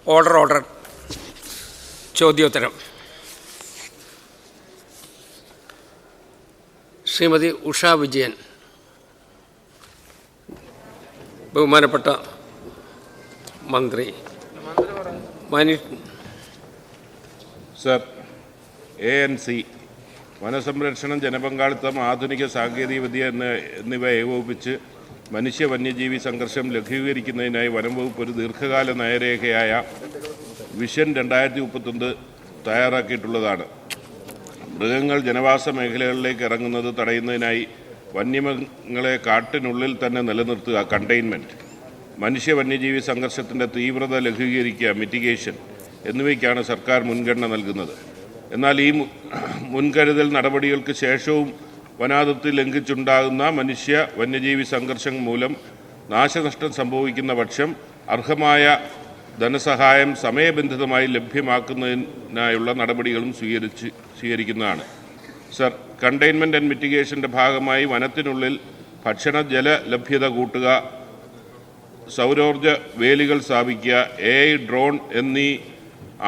Order ചോദ്യോത്തരം. Shrimati Usha Vijayan. ബഹുമാനപ്പെട്ട മന്ത്രി. Sir, ANC വനസംരക്ഷണം, ജനപങ്കാളിത്തം, ആധുനിക സാങ്കേതികവിദ്യ എന്നിവ ഏകോപിപ്പിച്ച് മനുഷ്യ വന്യജീവി സംഘർഷം ലഘൂകരിക്കുന്നതിനായി വനം വകുപ്പ് ഒരു ദീർഘകാല നയരേഖയായ വിഷൻ 2031 തയ്യാറാക്കിയിട്ടുള്ളതാണ്. മൃഗങ്ങൾ ജനവാസ മേഖലകളിലേക്ക് ഇറങ്ങുന്നത് തടയുന്നതിനായി വന്യമൃഗങ്ങളെ കാട്ടിനുള്ളിൽ തന്നെ നിലനിർത്തുക, കണ്ടെയ്ൻമെൻറ്റ്, മനുഷ്യ വന്യജീവി സംഘർഷത്തിൻ്റെ തീവ്രത ലഘൂകരിക്കുക, മിറ്റിഗേഷൻ എന്നിവയ്ക്കാണ് സർക്കാർ മുൻഗണന നൽകുന്നത്. എന്നാൽ ഈ മുൻകരുതൽ നടപടികൾക്ക് ശേഷവും വനാതിർത്തി ലംഘിച്ചുണ്ടാകുന്ന മനുഷ്യ വന്യജീവി സംഘർഷം മൂലം നാശനഷ്ടം സംഭവിക്കുന്ന പക്ഷം അർഹമായ ധനസഹായം സമയബന്ധിതമായി ലഭ്യമാക്കുന്നതിനായുള്ള നടപടികളും സ്വീകരിക്കുന്നതാണ്. സർ, കണ്ടെയ്ൻമെൻറ്റ് ആൻഡ് മിറ്റിഗേഷൻ്റെ ഭാഗമായി വനത്തിനുള്ളിൽ ഭക്ഷണ ജല ലഭ്യത കൂട്ടുക, സൗരോർജ വേലികൾ സ്ഥാപിക്കുക, AI, ഡ്രോൺ എന്നീ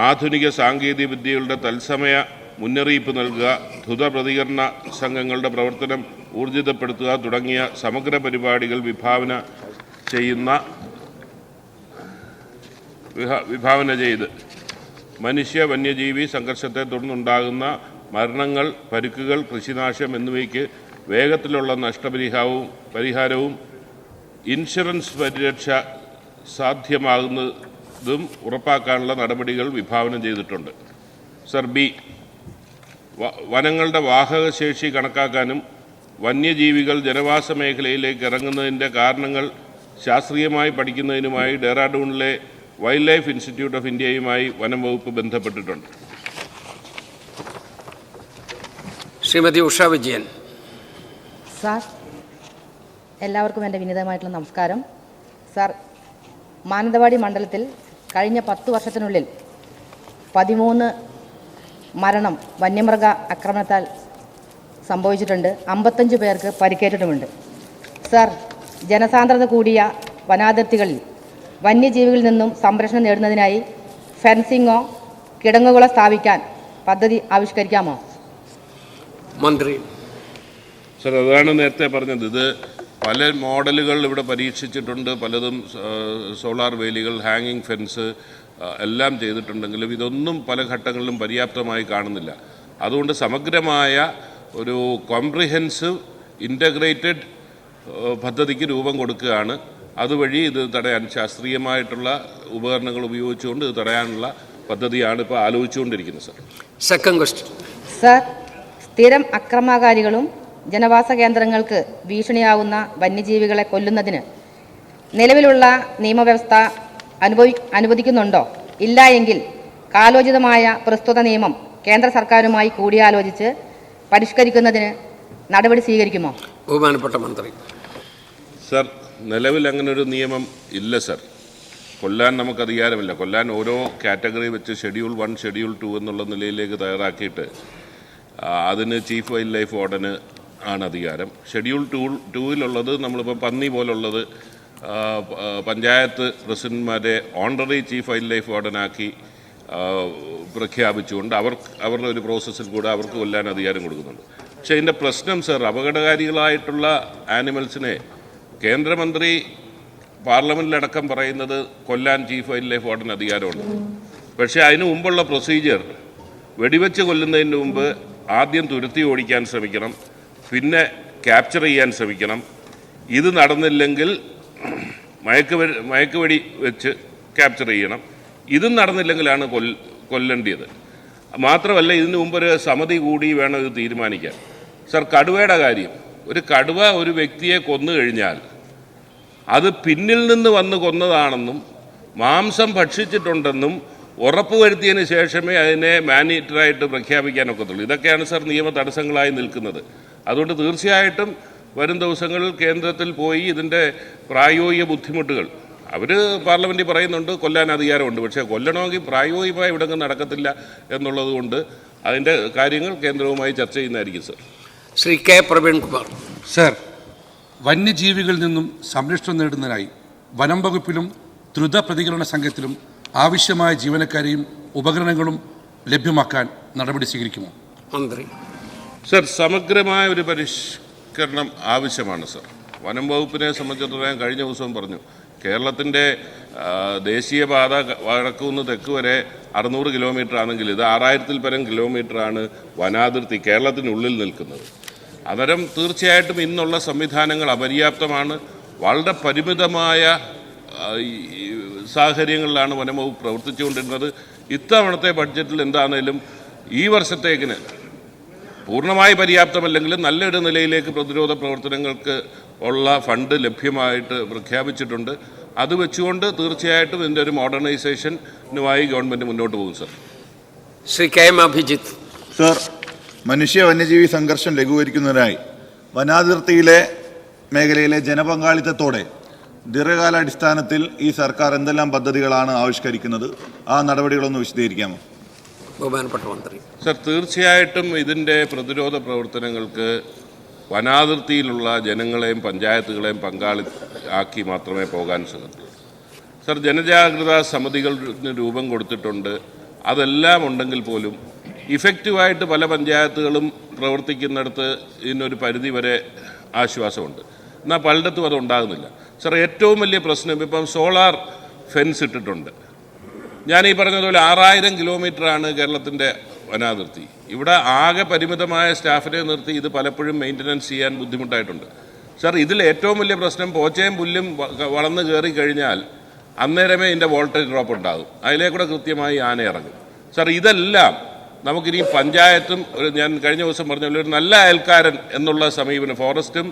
ആധുനിക സാങ്കേതിക വിദ്യകളുടെ തത്സമയ മുന്നറിയിപ്പ് നൽകുക, ദ്രുത പ്രതികരണ സംഘങ്ങളുടെ പ്രവർത്തനം ഊർജിതപ്പെടുത്തുക തുടങ്ങിയ സമഗ്ര പരിപാടികൾ വിഭാവന ചെയ്ത് മനുഷ്യ വന്യജീവി സംഘർഷത്തെ തുടർന്നുണ്ടാകുന്ന മരണങ്ങൾ, പരിക്കുകൾ, കൃഷിനാശം എന്നിവയ്ക്ക് വേഗത്തിലുള്ള നഷ്ടപരിഹാരവും ഇൻഷുറൻസ് പരിരക്ഷ സാധ്യമാകുന്നതും ഉറപ്പാക്കാനുള്ള നടപടികൾ വിഭാവനം ചെയ്തിട്ടുണ്ട്. സർ, ബി, വനങ്ങളുടെ വാഹകശേഷി കണക്കാക്കാനും വന്യജീവികൾ ജനവാസ മേഖലയിലേക്ക് ഇറങ്ങുന്നതിൻ്റെ കാരണങ്ങൾ ശാസ്ത്രീയമായി പഠിക്കുന്നതിനുമായി ഡെറാഡൂണിലെ വൈൽഡ് ലൈഫ് ഇൻസ്റ്റിറ്റ്യൂട്ട് ഓഫ് ഇന്ത്യയുമായി വനം വകുപ്പ് ബന്ധപ്പെട്ടിട്ടുണ്ട്. ശ്രീമതി ഉഷ വിജയൻ. സാർ, എല്ലാവർക്കും എൻ്റെ വിനീതമായിട്ടുള്ള നമസ്കാരം. സാർ, മാനന്തവാടി മണ്ഡലത്തിൽ കഴിഞ്ഞ 10 വർഷത്തിനുള്ളിൽ 13 മരണം വന്യമൃഗ ആക്രമണത്താൽ സംഭവിച്ചിട്ടുണ്ട്. 55 പേർക്ക് പരിക്കേറ്റിട്ടുമുണ്ട്. സാർ, ജനസാന്ദ്രത കൂടിയ വനാതിർത്തികളിൽ വന്യജീവികളിൽ നിന്നും സംരക്ഷണം നേടുന്നതിനായി ഫെൻസിങ്ങോ കിടങ്ങുകളോ സ്ഥാപിക്കാൻ പദ്ധതി ആവിഷ്കരിക്കാമോ? മന്ത്രി. സർ, അതാണ് നേരത്തെ പറഞ്ഞത്. ഇത് പല മോഡലുകൾ ഇവിടെ പരീക്ഷിച്ചിട്ടുണ്ട്. പലതും സോളാർ വേലികൾ, ഹാങ്ങിങ് ഫെൻസ് എല്ലാം ചെയ്തിട്ടുണ്ടെങ്കിലും ഇതൊന്നും പല ഘട്ടങ്ങളിലും പര്യാപ്തമായി കാണുന്നില്ല. അതുകൊണ്ട് സമഗ്രമായ ഒരു കോംപ്രിഹെൻസീവ് ഇൻ്റഗ്രേറ്റഡ് പദ്ധതിക്ക് രൂപം കൊടുക്കുകയാണ്. അതുവഴി ഇത് തടയാൻ ശാസ്ത്രീയമായിട്ടുള്ള ഉപകരണങ്ങൾ ഉപയോഗിച്ചുകൊണ്ട് ഇത് തടയാനുള്ള പദ്ധതിയാണ് ഇപ്പോൾ ആലോചിച്ചുകൊണ്ടിരിക്കുന്നത്. Sir, second question. സർ, സ്ഥിരം അക്രമകാരികളും ജനവാസ കേന്ദ്രങ്ങൾക്ക് ഭീഷണിയാവുന്ന വന്യജീവികളെ കൊല്ലുന്നതിന് നിലവിലുള്ള നിയമവ്യവസ്ഥ അനുവദിക്കുന്നുണ്ടോ? ഇല്ല എങ്കിൽ കാലോചിതമായ പ്രസ്തുത നിയമം കേന്ദ്ര സർക്കാരുമായി കൂടിയാലോചിച്ച് പരിഷ്കരിക്കുന്നതിന് നടപടി സ്വീകരിക്കുമോ? ബഹുമാനപ്പെട്ട മന്ത്രി. സർ, നിലവിൽ അങ്ങനൊരു നിയമം ഇല്ല. സർ, കൊല്ലാൻ നമുക്ക് അധികാരമില്ല. കൊല്ലാൻ ഓരോ കാറ്റഗറി വെച്ച് ഷെഡ്യൂൾ 1, ഷെഡ്യൂൾ 2 എന്നുള്ള നിലയിലേക്ക് തയ്യാറാക്കിയിട്ട് അതിന് ചീഫ് വൈൽഡ് ലൈഫ് വാർഡന് ആണ് അധികാരം. ഷെഡ്യൂൾ 2-ലുള്ളത് നമ്മളിപ്പോൾ പന്നി പോലുള്ളത് പഞ്ചായത്ത് പ്രസിഡന്റ്മാരെ ഓണററി ചീഫ് വൈൽഡ് ലൈഫ് വാർഡനാക്കി പ്രഖ്യാപിച്ചുകൊണ്ട് അവരുടെ ഒരു പ്രോസസ്സിൽ കൂടെ അവർക്ക് കൊല്ലാൻ അധികാരം കൊടുക്കുന്നുണ്ട്. പക്ഷേ ഇതിൻ്റെ പ്രശ്നം സർ, അപകടകാരികളായിട്ടുള്ള ആനിമൽസിനെ കേന്ദ്രമന്ത്രി പാർലമെൻറ്റിലടക്കം പറയുന്നത് കൊല്ലാൻ ചീഫ് വൈൽഡ് ലൈഫ് വാർഡന് അധികാരമുണ്ട്. പക്ഷേ അതിനു മുമ്പുള്ള പ്രൊസീജിയർ, വെടിവെച്ച് കൊല്ലുന്നതിന് മുമ്പ് ആദ്യം തുരുത്തി ഓടിക്കാൻ ശ്രമിക്കണം, പിന്നെ ക്യാപ്ചർ ചെയ്യാൻ ശ്രമിക്കണം. ഇത് നടന്നില്ലെങ്കിൽ മയക്കുവെടി വെച്ച് ക്യാപ്ചർ ചെയ്യണം. ഇതും നടന്നില്ലെങ്കിലാണ് കൊല്ലേണ്ടത്. മാത്രമല്ല, ഇതിനു മുമ്പൊരു സമിതി കൂടി വേണം ഇത് തീരുമാനിക്കാൻ. സർ, കടുവയുടെ കാര്യം, ഒരു കടുവ ഒരു വ്യക്തിയെ കൊന്നു കഴിഞ്ഞാൽ അത് പിന്നിൽ നിന്ന് വന്ന് കൊന്നതാണെന്നും മാംസം ഭക്ഷിച്ചിട്ടുണ്ടെന്നും ഉറപ്പുവരുത്തിയതിന് ശേഷമേ അതിനെ മാനേറ്ററായിട്ട് പ്രഖ്യാപിക്കാനൊക്കത്തുള്ളൂ. ഇതൊക്കെയാണ് സർ നിയമ തടസ്സങ്ങളായി നിൽക്കുന്നത്. അതുകൊണ്ട് തീർച്ചയായിട്ടും വരും ദിവസങ്ങളിൽ കേന്ദ്രത്തിൽ പോയി ഇതിൻ്റെ പ്രായോഗിക ബുദ്ധിമുട്ടുകൾ, അവർ പാർലമെൻറ്റിൽ പറയുന്നുണ്ട് കൊല്ലാൻ അധികാരമുണ്ട്, പക്ഷേ കൊല്ലണമെങ്കിൽ പ്രായോഗികമായി ഇവിടെ നടക്കത്തില്ല എന്നുള്ളത് കൊണ്ട് അതിൻ്റെ കാര്യങ്ങൾ കേന്ദ്രവുമായി ചർച്ച ചെയ്യുന്നതായിരിക്കും. Sir, Shri K Praveenkumar. Sir, വന്യജീവികളിൽ നിന്നും സംരക്ഷണം നേടുന്നതിനായി വനം വകുപ്പിലും ദ്രുത പ്രതികരണ സംഘത്തിലും ആവശ്യമായ ജീവനക്കാരെയും ഉപകരണങ്ങളും ലഭ്യമാക്കാൻ നടപടി സ്വീകരിക്കുമോ? മന്ത്രി. സർ, സമഗ്രമായ ഒരു പരിഷ്കരണം ആവശ്യമാണ് സർ. വനം വകുപ്പിനെ സംബന്ധിച്ചിടത്തോളം കഴിഞ്ഞ ദിവസവും പറഞ്ഞു, കേരളത്തിൻ്റെ ദേശീയപാത വടക്കുനിന്ന് തെക്ക് വരെ 600 കിലോമീറ്റർ ആണെങ്കിൽ ഇത് 6000-ൽ പരം കിലോമീറ്ററാണ് വനാതിർത്തി കേരളത്തിനുള്ളിൽ നിൽക്കുന്നത്. അന്നേരം തീർച്ചയായിട്ടും ഇന്നുള്ള സംവിധാനങ്ങൾ അപര്യാപ്തമാണ്. വളരെ പരിമിതമായ സാഹചര്യങ്ങളിലാണ് വനം വകുപ്പ് പ്രവർത്തിച്ചുകൊണ്ടിരുന്നത്. ഇത്തവണത്തെ ബഡ്ജറ്റിൽ എന്താണേലും ഈ വർഷത്തേക്കിന് പൂർണ്ണമായി പര്യാപ്തമല്ലെങ്കിലും നല്ലൊരു നിലയിലേക്ക് പ്രതിരോധ പ്രവർത്തനങ്ങൾക്ക് ഉള്ള ഫണ്ട് ലഭ്യമായിട്ട് പ്രഖ്യാപിച്ചിട്ടുണ്ട്. അത് വെച്ചുകൊണ്ട് തീർച്ചയായിട്ടും ഇതിൻ്റെ ഒരു മോഡേണൈസേഷനുമായി ഗവൺമെൻറ് മുന്നോട്ട് പോകും sir. Shri K M Abhijith. Sir, മനുഷ്യ വന്യജീവി സംഘർഷം ലഘൂകരിക്കുന്നതിനായി വനാതിർത്തിയിലെ മേഖലയിലെ ജനപങ്കാളിത്തത്തോടെ ദീർഘകാലാടിസ്ഥാനത്തിൽ ഈ സർക്കാർ എന്തെല്ലാം പദ്ധതികളാണ് ആവിഷ്കരിക്കുന്നത്? ആ നടപടികളൊന്ന് വിശദീകരിക്കാമോ? ബഹുമാനപ്പെട്ട മന്ത്രി. സർ, തീർച്ചയായിട്ടും ഇതിൻ്റെ പ്രതിരോധ പ്രവർത്തനങ്ങൾക്ക് വനാതിർത്തിയിലുള്ള ജനങ്ങളെയും പഞ്ചായത്തുകളെയും പങ്കാളിയാക്കി മാത്രമേ പോകാൻ സാധിക്കൂ. സർ, ജനജാഗ്രതാ സമിതികളിന് രൂപം കൊടുത്തിട്ടുണ്ട്. അതെല്ലാം ഉണ്ടെങ്കിൽ പോലും ഇഫക്റ്റീവായിട്ട് പല പഞ്ചായത്തുകളും പ്രവർത്തിക്കുന്നിടത്ത് ഇതിനൊരു പരിധിവരെ ആശ്വാസമുണ്ട്. എന്നാൽ പലയിടത്തും അത് ഉണ്ടാകുന്നില്ല. സർ, ഏറ്റവും വലിയ പ്രശ്നം ഇപ്പം സോളാർ ഫെൻസ് ഇട്ടിട്ടുണ്ട്. ഞാൻ ഈ പറഞ്ഞതുപോലെ 6000 കിലോമീറ്ററാണ് കേരളത്തിൻ്റെ വനാതിർത്തി. ഇവിടെ ആകെ പരിമിതമായ സ്റ്റാഫിനെ നിർത്തി ഇത് പലപ്പോഴും മെയിൻ്റനൻസ് ചെയ്യാൻ ബുദ്ധിമുട്ടായിട്ടുണ്ട്. സർ, ഇതിൽ ഏറ്റവും വലിയ പ്രശ്നം പോച്ചയും പുല്ലും വളർന്നു കയറി കഴിഞ്ഞാൽ അന്നേരമേ ഇതിൻ്റെ വോൾട്ടേജ് ഡ്രോപ്പ് ഉണ്ടാകും. അതിലേക്കൂടെ കൃത്യമായി ആന ഇറങ്ങും. സർ, ഇതെല്ലാം നമുക്കിനി പഞ്ചായത്തും ഞാൻ കഴിഞ്ഞ ദിവസം പറഞ്ഞ ഒരു നല്ല അയൽക്കാരൻ എന്നുള്ള സമീപനം, ഫോറസ്റ്റും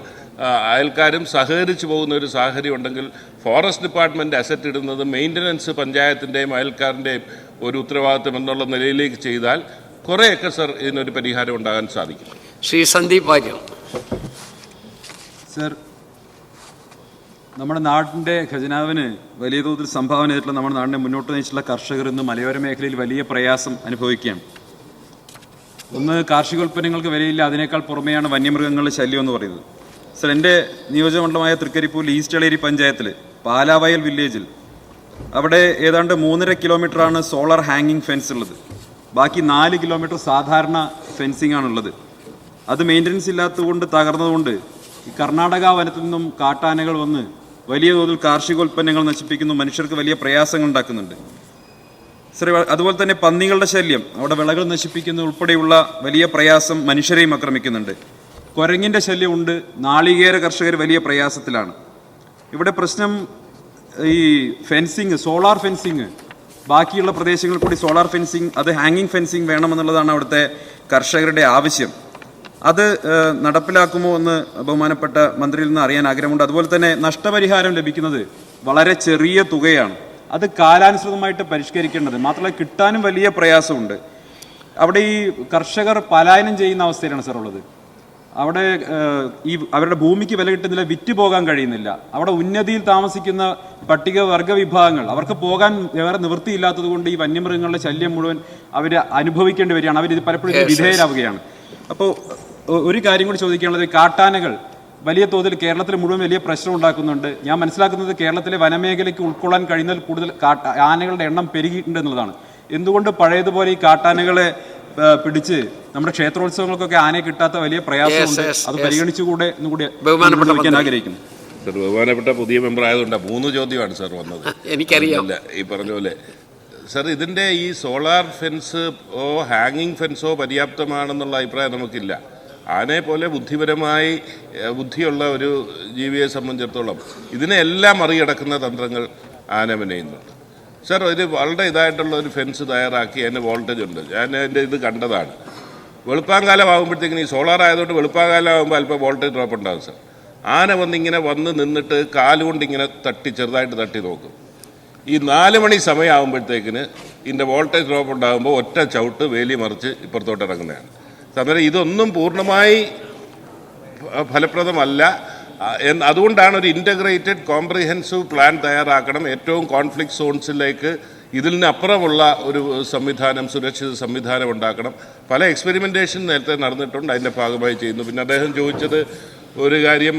അയൽക്കാരും സഹകരിച്ചു പോകുന്ന ഒരു സാഹചര്യം ഉണ്ടെങ്കിൽ ഫോറസ്റ്റ് ഡിപ്പാർട്ട്മെൻറ്റ് അസറ്റ് ഇടുന്നത് മെയിൻ്റനൻസ് പഞ്ചായത്തിൻ്റെയും അയൽക്കാരൻ്റെയും ഒരു ഉത്തരവാദിത്വം എന്നുള്ള നിലയിലേക്ക് ചെയ്താൽ കുറേയൊക്കെ സർ ഇതിനൊരു പരിഹാരം ഉണ്ടാകാൻ സാധിക്കും. ശ്രീ സന്ദീപ് വാര്യർ. സർ, നമ്മുടെ നാടിൻ്റെ ഖജനാവിന് വലിയ തോതിൽ സംഭാവന ചെയ്തിട്ടുള്ള നമ്മുടെ നാടിനെ മുന്നോട്ട് നയിച്ചിട്ടുള്ള കർഷകർ ഇന്ന് മലയോര മേഖലയിൽ വലിയ പ്രയാസം അനുഭവിക്കുകയാണ്. ഒന്ന്, കാർഷികോൽപ്പന്നങ്ങൾക്ക് വിലയില്ല, അതിനേക്കാൾ പുറമെയാണ് വന്യമൃഗങ്ങളുടെ ശല്യം എന്ന് പറയുന്നത്. സർ, എൻ്റെ നിയോജകമണ്ഡലമായ തൃക്കരിപ്പൂർ ഈസ്റ്റ് എളേരി പഞ്ചായത്തിൽ പാലാവയൽ വില്ലേജിൽ അവിടെ ഏതാണ്ട് 3.5 കിലോമീറ്ററാണ് സോളാർ ഹാങ്ങിങ് ഫെൻസ് ഉള്ളത്. ബാക്കി 4 കിലോമീറ്റർ സാധാരണ ഫെൻസിങ് ആണുള്ളത്. അത് മെയിൻ്റനൻസ് ഇല്ലാത്തതുകൊണ്ട് തകർന്നതുകൊണ്ട് ഈ കർണാടക വനത്തിൽ നിന്നും കാട്ടാനകൾ വന്ന് വലിയ തോതിൽ കാർഷികോൽപ്പന്നങ്ങൾ നശിപ്പിക്കുന്നു, മനുഷ്യർക്ക് വലിയ പ്രയാസങ്ങൾ ഉണ്ടാക്കുന്നുണ്ട്. സർ, അതുപോലെ തന്നെ പന്നികളുടെ ശല്യം, അവിടെ വിളകൾ നശിപ്പിക്കുന്ന ഉൾപ്പെടെയുള്ള വലിയ പ്രയാസം മനുഷ്യരെയും ആക്രമിക്കുന്നുണ്ട്. കുരങ്ങിൻ്റെ ശല്യമുണ്ട്. നാളികേര കർഷകർ വലിയ പ്രയാസത്തിലാണ്. ഇവിടെ പ്രശ്നം ഈ ഫെൻസിങ്, സോളാർ ഫെൻസിങ്, ബാക്കിയുള്ള പ്രദേശങ്ങളിൽ കൂടി സോളാർ ഫെൻസിങ്, അത് ഹാങ്ങിങ് ഫെൻസിങ് വേണമെന്നുള്ളതാണ് അവിടുത്തെ കർഷകരുടെ ആവശ്യം. അത് നടപ്പിലാക്കുമോ എന്ന് ബഹുമാനപ്പെട്ട മന്ത്രിയിൽ നിന്ന് അറിയാൻ ആഗ്രഹമുണ്ട്. അതുപോലെ തന്നെ നഷ്ടപരിഹാരം ലഭിക്കുന്നത് വളരെ ചെറിയ തുകയാണ്. അത് കാലാനുസൃതമായിട്ട് പരിഷ്കരിക്കേണ്ടത്, മാത്രമല്ല കിട്ടാനും വലിയ പ്രയാസമുണ്ട്. അവിടെ ഈ കർഷകർ പലായനം ചെയ്യുന്ന അവസ്ഥയിലാണ് സാർ ഉള്ളത്. അവിടെ ഈ അവരുടെ ഭൂമിക്ക് വില കിട്ടുന്നില്ല, വിറ്റ് പോകാൻ കഴിയുന്നില്ല. അവിടെ ഉന്നതിയിൽ താമസിക്കുന്ന പട്ടികവർഗ വിഭാഗങ്ങൾ, അവർക്ക് പോകാൻ വേറെ നിവൃത്തിയില്ലാത്തത് കൊണ്ട് ഈ വന്യമൃഗങ്ങളുടെ ശല്യം മുഴുവൻ അവർ അനുഭവിക്കേണ്ടി വരികയാണ്. അവരിത് പലപ്പോഴും വിധേയരാവുകയാണ്. അപ്പോൾ ഒരു കാര്യം കൂടി ചോദിക്കാനുള്ളത്, കാട്ടാനകൾ വലിയ തോതിൽ കേരളത്തിൽ മുഴുവൻ വലിയ പ്രശ്നം ഉണ്ടാക്കുന്നുണ്ട്. ഞാൻ മനസ്സിലാക്കുന്നത് കേരളത്തിലെ വനമേഖലയ്ക്ക് ഉൾക്കൊള്ളാൻ കഴിയുന്നതിൽ കൂടുതൽ ആനകളുടെ എണ്ണം പെരുകിയിട്ടുണ്ട് എന്നുള്ളതാണ്. എന്തുകൊണ്ട് പഴയതുപോലെ ഈ കാട്ടാനകളെ പിടിച്ച് നമ്മുടെ ക്ഷേത്രോത്സവങ്ങൾക്കൊക്കെ ആനയെ കിട്ടാത്ത വലിയ പ്രയാസമുണ്ട്? അത് പരിഗണിച്ചുകൂടെ എന്നുകൂടി ചോദിക്കാൻ ആഗ്രഹിക്കുന്നു. സർ, ബഹുമാനപ്പെട്ട പുതിയ മെമ്പർ ആയതുകൊണ്ട് 3 ചോദ്യമാണ് സാർ വന്നത്. എനിക്കറിയാം. ഈ പറഞ്ഞ പോലെ സർ, ഇതിൻ്റെ ഈ സോളാർ ഫെൻസ് ഹാങ്ങിങ് ഫെൻസോ പര്യാപ്തമാണെന്നുള്ള അഭിപ്രായം നമുക്കില്ല. ആനയെ പോലെ ബുദ്ധിയുള്ള ഒരു ജീവിയെ സംബന്ധിച്ചിടത്തോളം ഇതിനെല്ലാം മറികടക്കുന്ന തന്ത്രങ്ങൾ ആന മെനയുന്നുണ്ട്. സർ, ഒരു വളരെ ഇതായിട്ടുള്ള ഒരു ഫെൻസ് തയ്യാറാക്കി അതിന് വോൾട്ടേജ് ഉണ്ട്. ഞാൻ അതിൻ്റെ ഇത് കണ്ടതാണ്. വെളുപ്പാങ്കാലമാകുമ്പോഴത്തേക്കിന് ഈ സോളാർ ആയതുകൊണ്ട് വെളുപ്പാങ്കാലമാകുമ്പോൾ അല്പം വോൾട്ടേജ് ഡ്രോപ്പ് ഉണ്ടാകും സർ. ആന വന്ന് നിന്നിട്ട് കാലുകൊണ്ട് ഇങ്ങനെ ചെറുതായിട്ട് തട്ടി നോക്കും. ഈ 4 മണി സമയമാകുമ്പോഴത്തേക്കിന് ഇതിൻ്റെ വോൾട്ടേജ് ഡ്രോപ്പ് ഉണ്ടാകുമ്പോൾ ഒറ്റ ചവിട്ട് വേലി മറിച്ച് ഇപ്പുറത്തോട്ട് ഇറങ്ങുന്നതാണ്. അന്നേരം ഇതൊന്നും പൂർണ്ണമായി ഫലപ്രദമല്ല. അതുകൊണ്ടാണ് ഒരു ഇൻ്റഗ്രേറ്റഡ് കോംപ്രിഹെൻസീവ് പ്ലാൻ തയ്യാറാക്കണം. ഏറ്റവും കോൺഫ്ലിക്റ്റ് സോൺസിലേക്ക് ഇതിൽ നിന്നപ്പുറമുള്ള ഒരു സംവിധാനം, സുരക്ഷിത സംവിധാനം ഉണ്ടാക്കണം. പല എക്സ്പെരിമെൻറ്റേഷൻ നേരത്തെ നടന്നിട്ടുണ്ട്, അതിൻ്റെ ഭാഗമായി ചെയ്യുന്നു. പിന്നെ അദ്ദേഹം ചോദിച്ചത് ഒരു കാര്യം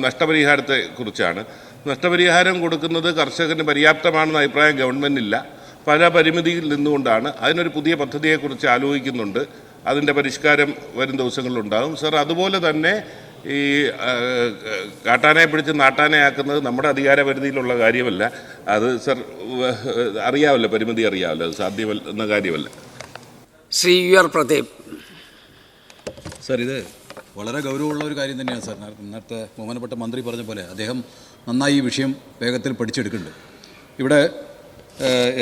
നഷ്ടപരിഹാരത്തെ കുറിച്ചാണ്. നഷ്ടപരിഹാരം കൊടുക്കുന്നത് കർഷകന് പര്യാപ്തമാണെന്ന അഭിപ്രായം ഗവൺമെൻറ്റില്ല. പല പരിമിതിയിൽ നിന്നുകൊണ്ടാണ്. അതിനൊരു പുതിയ പദ്ധതിയെക്കുറിച്ച് ആലോചിക്കുന്നുണ്ട്. അതിൻ്റെ പരിഷ്കാരം വരും ദിവസങ്ങളിലുണ്ടാകും സർ. അതുപോലെ തന്നെ ഈ കാട്ടാനയെ പിടിച്ച് നാട്ടാനയാക്കുന്നത് നമ്മുടെ അധികാരപരിധിയിലുള്ള കാര്യമല്ല. അത് സർ അറിയാമല്ലോ, പരിമിതി അറിയാമല്ലോ, അത് സാധ്യമല്ല കാര്യമല്ല. Shri you are Pradeep. Sir, ഇത് വളരെ ഗൗരവമുള്ള ഒരു കാര്യം തന്നെയാണ് സാർ. നേരത്തെ ബഹുമാനപ്പെട്ട മന്ത്രി പറഞ്ഞ പോലെ അദ്ദേഹം നന്നായി ഈ വിഷയം വേഗത്തിൽ പഠിച്ചെടുക്കുന്നുണ്ട്. ഇവിടെ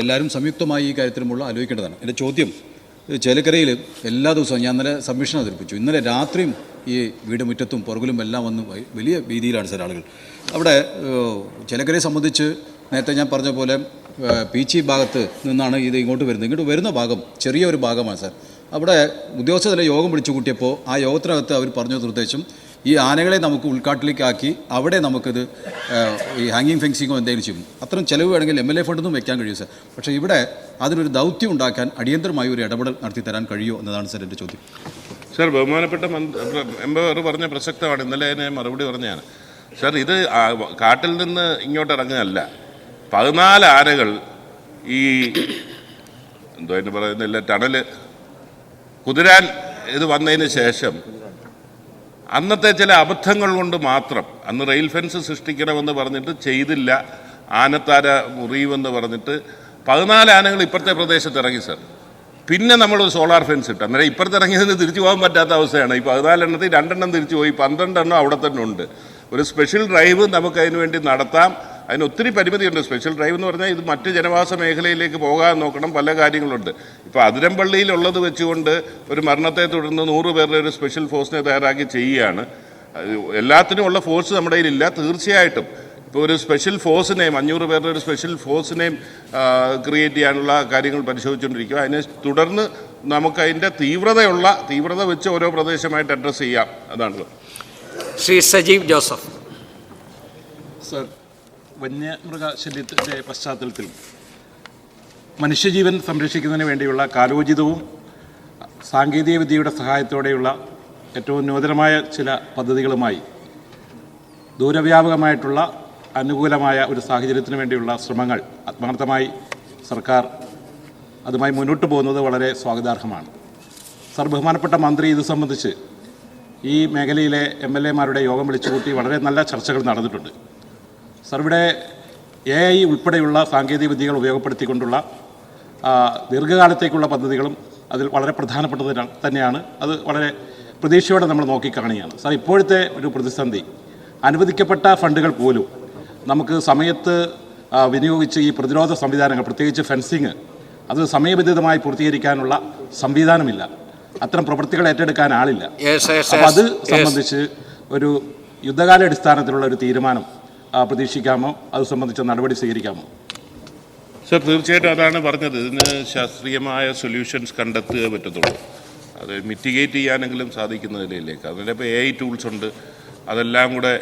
എല്ലാവരും സംയുക്തമായി ഈ കാര്യത്തിലുമുള്ള ആലോചിക്കേണ്ടതാണ്. എൻ്റെ ചോദ്യം, ചേലക്കരയിൽ എല്ലാ ദിവസവും ഞാൻ ഇന്നലെ സബ്മിഷൻ അവതരിപ്പിച്ചു. ഇന്നലെ രാത്രിയും ഈ വീട് മുറ്റത്തും പുറകിലും എല്ലാം വന്ന് വലിയ ഭീതിയിലാണ് സാർ ആളുകൾ. അവിടെ ചേലക്കരയെ സംബന്ധിച്ച് നേരത്തെ ഞാൻ പറഞ്ഞ പോലെ പീച്ചി ഭാഗത്ത് നിന്നാണ് ഇത് ഇങ്ങോട്ട് വരുന്ന ഭാഗം ചെറിയൊരു ഭാഗമാണ് സാർ. അവിടെ ഉദ്യോഗസ്ഥരെ യോഗം വിളിച്ചു കൂട്ടിയപ്പോൾ ആ യോഗത്തിനകത്ത് അവർ പറഞ്ഞ നിർദ്ദേശം ഈ ആനകളെ നമുക്ക് ഉൾക്കാട്ടിലേക്കാക്കി അവിടെ നമുക്കിത് ഈ ഹാങ്ങിങ് ഫെൻസിങ്ങോ എന്തെങ്കിലും ചെയ്യും. അത്രയും ചിലവ് വേണമെങ്കിൽ MLA ഫണ്ടിൽ നിന്നും വെക്കാൻ കഴിയും സാർ. പക്ഷേ ഇവിടെ അതിനൊരു ദൗത്യം ഉണ്ടാക്കാൻ അടിയന്തരമായി ഒരു ഇടപെടൽ നടത്തി തരാൻ കഴിയുമോ എന്നതാണ് സാർ എൻ്റെ ചോദ്യം. സാർ, ബഹുമാനപ്പെട്ട മെമ്പർ പറഞ്ഞ പ്രസക്തമാണ്. ഇന്നലെ ഞാൻ മറുപടി പറഞ്ഞതാണ് സാർ. ഇത് കാട്ടിൽ നിന്ന് ഇങ്ങോട്ട് ഇറങ്ങുകയല്ല. 14 ആനകൾ ഈ എന്തോ എന്ന് പറയുന്നില്ല ടണല് കുതിരാൻ ഇത് വന്നതിന് ശേഷം അന്നത്തെ ചില അബദ്ധങ്ങൾ കൊണ്ട് മാത്രം, അന്ന് റെയിൽ ഫെൻസ് സൃഷ്ടിക്കണമെന്ന് പറഞ്ഞിട്ട് ചെയ്തില്ല, ആനത്താര മുറിയുമെന്ന് പറഞ്ഞിട്ട് 14 ആനകൾ ഇപ്പുറത്തെ പ്രദേശത്ത് ഇറങ്ങി സാർ. പിന്നെ നമ്മൾ സോളാർ ഫെൻസ് ഇട്ട് അന്നേരം ഇപ്പുറത്ത് ഇറങ്ങിയതിന് തിരിച്ചു പോകാൻ പറ്റാത്ത അവസ്ഥയാണ്. ഈ 14 എണ്ണത്തിൽ 2 എണ്ണം തിരിച്ചു പോയി, 12 എണ്ണം അവിടെ തന്നെ ഉണ്ട്. ഒരു സ്പെഷ്യൽ ഡ്രൈവ് നമുക്ക് അതിന് വേണ്ടി നടത്താം. അതിന് ഒത്തിരി പരിമിതിയുണ്ട്. സ്പെഷ്യൽ ഡ്രൈവ് എന്ന് പറഞ്ഞാൽ ഇത് മറ്റ് ജനവാസ മേഖലയിലേക്ക് പോകാൻ നോക്കണം, പല കാര്യങ്ങളുണ്ട്. ഇപ്പോൾ അതിരമ്പള്ളിയിലുള്ളത് വെച്ചുകൊണ്ട് ഒരു മരണത്തെ തുടർന്ന് 100 പേരുടെ ഒരു സ്പെഷ്യൽ ഫോഴ്സിനെ തയ്യാറാക്കി ചെയ്യുകയാണ്. എല്ലാത്തിനും ഉള്ള ഫോഴ്സ് നമ്മുടെ കയ്യിലില്ല. തീർച്ചയായിട്ടും ഇപ്പോൾ ഒരു സ്പെഷ്യൽ ഫോഴ്സിനെയും 500 പേരുടെ ഒരു സ്പെഷ്യൽ ഫോഴ്സിനെയും ക്രിയേറ്റ് ചെയ്യാനുള്ള കാര്യങ്ങൾ പരിശോധിച്ചുകൊണ്ടിരിക്കുക. അതിനെ തുടർന്ന് നമുക്ക് അതിൻ്റെ തീവ്രത വെച്ച് ഓരോ പ്രദേശമായിട്ട് അഡ്രസ്സ് ചെയ്യാം. അതാണ്. ശ്രീ സജീവ് ജോസഫ്. സർ, വന്യമൃഗശല്യത്തിൻ്റെ പശ്ചാത്തലത്തിൽ മനുഷ്യജീവൻ സംരക്ഷിക്കുന്നതിന് വേണ്ടിയുള്ള കാലോചിതവും സാങ്കേതിക വിദ്യയുടെ സഹായത്തോടെയുള്ള ഏറ്റവും നൂതനമായ ചില പദ്ധതികളുമായി ദൂരവ്യാപകമായിട്ടുള്ള അനുകൂലമായ ഒരു സാഹചര്യത്തിന് വേണ്ടിയുള്ള ശ്രമങ്ങൾ ആത്മാർത്ഥമായി സർക്കാർ അതുമായി മുന്നോട്ട് പോകുന്നത് വളരെ സ്വാഗതാർഹമാണ്. സർ, ബഹുമാനപ്പെട്ട മന്ത്രി ഇത് സംബന്ധിച്ച് ഈ മേഖലയിലെ MLA-മാരുടെ യോഗം വിളിച്ചുകൂട്ടി വളരെ നല്ല ചർച്ചകൾ നടന്നിട്ടുണ്ട്. സർ, ഇവിടെ AI ഉൾപ്പെടെയുള്ള സാങ്കേതിക വിദ്യകൾ ഉപയോഗപ്പെടുത്തിക്കൊണ്ടുള്ള ദീർഘകാലത്തേക്കുള്ള പദ്ധതികളും അതിൽ വളരെ പ്രധാനപ്പെട്ടത് തന്നെയാണ്. അത് വളരെ പ്രതീക്ഷയോടെ നമ്മൾ നോക്കിക്കാണുകയാണ്. സാർ, ഇപ്പോഴത്തെ ഒരു പ്രതിസന്ധി, അനുവദിക്കപ്പെട്ട ഫണ്ടുകൾ പോലും നമുക്ക് സമയത്ത് വിനിയോഗിച്ച് ഈ പ്രതിരോധ സംവിധാനങ്ങൾ, പ്രത്യേകിച്ച് ഫെൻസിങ്, അത് സമയബന്ധിതമായി പൂർത്തീകരിക്കാനുള്ള സംവിധാനമില്ല. അത്തരം പ്രവൃത്തികൾ ഏറ്റെടുക്കാൻ ആളില്ല. അപ്പോൾ അത് സംബന്ധിച്ച് ഒരു യുദ്ധകാലാടിസ്ഥാനത്തിലുള്ള ഒരു തീരുമാനം പ്രതീക്ഷിക്കാമോ? അത് സംബന്ധിച്ച നടപടി സ്വീകരിക്കാമോ? സർ, തീർച്ചയായിട്ടും അതാണ് പറഞ്ഞത്. ഇതിന് ശാസ്ത്രീയമായ സൊല്യൂഷൻസ് കണ്ടെത്തുകയേ പറ്റത്തുള്ളൂ. അത് മിറ്റിഗേറ്റ് ചെയ്യാനെങ്കിലും സാധിക്കുന്ന നിലയിലേക്ക്. അതിനിപ്പോൾ AI ടൂൾസ് ഉണ്ട്. അതെല്ലാം കൂടെ,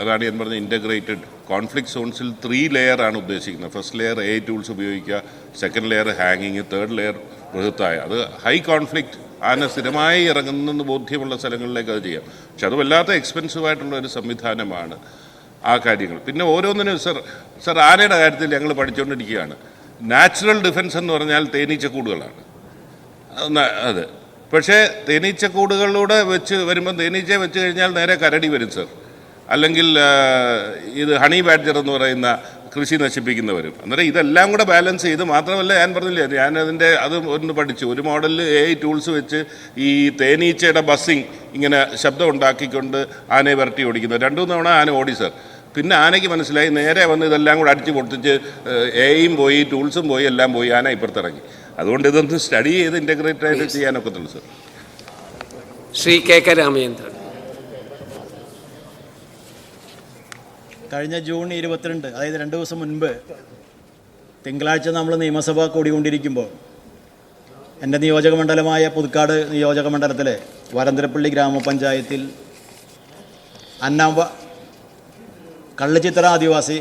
അതാണ് ഞാൻ പറഞ്ഞ ഇൻ്റഗ്രേറ്റഡ് കോൺഫ്ലിക്റ്റ് സോൺസിൽ 3 ലെയറാണ് ഉദ്ദേശിക്കുന്നത്. ഫസ്റ്റ് ലെയർ AI ടൂൾസ് ഉപയോഗിക്കുക, സെക്കൻഡ് ലെയർ ഹാങ്ങിങ്, തേർഡ് ലെയർ ബൃഹത്തായ. അത് ഹൈ കോൺഫ്ലിക്റ്റ് ആന സ്ഥിരമായി ഇറങ്ങുന്നെന്ന് ബോധ്യമുള്ള സ്ഥലങ്ങളിലേക്ക് അത് ചെയ്യാം. പക്ഷെ അത് വല്ലാത്ത എക്സ്പെൻസീവായിട്ടുള്ള ഒരു സംവിധാനമാണ് ആ കാര്യങ്ങൾ. പിന്നെ ഓരോന്നിനും സർ ആനയുടെ കാര്യത്തിൽ ഞങ്ങൾ പഠിച്ചുകൊണ്ടിരിക്കുകയാണ്. നാച്ചുറൽ ഡിഫൻസ് എന്ന് പറഞ്ഞാൽ തേനീച്ചക്കൂടുകളാണ്. അത് പക്ഷേ തേനീച്ചക്കൂടുകളിലൂടെ വെച്ച് വരുമ്പം തേനീച്ചയെ വെച്ച് കഴിഞ്ഞാൽ നേരെ കരടി വരും സർ. അല്ലെങ്കിൽ ഇത് ഹണി ബാഡ്ജർ എന്ന് പറയുന്ന കൃഷി നശിപ്പിക്കുന്നവരും. അന്നേരം ഇതെല്ലാം കൂടെ ബാലൻസ് ചെയ്ത്, മാത്രമല്ല ഞാൻ പറഞ്ഞില്ലേ, അത് ഒന്ന് പഠിച്ചു. ഒരു മോഡലിൽ AI ടൂൾസ് വെച്ച് ഈ തേനീച്ചയുടെ ബസ്സിങ് ഇങ്ങനെ ശബ്ദം ഉണ്ടാക്കിക്കൊണ്ട് ആനയെ വരട്ടി ഓടിക്കുന്നത് 2-3 തവണ ആന ഓടി സർ. പിന്നെ ആനയ്ക്ക് മനസ്സിലായി, നേരെ വന്ന് ഇതെല്ലാം കൂടെ അടിച്ച് പൊട്ടിച്ച് AIയും പോയി, ടൂൾസും പോയി, എല്ലാം പോയി, ആന ഇപ്പുറത്തിറങ്ങി. അതുകൊണ്ട് ഇതൊന്ന് സ്റ്റഡി ചെയ്ത് ഇൻ്റഗ്രേറ്റ് ആയിട്ട് ചെയ്യാനൊക്കത്തുള്ളൂ സർ. ശ്രീ KK രാമചന്ദ്രൻ. കഴിഞ്ഞ ജൂൺ 22, അതായത് 2 ദിവസം മുൻപ് തിങ്കളാഴ്ച നമ്മൾ നിയമസഭ കൂടിക്കൊണ്ടിരിക്കുമ്പോൾ എൻ്റെ നിയോജക മണ്ഡലമായ പുതുക്കാട് നിയോജക മണ്ഡലത്തിലെ വരന്തരപ്പള്ളി ഗ്രാമപഞ്ചായത്തിൽ അന്നാമ്പ കള്ളിച്ചിത്ര ആദിവാസി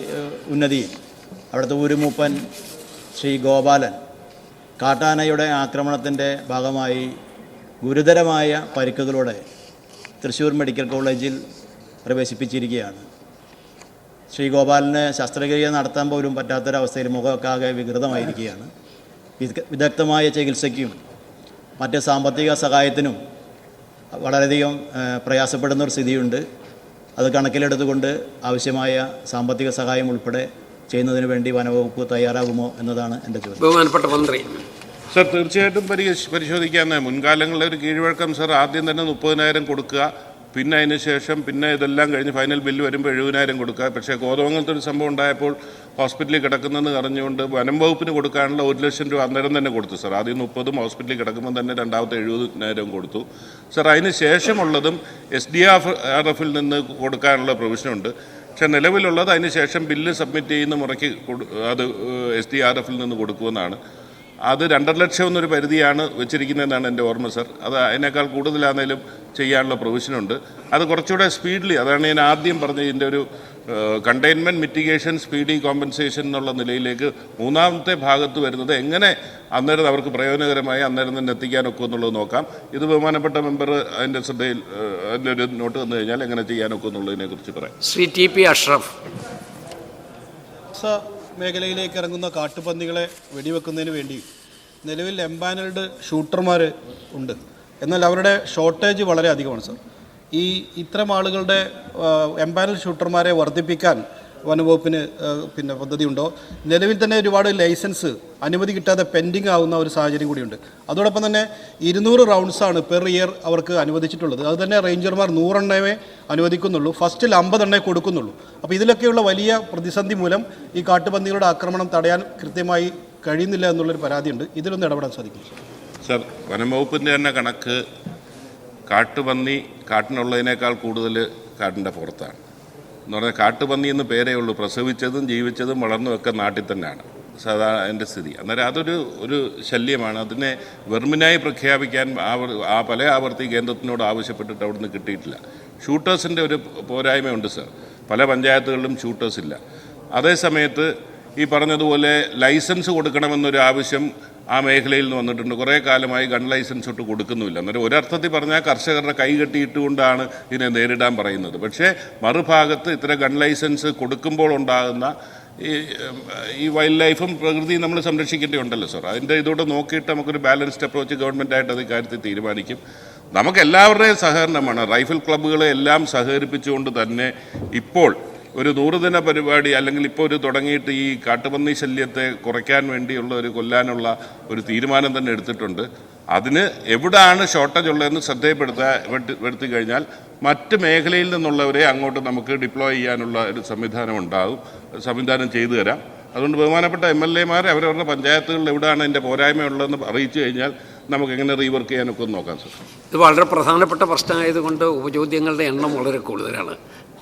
ഉന്നതിയിൽ അവിടുത്തെ ഊരുമൂപ്പൻ ശ്രീ ഗോപാലൻ കാട്ടാനയുടെ ആക്രമണത്തിൻ്റെ ഭാഗമായി ഗുരുതരമായ പരിക്കുകളോടെ തൃശ്ശൂർ മെഡിക്കൽ കോളേജിൽ പ്രവേശിപ്പിച്ചിരിക്കുകയാണ്. ശ്രീ ഗോപാലിന് ശസ്ത്രക്രിയ നടത്താൻ പോലും പറ്റാത്തൊരവസ്ഥയിൽ മുഖമൊക്കെ ആകെ വികൃതമായിരിക്കുകയാണ്. വിദഗ്ധമായ ചികിത്സയ്ക്കും മറ്റ് സാമ്പത്തിക സഹായത്തിനും വളരെയധികം പ്രയാസപ്പെടുന്ന ഒരു സ്ഥിതിയുണ്ട്. അത് കണക്കിലെടുത്തുകൊണ്ട് ആവശ്യമായ സാമ്പത്തിക സഹായം ഉൾപ്പെടെ ചെയ്യുന്നതിന് വേണ്ടി വനവകുപ്പ് തയ്യാറാകുമോ എന്നതാണ് എൻ്റെ ചോദ്യം. ബഹുമാനപ്പെട്ട മന്ത്രി. സർ, തീർച്ചയായിട്ടും പരിശോധിക്കാൻ. മുൻകാലങ്ങളിലെ ഒരു കീഴ്വഴക്കം സർ, ആദ്യം തന്നെ 30,000 കൊടുക്കുക, പിന്നെ അതിന് ശേഷം പിന്നെ ഇതെല്ലാം കഴിഞ്ഞ് ഫൈനൽ ബില്ല് വരുമ്പോൾ 70,000 കൊടുക്കുക. പക്ഷേ കോതമംഗലത്തെ ഒരു സംഭവം ഉണ്ടായപ്പോൾ ഹോസ്പിറ്റലിൽ കിടക്കുന്നതെന്ന് അറിഞ്ഞുകൊണ്ട് വനം വകുപ്പിന് കൊടുക്കാനുള്ള 1 ലക്ഷം രൂപ അന്നേരം തന്നെ കൊടുത്തു സർ. ആദ്യം 30-ഉം ഹോസ്പിറ്റലിൽ കിടക്കുമ്പോൾ തന്നെ രണ്ടാമത്തെ 70,000 കൊടുത്തു സർ. അതിന് ശേഷമുള്ളതും SDRF-ൽ നിന്ന് കൊടുക്കാനുള്ള പ്രൊവിഷനുണ്ട്. പക്ഷേ നിലവിലുള്ളത് അതിന് ശേഷം ബില്ല് സബ്മിറ്റ് ചെയ്യുന്ന മുറയ്ക്ക് അത് SDRF-ൽ നിന്ന് കൊടുക്കുമെന്നാണ്. അത് 2.5 ലക്ഷം എന്നൊരു പരിധിയാണ് വെച്ചിരിക്കുന്നതെന്നാണ് എൻ്റെ ഓർമ്മ സർ. അത് അതിനേക്കാൾ കൂടുതലാണെങ്കിലും ചെയ്യാനുള്ള പ്രൊവിഷനുണ്ട്. അത് കുറച്ചുകൂടെ സ്പീഡിലി, അതാണ് ഞാൻ ആദ്യം പറഞ്ഞ ഇതിൻ്റെ ഒരു കണ്ടെയ്ൻമെൻറ്റ്, മിറ്റിഗേഷൻ, സ്പീഡി കോമ്പൻസേഷൻ എന്നുള്ള നിലയിലേക്ക് മൂന്നാമത്തെ ഭാഗത്ത് വരുന്നത് എങ്ങനെ അന്നേരം അവർക്ക് പ്രയോജനകരമായി അന്നേരം തന്നെ എത്തിക്കാനൊക്കെ എന്നുള്ളത് നോക്കാം. ഇത് ബഹുമാനപ്പെട്ട മെമ്പർ അതിൻ്റെ ശ്രദ്ധയിൽ അതിൻ്റെ ഒരു നോട്ട് വന്നു കഴിഞ്ഞാൽ എങ്ങനെ ചെയ്യാനൊക്കെ എന്നുള്ളതിനെക്കുറിച്ച് പറയാം. ശ്രീ TP അഷ്റഫ്. മേഖലയിലേക്ക് ഇറങ്ങുന്ന കാട്ടുപന്നികളെ വെടിവെക്കുന്നതിന് വേണ്ടി നിലവിൽ എംപാനൽഡ് ഷൂട്ടർമാർ ഉണ്ട്. എന്നാൽ അവരുടെ ഷോർട്ടേജ് വളരെ അധികമാണ് സർ. ഇത്തരം ആളുകളുടെ എംപാനൽ ഷൂട്ടർമാരെ വർദ്ധിപ്പിക്കാൻ വനവകുപ്പിന് പദ്ധതിയുണ്ടോ? നിലവിൽ തന്നെ ഒരുപാട് ലൈസൻസ് അനുമതി കിട്ടാതെ പെൻഡിങ് ആവുന്ന ഒരു സാഹചര്യം കൂടിയുണ്ട്. അതോടൊപ്പം തന്നെ 200 റൗണ്ട്സാണ് പെർ ഇയർ അവർക്ക് അനുവദിച്ചിട്ടുള്ളത്. അത് തന്നെ റേഞ്ചർമാർ 100 എണ്ണമേ അനുവദിക്കുന്നുള്ളൂ. ഫസ്റ്റിൽ 50 എണ്ണേ കൊടുക്കുന്നുള്ളൂ. അപ്പോൾ ഇതിലൊക്കെയുള്ള വലിയ പ്രതിസന്ധി മൂലം ഈ കാട്ടുപന്നികളുടെ ആക്രമണം തടയാൻ കൃത്യമായി കഴിയുന്നില്ല എന്നുള്ളൊരു പരാതിയുണ്ട്. ഇതിലൊന്നും ഇടപെടാൻ സാധിക്കും സർ. വനം വകുപ്പിൻ്റെ തന്നെ കണക്ക് കാട്ടുപന്നി കാട്ടിനുള്ളതിനേക്കാൾ കൂടുതൽ കാട്ടിൻ്റെ പുറത്താണ് എന്ന് പറഞ്ഞാൽ കാട്ടുപന്നി എന്ന് പേരേ ഉള്ളൂ. പ്രസവിച്ചതും ജീവിച്ചതും വളർന്നുമൊക്കെ നാട്ടിൽ തന്നെയാണ് സാധാരണ അതിൻ്റെ സ്ഥിതി. അന്നേരം ഒരു ശല്യമാണ്. അതിനെ വെർമിനായി പ്രഖ്യാപിക്കാൻ പല ആവർത്തി കേന്ദ്രത്തിനോട് ആവശ്യപ്പെട്ടിട്ട് അവിടുന്ന് കിട്ടിയിട്ടില്ല. ഷൂട്ടേഴ്സിൻ്റെ ഒരു പോരായ്മയുണ്ട് സർ. പല പഞ്ചായത്തുകളിലും ഷൂട്ടേഴ്സ് ഇല്ല. അതേസമയത്ത് ഈ പറഞ്ഞതുപോലെ ലൈസൻസ് കൊടുക്കണമെന്നൊരു ആവശ്യം ആ മേഖലയിൽ നിന്ന് വന്നിട്ടുണ്ട്. കുറേ കാലമായി ഗൺ ലൈസൻസ് ഒട്ട് കൊടുക്കുന്നുമില്ല. അന്നേരം ഒരർത്ഥത്തിൽ പറഞ്ഞാൽ കർഷകരുടെ കൈ കെട്ടിയിട്ടുകൊണ്ടാണ് ഇതിനെ നേരിടാൻ പറയുന്നത്. പക്ഷേ മറുഭാഗത്ത് ഇത്തരം ഗൺ ലൈസൻസ് കൊടുക്കുമ്പോൾ ഉണ്ടാകുന്ന ഈ വൈൽഡ് ലൈഫും പ്രകൃതിയും നമ്മൾ സംരക്ഷിക്കേണ്ടതുണ്ടല്ലോ സാർ. അതിൻ്റെ ഇതോടെ നോക്കിയിട്ട് നമുക്കൊരു ബാലൻസ്ഡ് അപ്രോച്ച് ഗവൺമെൻറ്റായിട്ട് അത് കാര്യത്തിൽ തീരുമാനിക്കും. നമുക്കെല്ലാവരുടെയും സഹകരണമാണ്. റൈഫിൾ ക്ലബ്ബുകളെ എല്ലാം സഹകരിപ്പിച്ചുകൊണ്ട് തന്നെ ഇപ്പോൾ ഒരു 100 ദിന പരിപാടി അല്ലെങ്കിൽ ഇപ്പോൾ തുടങ്ങിയിട്ട് ഈ കാട്ടുപന്നി ശല്യത്തെ കുറയ്ക്കാൻ വേണ്ടിയുള്ള കൊല്ലാനുള്ള ഒരു തീരുമാനം തന്നെ എടുത്തിട്ടുണ്ട്. അതിന് എവിടെയാണ് ഷോർട്ടേജ് ഉള്ളതെന്ന് ശ്രദ്ധപ്പെടുത്തി കഴിഞ്ഞാൽ മറ്റ് മേഖലയിൽ നിന്നുള്ളവരെ അങ്ങോട്ട് നമുക്ക് ഡിപ്ലോയ് ചെയ്യാനുള്ള ഒരു സംവിധാനം ചെയ്തു തരാം. അതുകൊണ്ട് ബഹുമാനപ്പെട്ട MLA-മാർ അവരവരുടെ പഞ്ചായത്തുകളിൽ എവിടെയാണ് അതിൻ്റെ പോരായ്മയുള്ളതെന്ന് അറിയിച്ചു കഴിഞ്ഞാൽ നമുക്ക് എങ്ങനെ റീവർക്ക് ചെയ്യാനൊക്കെ ഒന്ന് നോക്കാം സാർ. ഇത് വളരെ പ്രധാനപ്പെട്ട പ്രശ്നമായതുകൊണ്ട് ഉപചോദ്യങ്ങളുടെ എണ്ണം വളരെ കൂടുതലാണ്.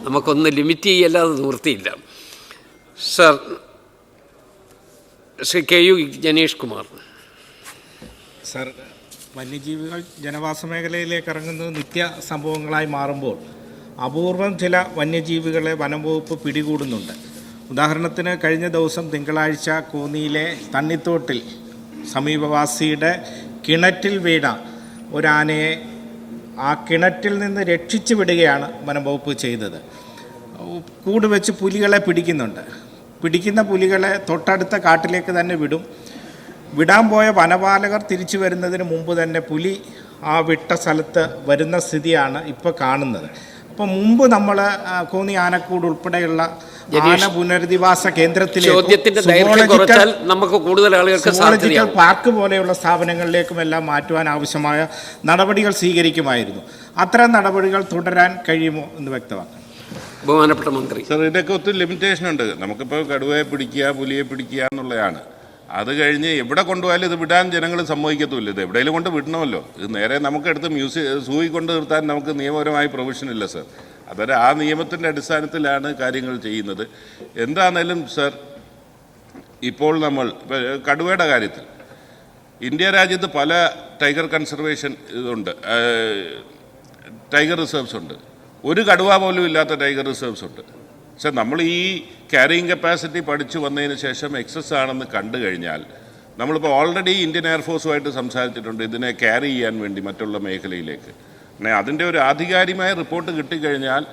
നമുക്കൊന്ന് ലിമിറ്റ് ചെയ്യല്ലാതെ നിവൃത്തിയില്ല. Sir, Shri KU Janeesh Kumar. Sir, വന്യജീവികൾ ജനവാസ മേഖലയിലേക്ക് ഇറങ്ങുന്നത് നിത്യ സംഭവങ്ങളായി മാറുമ്പോൾ അപൂർവം ചില വന്യജീവികളെ വനം വകുപ്പ് പിടികൂടുന്നുണ്ട്. ഉദാഹരണത്തിന് കഴിഞ്ഞ ദിവസം തിങ്കളാഴ്ച കോന്നിയിലെ തണ്ണിത്തോട്ടിൽ സമീപവാസിയുടെ കിണറ്റിൽ വീണ ഒരാനയെ ആ കിണറ്റിൽ നിന്ന് രക്ഷിച്ചു വിടുകയാണ് വനം വകുപ്പ് ചെയ്തത്. കൂട് വെച്ച് പുലികളെ പിടിക്കുന്നുണ്ട്. പിടിക്കുന്ന പുലികളെ തൊട്ടടുത്ത കാട്ടിലേക്ക് തന്നെ വിടാൻ പോയ വനപാലകർ തിരിച്ചു വരുന്നതിന് മുമ്പ് തന്നെ പുലി ആ വിട്ട സ്ഥലത്ത് വരുന്ന സ്ഥിതിയാണ് ഇപ്പോൾ കാണുന്നത്. അപ്പോൾ മുമ്പ് നമ്മൾ കോന്നി ആനക്കൂട് ഉൾപ്പെടെയുള്ള ആന പുനരധിവാസ കേന്ദ്രത്തിലേക്ക് സുവോളജിക്കൽ പാർക്ക് പോലെയുള്ള സ്ഥാപനങ്ങളിലേക്കും എല്ലാം മാറ്റുവാൻ ആവശ്യമായ നടപടികൾ സ്വീകരിക്കുമായിരുന്നു. അത്തരം നടപടികൾ തുടരാൻ കഴിയുമോ എന്ന് വ്യക്തമാക്കണം. ബഹുമാനപ്പെട്ട മന്ത്രി. സർ, ഇതിനൊക്കെ ഒത്തിരി ലിമിറ്റേഷൻ ഉണ്ട്. നമുക്കിപ്പോൾ കടുവയെ പിടിക്കുക, പുലിയെ പിടിക്കുക എന്നുള്ളതാണ്. അത് കഴിഞ്ഞ് എവിടെ കൊണ്ടുപോയാലും ഇത് വിടാൻ ജനങ്ങൾ സമ്മതിക്കത്തുമില്ല. ഇത് എവിടെയെങ്കിലും കൊണ്ട് വിടണമല്ലോ. ഇത് നേരെ നമുക്കെടുത്ത് സൂയി കൊണ്ട് നിർത്താൻ നമുക്ക് നിയമപരമായി പ്രൊവിഷൻ ഇല്ല സർ. അതൊരു ആ നിയമത്തിൻ്റെ അടിസ്ഥാനത്തിലാണ് കാര്യങ്ങൾ ചെയ്യുന്നത്. എന്താണേലും സർ, ഇപ്പോൾ നമ്മൾ കടുവയുടെ കാര്യത്തിൽ ഇന്ത്യ രാജ്യത്ത് പല ടൈഗർ കൺസർവേഷൻ ഇതുണ്ട്, ടൈഗർ റിസർവ്സ് ഉണ്ട്. ഒരു കടുവ പോലും ഇല്ലാത്ത ടൈഗർ റിസർവ്സ് ഉണ്ട്. പക്ഷേ നമ്മൾ ഈ ക്യാരിയിങ് കപ്പാസിറ്റി പഠിച്ചു വന്നതിന് ശേഷം എക്സസ് ആണെന്ന് കണ്ടു കഴിഞ്ഞാൽ നമ്മളിപ്പോൾ ഓൾറെഡി ഇന്ത്യൻ എയർഫോഴ്സുമായിട്ട് സംസാരിച്ചിട്ടുണ്ട് ഇതിനെ ക്യാരി ചെയ്യാൻ വേണ്ടി മറ്റുള്ള മേഖലയിലേക്ക്. അതിൻ്റെ ഒരു ആധികാരികമായ റിപ്പോർട്ട് കിട്ടിക്കഴിഞ്ഞാൽ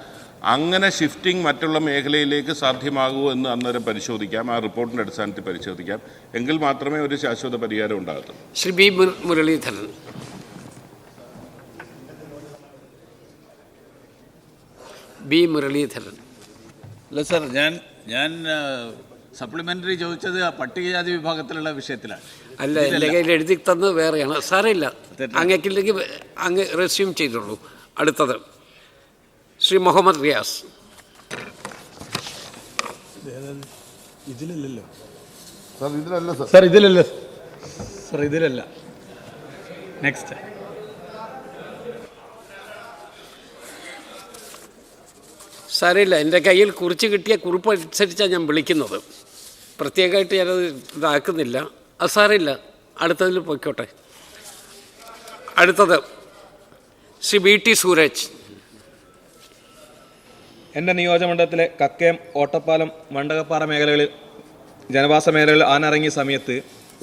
അങ്ങനെ ഷിഫ്റ്റിംഗ് മറ്റുള്ള മേഖലയിലേക്ക് സാധ്യമാകുമോ എന്ന് അന്നേരം പരിശോധിക്കാം. ആ റിപ്പോർട്ടിൻ്റെ അടിസ്ഥാനത്തിൽ പരിശോധിക്കാം. എങ്കിൽ മാത്രമേ ഒരു ശാശ്വത പരിഹാരം ഉണ്ടാകത്തുള്ളൂ. ശ്രീ ബി മുരളീധരൻ. ബി മുരളീധരൻ. അല്ല സാർ, ഞാൻ സപ്ലിമെൻ്ററി ചോദിച്ചത് ആ പട്ടികജാതി വിഭാഗത്തിലുള്ള വിഷയത്തിലാണ്. അല്ല, എൻ്റെ കയ്യിൽ എഴുതി തന്നത് വേറെയാണ്. സാരമില്ല, അങ്ങേക്കില്ലെങ്കിൽ അങ്ങ് റെസ്യൂം ചെയ്തോളൂ. അടുത്തത് ശ്രീ മുഹമ്മദ് റിയാസ്. ഇതിലല്ലോ സാർ, ഇതിലല്ല. നെക്സ്റ്റ്. സാരമില്ല, എൻ്റെ കയ്യിൽ കുറിച്ച് കിട്ടിയ കുറിപ്പ് അനുസരിച്ചാണ് ഞാൻ വിളിക്കുന്നത്. പ്രത്യേകമായിട്ട് ഞാനത് ഇതാക്കുന്നില്ല. അത് സാരമില്ല, അടുത്തതിൽ പോയിക്കോട്ടെ. അടുത്തത് ശ്രീ ബി ടി സൂരജ്. എൻ്റെ നിയോജകമണ്ഡലത്തിലെ കക്കയം, ഓട്ടപ്പാലം, മണ്ടകപ്പാറ മേഖലകളിൽ ജനവാസ മേഖലകളിൽ ആന ഇറങ്ങിയ സമയത്ത്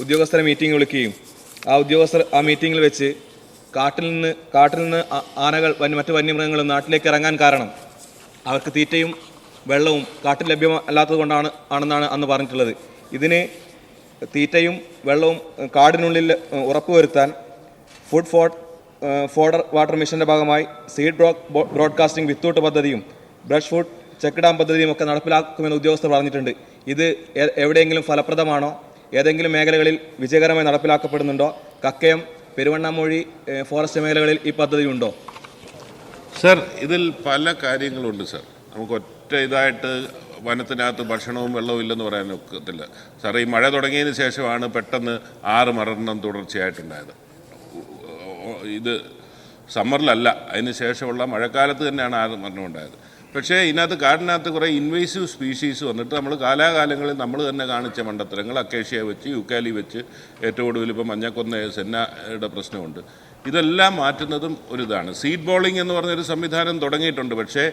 ഉദ്യോഗസ്ഥരെ മീറ്റിംഗ് വിളിക്കുകയും ആ ഉദ്യോഗസ്ഥർ ആ മീറ്റിങ്ങിൽ വെച്ച് കാട്ടിൽ നിന്ന് ആനകൾ മറ്റു വന്യമൃഗങ്ങളും നാട്ടിലേക്ക് ഇറങ്ങാൻ കാരണം അവർക്ക് തീറ്റയും വെള്ളവും കാട്ടിൽ ലഭ്യമല്ലാത്തത് ആണെന്നാണ് അന്ന് പറഞ്ഞിട്ടുള്ളത്. ഇതിന് തീറ്റയും വെള്ളവും കാടിനുള്ളിൽ ഉറപ്പുവരുത്താൻ ഫുഡ് ഫോഡർ വാട്ടർ മിഷൻ്റെ ഭാഗമായി സീഡ് ബ്രോഡ്കാസ്റ്റിംഗ് വിത്തൂട്ട് പദ്ധതിയും ബ്രഷ് ഫുഡ് ചെക്ക് ഡാം പദ്ധതിയും ഒക്കെ നടപ്പിലാക്കുമെന്ന് ഉദ്യോഗസ്ഥർ പറഞ്ഞിട്ടുണ്ട്. ഇത് എവിടെയെങ്കിലും ഫലപ്രദമാണോ? ഏതെങ്കിലും മേഖലകളിൽ വിജയകരമായി നടപ്പിലാക്കപ്പെടുന്നുണ്ടോ? കക്കയം, പെരുവണ്ണാമൂഴി ഫോറസ്റ്റ് മേഖലകളിൽ ഈ പദ്ധതി ഉണ്ടോ? സർ, ഇതിൽ പല കാര്യങ്ങളുണ്ട് സർ. നമുക്ക് ഒറ്റ ഇതായിട്ട് വനത്തിനകത്ത് ഭക്ഷണവും വെള്ളവും ഇല്ലെന്ന് പറയാൻ ഒക്കത്തില്ല സാർ. ഈ മഴ തുടങ്ങിയതിന് ശേഷമാണ് പെട്ടെന്ന് 6 മരണം തുടർച്ചയായിട്ടുണ്ടായത്. ഇത് സമ്മറിലല്ല, അതിന് ശേഷമുള്ള മഴക്കാലത്ത് തന്നെയാണ് 6 മരണം ഉണ്ടായത്. പക്ഷേ ഇതിനകത്ത് കാടിനകത്ത് കുറേ ഇൻവേസീവ് സ്പീഷീസ് വന്നിട്ട് നമ്മൾ കാലാകാലങ്ങളിൽ നമ്മൾ തന്നെ കാണിച്ച മണ്ടത്തരങ്ങൾ, അക്കേഷ്യ വെച്ച്, യൂക്കാലി വെച്ച്, ഏറ്റവും ഒടുവിൽ ഇപ്പോൾ മഞ്ഞക്കൊന്ന സെന്നയുടെ പ്രശ്നമുണ്ട്. ഇതെല്ലാം മാറ്റുന്നതും ഒരിതാണ്. സീഡ് ബോളിംഗ് എന്ന് പറഞ്ഞൊരു സംവിധാനം തുടങ്ങിയിട്ടുണ്ട്. പക്ഷേ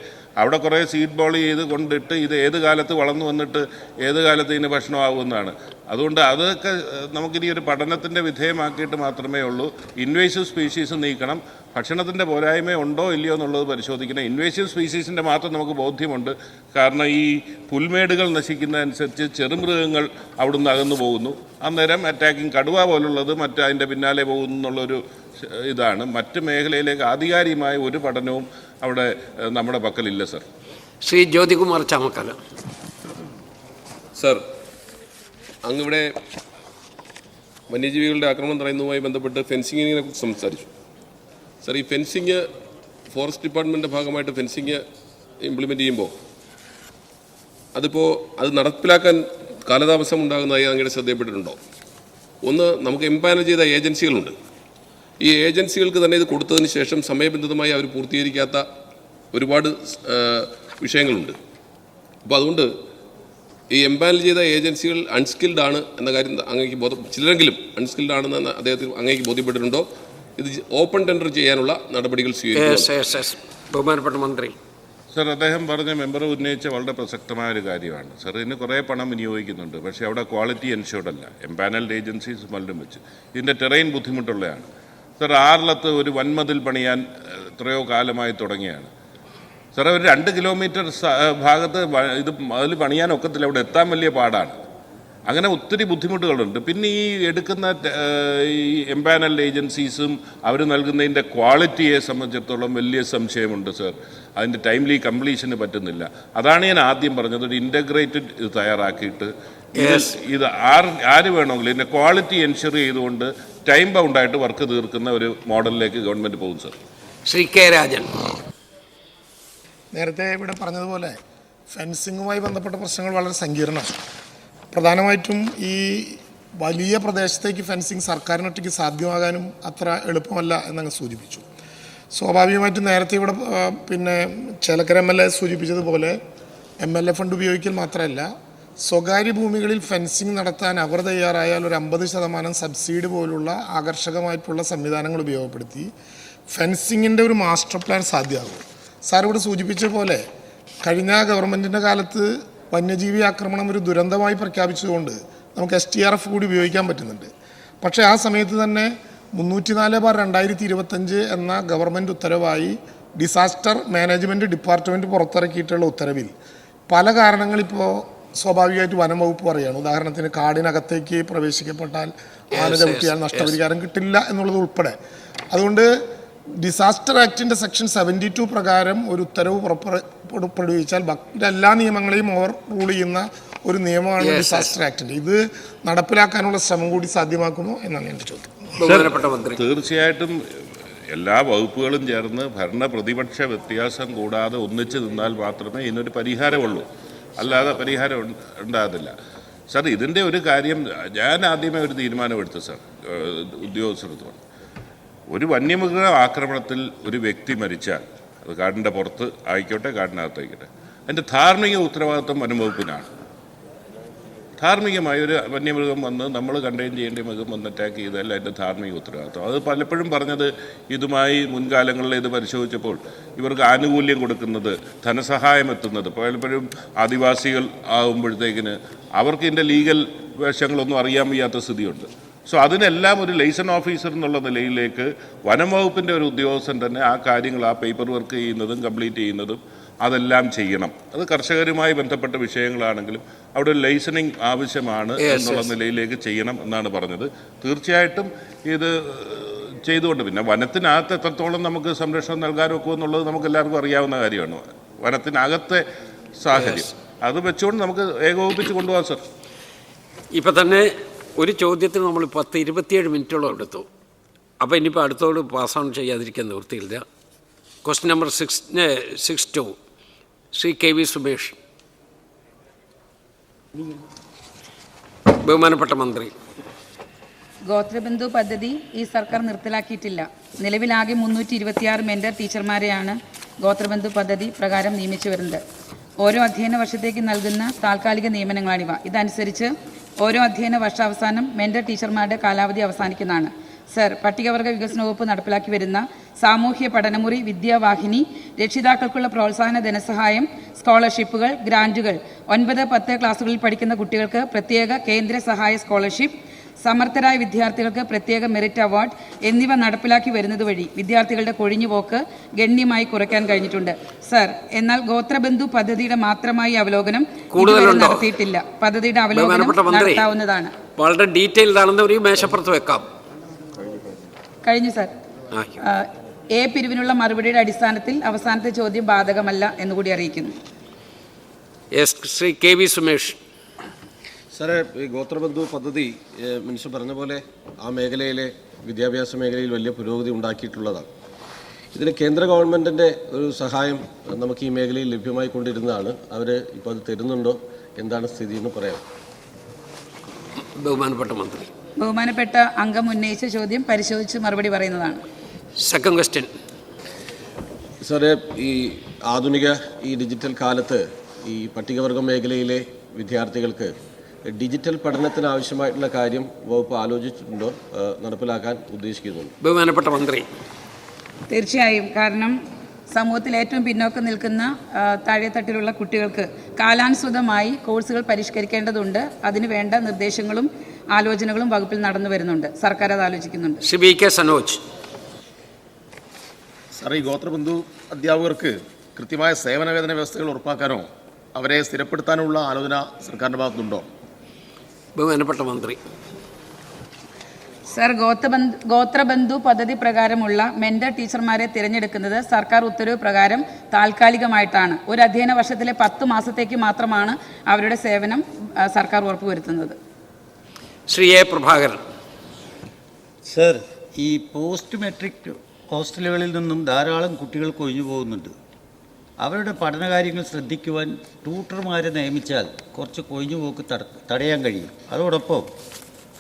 അവിടെ കുറേ സീഡ് ബോൾ ചെയ്ത് കൊണ്ടിട്ട് ഇത് ഏത് കാലത്ത് വളർന്നു വന്നിട്ട് ഏത് കാലത്ത് ഇതിന് ഭക്ഷണമാകുമെന്നാണ്. അതുകൊണ്ട് അതൊക്കെ നമുക്കിനി ഒരു പഠനത്തിൻ്റെ വിധേയമാക്കിയിട്ട് മാത്രമേ ഉള്ളൂ. ഇൻവേസീവ് സ്പീഷീസ് നീക്കണം. ഭക്ഷണത്തിൻ്റെ പോരായ്മ ഉണ്ടോ ഇല്ലയോ എന്നുള്ളത് പരിശോധിക്കണം. ഇൻവേസീവ് സ്പീഷീസിൻ്റെ മാത്രം നമുക്ക് ബോധ്യമുണ്ട്. കാരണം ഈ പുൽമേടുകൾ നശിക്കുന്നതനുസരിച്ച് ചെറുമൃഗങ്ങൾ അവിടുന്ന് അകന്നു പോകുന്നു. അന്നേരം അറ്റാക്കിങ് കടുവ പോലുള്ളത് അതിൻ്റെ പിന്നാലെ പോകുന്നു എന്നുള്ളൊരു ഇതാണ്. മറ്റ് മേഖലയിലേക്ക് ആധികാരികമായ ഒരു പഠനവും അവിടെ നമ്മുടെ പക്കലില്ല സർ. ശ്രീ ജ്യോതികുമാർ ചാമക്കാല. സർ, അങ്ങിവിടെ വന്യജീവികളുടെ ആക്രമണം തടയുന്നതുമായി ബന്ധപ്പെട്ട് ഫെൻസിങ്ങിനെ കുറിച്ച് സംസാരിച്ചു. സർ, ഈ ഫെൻസിങ് ഫോറസ്റ്റ് ഡിപ്പാർട്ട്മെൻറ്റിൻ്റെ ഭാഗമായിട്ട് ഫെൻസിങ് ഇംപ്ലിമെൻ്റ് ചെയ്യുമ്പോൾ അത് നടപ്പിലാക്കാൻ കാലതാമസം ഉണ്ടാകുന്നതായി അങ്ങയുടെ ശ്രദ്ധയപ്പെട്ടിട്ടുണ്ടോ? ഒന്ന്, നമുക്ക് എംപാനൽ ചെയ്ത ഏജൻസികളുണ്ട്. ഈ ഏജൻസികൾക്ക് തന്നെ ഇത് കൊടുത്തതിന് ശേഷം സമയബന്ധിതമായി അവർ പൂർത്തീകരിക്കാത്ത ഒരുപാട് വിഷയങ്ങളുണ്ട്. അപ്പോൾ അതുകൊണ്ട് ഈ എംപാനൽ ചെയ്ത ഏജൻസികൾ അൺസ്കിൽഡ് ആണ് എന്ന കാര്യം അങ്ങേക്ക് ചിലരെങ്കിലും അൺസ്കിൽഡ് ആണെന്ന് അദ്ദേഹത്തിന് അങ്ങേക്ക് ബോധ്യപ്പെട്ടിട്ടുണ്ടോ? ഇത് ഓപ്പൺ ടെൻഡർ ചെയ്യാനുള്ള നടപടികൾ സ്വീകരിക്കും. ബഹുമാനപ്പെട്ട മന്ത്രി. സർ, അദ്ദേഹം പറഞ്ഞ മെമ്പർ ഉന്നയിച്ച വളരെ പ്രസക്തമായ ഒരു കാര്യമാണ്. സർ, ഇതിന് കുറേ പണം വിനിയോഗിക്കുന്നുണ്ട്. പക്ഷേ അവിടെ ക്വാളിറ്റി എൻഷുർഡ് അല്ല. എംപാനൽഡ് ഏജൻസീസ് പലരും വെച്ച് ഇതിൻ്റെ ടെറൈൻ ബുദ്ധിമുട്ടുള്ളതാണ്. സർ, ആറിലത്ത് ഒരു വൻമതിൽ പണിയാൻ എത്രയോ കാലമായി തുടങ്ങിയാണ്. സാർ, ഒരു 2 കിലോമീറ്റർ ഭാഗത്ത് ഇത് മതിൽ പണിയാൻ ഒക്കത്തില്ല. അവിടെ എത്താൻ വലിയ പാടാണ്. അങ്ങനെ ഒത്തിരി ബുദ്ധിമുട്ടുകളുണ്ട്. പിന്നെ ഈ എടുക്കുന്ന ഈ എംപാനൽഡ് ഏജൻസീസും അവർ നൽകുന്നതിൻ്റെ ക്വാളിറ്റിയെ സംബന്ധിച്ചിടത്തോളം വലിയ സംശയമുണ്ട് സർ. അതിൻ്റെ ടൈംലി കംപ്ലീഷന് പറ്റുന്നില്ല. അതാണ് ഞാൻ ആദ്യം പറഞ്ഞത്. ഒരു ഇൻ്റഗ്രേറ്റഡ് ഇത് തയ്യാറാക്കിയിട്ട് ഇത് ആര് വേണമെങ്കിലും ഇതിൻ്റെ ക്വാളിറ്റി എൻഷുർ ചെയ്തുകൊണ്ട് ടൈം ബൗണ്ടായിട്ട് വർക്ക് തീർക്കുന്ന ഒരു മോഡലിലേക്ക് ഗവൺമെൻറ് പോകും സർ. ശ്രീ കെ രാജൻ. നേരത്തെ ഇവിടെ പറഞ്ഞതുപോലെ ഫെൻസിങ്ങുമായി ബന്ധപ്പെട്ട പ്രശ്നങ്ങൾ വളരെ സങ്കീർണമാണ്. പ്രധാനമായിട്ടും ഈ വലിയ പ്രദേശത്തേക്ക് ഫെൻസിങ് സർക്കാരിനൊറ്റയ്ക്ക് സാധ്യമാകാനും അത്ര എളുപ്പമല്ല എന്നങ്ങ് സൂചിപ്പിച്ചു. സ്വാഭാവികമായിട്ടും നേരത്തെ ഇവിടെ ചേലക്കര MLA സൂചിപ്പിച്ചതുപോലെ MLA ഫണ്ട് ഉപയോഗിക്കൽ മാത്രമല്ല, സ്വകാര്യ ഭൂമികളിൽ ഫെൻസിങ് നടത്താൻ അവർ തയ്യാറായാൽ ഒരു 50% സബ്സിഡി പോലുള്ള ആകർഷകമായിട്ടുള്ള സംവിധാനങ്ങൾ ഉപയോഗപ്പെടുത്തി ഫെൻസിങ്ങിൻ്റെ ഒരു മാസ്റ്റർ പ്ലാൻ സാധ്യമാകും. സാർ ഇവിടെ സൂചിപ്പിച്ച പോലെ കഴിഞ്ഞ ഗവൺമെൻറ്റിൻ്റെ കാലത്ത് വന്യജീവി ആക്രമണം ഒരു ദുരന്തമായി പ്രഖ്യാപിച്ചുകൊണ്ട് നമുക്ക് STRF കൂടി ഉപയോഗിക്കാൻ പറ്റുന്നുണ്ട്. പക്ഷേ ആ സമയത്ത് തന്നെ 304/2025 എന്ന ഗവൺമെൻറ് ഉത്തരവായി ഡിസാസ്റ്റർ മാനേജ്മെൻറ്റ് ഡിപ്പാർട്ട്മെൻറ്റ് പുറത്തിറക്കിയിട്ടുള്ള ഉത്തരവിൽ പല കാരണങ്ങളിപ്പോൾ സ്വാഭാവികമായിട്ട് വനം വകുപ്പ് പറയുകയാണ്. ഉദാഹരണത്തിന് കാടിനകത്തേക്ക് പ്രവേശിക്കപ്പെട്ടാൽ ആന ചവിട്ടിയാൽ നഷ്ടപരിഹാരം കിട്ടില്ല എന്നുള്ളത് ഉൾപ്പെടെ. അതുകൊണ്ട് ഡിസാസ്റ്റർ ആക്ടിൻ്റെ സെക്ഷൻ 72 പ്രകാരം ഒരു ഉത്തരവ് പുറപ്പെടുവിച്ചാൽ എല്ലാ നിയമങ്ങളെയും ഓവർ റൂൾ ചെയ്യുന്ന ഒരു നിയമമാണ് ഡിസാസ്റ്റർ ആക്ടിൻ്റെ. ഇത് നടപ്പിലാക്കാനുള്ള ശ്രമം കൂടി സാധ്യമാക്കുമോ എന്നാണ് എൻ്റെ ചോദ്യം. തീർച്ചയായിട്ടും എല്ലാ വകുപ്പുകളും ചേർന്ന് ഭരണ പ്രതിപക്ഷ വ്യത്യാസം കൂടാതെ ഒന്നിച്ച് നിന്നാൽ മാത്രമേ ഇതിനൊരു പരിഹാരമുള്ളൂ, അല്ലാതെ പരിഹാരം ഉണ്ടാകത്തില്ല. സാർ, ഇതിൻ്റെ ഒരു കാര്യം ഞാൻ ആദ്യമേ ഒരു തീരുമാനമെടുത്തു സാർ, ഉദ്യോഗസ്ഥർക്ക്. ഒരു വന്യമൃഗ ആക്രമണത്തിൽ ഒരു വ്യക്തി മരിച്ചാൽ അത് കാടിൻ്റെ പുറത്ത് ആയിക്കോട്ടെ കാടിനകത്തായിക്കോട്ടെ, അതിൻ്റെ ധാർമ്മിക ഉത്തരവാദിത്വം വനംവകുപ്പിനാണ്. ധാർമ്മികമായ ഒരു വന്യമൃഗം വന്ന് നമ്മൾ കണ്ടെയ്ൻ ചെയ്യേണ്ട മൃഗം വന്ന് അറ്റാക്ക് ചെയ്താൽ അതിൻ്റെ ധാർമ്മിക ഉത്തരവാദിത്വം. അത് പലപ്പോഴും പറഞ്ഞത് ഇതുമായി മുൻകാലങ്ങളിൽ ഇത് പരിശോധിച്ചപ്പോൾ ഇവർക്ക് ആനുകൂല്യം കൊടുക്കുന്നത്, ധനസഹായം എത്തുന്നത് പലപ്പോഴും ആദിവാസികൾ ആകുമ്പോഴത്തേക്കിന് അവർക്ക് ഇതിൻ്റെ ലീഗൽ വശങ്ങളൊന്നും അറിയാൻ വയ്യാത്ത സ്ഥിതിയുണ്ട്. സോ അതിനെല്ലാം ഒരു ലൈസൺ ഓഫീസർ എന്നുള്ള നിലയിലേക്ക് വനം വകുപ്പിൻ്റെ ഒരു ഉദ്യോഗസ്ഥൻ തന്നെ ആ കാര്യങ്ങൾ, ആ പേപ്പർ വർക്ക് ചെയ്യുന്നതും കംപ്ലീറ്റ് ചെയ്യുന്നതും അതെല്ലാം ചെയ്യണം. അത് കർഷകരുമായി ബന്ധപ്പെട്ട വിഷയങ്ങളാണെങ്കിലും അവിടെ ഒരു ലൈസണിങ് ആവശ്യമാണ് എന്നുള്ള നിലയിലേക്ക് ചെയ്യണം എന്നാണ് പറഞ്ഞത്. തീർച്ചയായിട്ടും ഇത് ചെയ്തുകൊണ്ട് പിന്നെ വനത്തിനകത്ത് എത്രത്തോളം നമുക്ക് സംരക്ഷണം നൽകാൻ ഒക്കും എന്നുള്ളത് നമുക്ക് എല്ലാവർക്കും അറിയാവുന്ന കാര്യമാണ്. വനത്തിനകത്തെ സാഹചര്യം അത് വെച്ചുകൊണ്ട് നമുക്ക് ഏകോപിപ്പിച്ച് കൊണ്ടുപോകാം സാർ. ഇപ്പം തന്നെ ഒരു ചോദ്യത്തിന് നമ്മൾ 27 മിനിറ്റോളം എടുത്തു. അപ്പോൾ ഇനിയിപ്പോൾ അടുത്തോട് പാസ് ഓൺ ചെയ്യാതിരിക്കാൻ നിവൃത്തിയില്ല. Question number 62 Shri KV Sumesh. ബഹുമാനപ്പെട്ട മന്ത്രി, ഗോത്രബന്ധു പദ്ധതി ഈ സർക്കാർ നിർത്തലാക്കിയിട്ടില്ല. നിലവിലാകെ 326 മെൻറ്റർ ടീച്ചർമാരെയാണ് ഗോത്രബന്ധു പദ്ധതി പ്രകാരം നിയമിച്ചു വരുന്നത്. ഓരോ അധ്യയന വർഷത്തേക്ക് നൽകുന്ന താൽക്കാലിക നിയമനങ്ങളാണിവ. ഇതനുസരിച്ച് ഓരോ അധ്യയന വർഷാവസാനം മെൻറ്റർ ടീച്ചർമാരുടെ കാലാവധി അവസാനിക്കുന്നതാണ്. സർ, പട്ടികവർഗ വികസന വകുപ്പ് നടപ്പിലാക്കി വരുന്ന സാമൂഹ്യ പഠനമുറി, വിദ്യാവാഹിനി, രക്ഷിതാക്കൾക്കുള്ള പ്രോത്സാഹന ധനസഹായം, സ്കോളർഷിപ്പുകൾ, ഗ്രാൻറ്റുകൾ, 9-10 ക്ലാസ്സുകളിൽ പഠിക്കുന്ന കുട്ടികൾക്ക് പ്രത്യേക കേന്ദ്ര സഹായ സ്കോളർഷിപ്പ്, സമർത്ഥരായ വിദ്യാർത്ഥികൾക്ക് പ്രത്യേക മെറിറ്റ് അവാർഡ് എന്നിവ നടപ്പിലാക്കി വരുന്നത് വഴി വിദ്യാർത്ഥികളുടെ കൊഴിഞ്ഞുപോക്ക് ഗണ്യമായി കുറയ്ക്കാൻ കഴിഞ്ഞിട്ടുണ്ട്. സർ, എന്നാൽ ഗോത്രബന്ധു പദ്ധതിയുടെ മാത്രമായി അവലോകനം നടത്തിയിട്ടില്ല. പദ്ധതിയുടെ അവലോകനം നടത്താവുന്നതാണ്. വളരെ ഡീറ്റെയിൽഡ് ആണെന്ന് ഒരു മേശപ്പുറത്ത് വെക്കാം. കഴിഞ്ഞു സർ. എ പിരിവിനുള്ള മറുപടിയുടെ അടിസ്ഥാനത്തിൽ അവസാനത്തെ ചോദ്യം ബാധകമല്ല എന്നുകൂടി അറിയിക്കുന്നു. ശ്രീ KV സുമേഷ്. സാറേ, ഈ ഗോത്രബന്ധു പദ്ധതി മിനിസ്റ്റർ പറഞ്ഞ പോലെ ആ മേഖലയിലെ വിദ്യാഭ്യാസ മേഖലയിൽ വലിയ പുരോഗതി ഉണ്ടാക്കിയിട്ടുള്ളതാണ്. ഇതിന് കേന്ദ്ര ഗവൺമെൻറ്റിൻ്റെ ഒരു സഹായം നമുക്ക് ഈ മേഖലയിൽ ലഭ്യമായി കൊണ്ടിരുന്നതാണ്. അവർ ഇപ്പോൾ അത് തരുന്നുണ്ടോ, എന്താണ് സ്ഥിതി എന്ന് പറയാം. ബഹുമാനപ്പെട്ട മന്ത്രി. ബഹുമാനപ്പെട്ട അംഗം ഉന്നയിച്ച ചോദ്യം പരിശോധിച്ച് മറുപടി പറയുന്നതാണ്. Second question. സാറേ, ഈ ആധുനിക ഈ ഡിജിറ്റൽ കാലത്ത് ഈ പട്ടികവർഗ മേഖലയിലെ വിദ്യാർത്ഥികൾക്ക് ഡിജിറ്റൽ പഠനത്തിന് ആവശ്യമായിട്ടുള്ള കാര്യം വകുപ്പ് ആലോചിച്ചിട്ടുണ്ടോ, നടപ്പിലാക്കാൻ ഉദ്ദേശിക്കുന്നുണ്ടോ? ബഹുമാനപ്പെട്ട മന്ത്രി. തീർച്ചയായും. കാരണം സമൂഹത്തിൽ ഏറ്റവും പിന്നോക്കം നിൽക്കുന്ന താഴെത്തട്ടിലുള്ള കുട്ടികൾക്ക് കാലാനുസൃതമായി കോഴ്സുകൾ പരിഷ്കരിക്കേണ്ടതുണ്ട്. അതിന് വേണ്ട നിർദ്ദേശങ്ങളും ആലോചനകളും വകുപ്പിൽ നടന്നു വരുന്നുണ്ട്. സർക്കാർ അത് ആലോചിക്കുന്നുണ്ട്. ശ്രീ BK സനോജ്. സാർ, ഈ ഗോത്രബന്ധു അധ്യാപകർക്ക് കൃത്യമായ സേവന വേതന വ്യവസ്ഥകൾ ഉറപ്പാക്കാനോ അവരെ സ്ഥിരപ്പെടുത്താനുള്ള ആലോചന സർക്കാരിൻ്റെ ഭാഗത്തുനിന്നുണ്ടോ? ബഹുമാനപ്പെട്ട മന്ത്രി. സർ, ഗോത്രബന്ധു പദ്ധതി പ്രകാരമുള്ള മെൻറ്റർ ടീച്ചർമാരെ തിരഞ്ഞെടുക്കുന്നത് സർക്കാർ ഉത്തരവ് പ്രകാരം താൽക്കാലികമായിട്ടാണ്. ഒരു അധ്യയന വർഷത്തിലെ 10 മാസത്തേക്ക് മാത്രമാണ് അവരുടെ സേവനം സർക്കാർ ഉറപ്പുവരുത്തുന്നത്. ശ്രീ A പ്രഭാകരൻ. സർ, ഈ പോസ്റ്റ് മെട്രിക് ഹോസ്റ്റലുകളിൽ നിന്നും ധാരാളം കുട്ടികൾ കൊഴിഞ്ഞു പോകുന്നുണ്ട്. അവരുടെ പഠനകാര്യങ്ങൾ ശ്രദ്ധിക്കുവാൻ ട്യൂട്ടർമാരെ നിയമിച്ചാൽ കുറച്ച് കൊഴിഞ്ഞുപോക്ക് തടയാൻ കഴിയും. അതോടൊപ്പം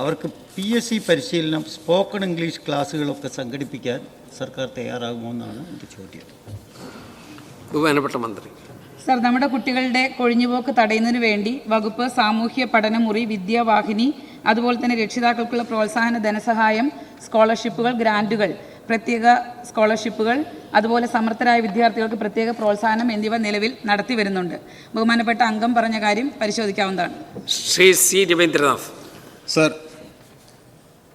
അവർക്ക് PSC പരിശീലനം, സ്പോക്കൺ ഇംഗ്ലീഷ് ക്ലാസ്സുകളൊക്കെ സംഘടിപ്പിക്കാൻ സർക്കാർ തയ്യാറാകുമോ എന്നാണ് എൻ്റെ ചോദ്യം. ബഹുമാനപ്പെട്ട മന്ത്രി. സർ, നമ്മുടെ കുട്ടികളുടെ കൊഴിഞ്ഞുപോക്ക് തടയുന്നതിന് വേണ്ടി വകുപ്പ് സാമൂഹ്യ പഠനമുറി, വിദ്യാവാഹിനി, അതുപോലെ തന്നെ രക്ഷിതാക്കൾക്കുള്ള പ്രോത്സാഹന ധനസഹായം, സ്കോളർഷിപ്പുകൾ, ഗ്രാൻറ്റുകൾ, പ്രത്യേക സ്കോളർഷിപ്പുകൾ, അതുപോലെ സമർത്ഥരായ വിദ്യാർത്ഥികൾക്ക് പ്രത്യേക പ്രോത്സാഹനം എന്നിവ നിലവിൽ നടത്തി വരുന്നുണ്ട്. ബഹുമാനപ്പെട്ട അംഗം പറഞ്ഞ കാര്യം പരിശോധിക്കാവുന്നതാണ്. ശ്രീ C രവീന്ദ്രനാഥ്. സർ,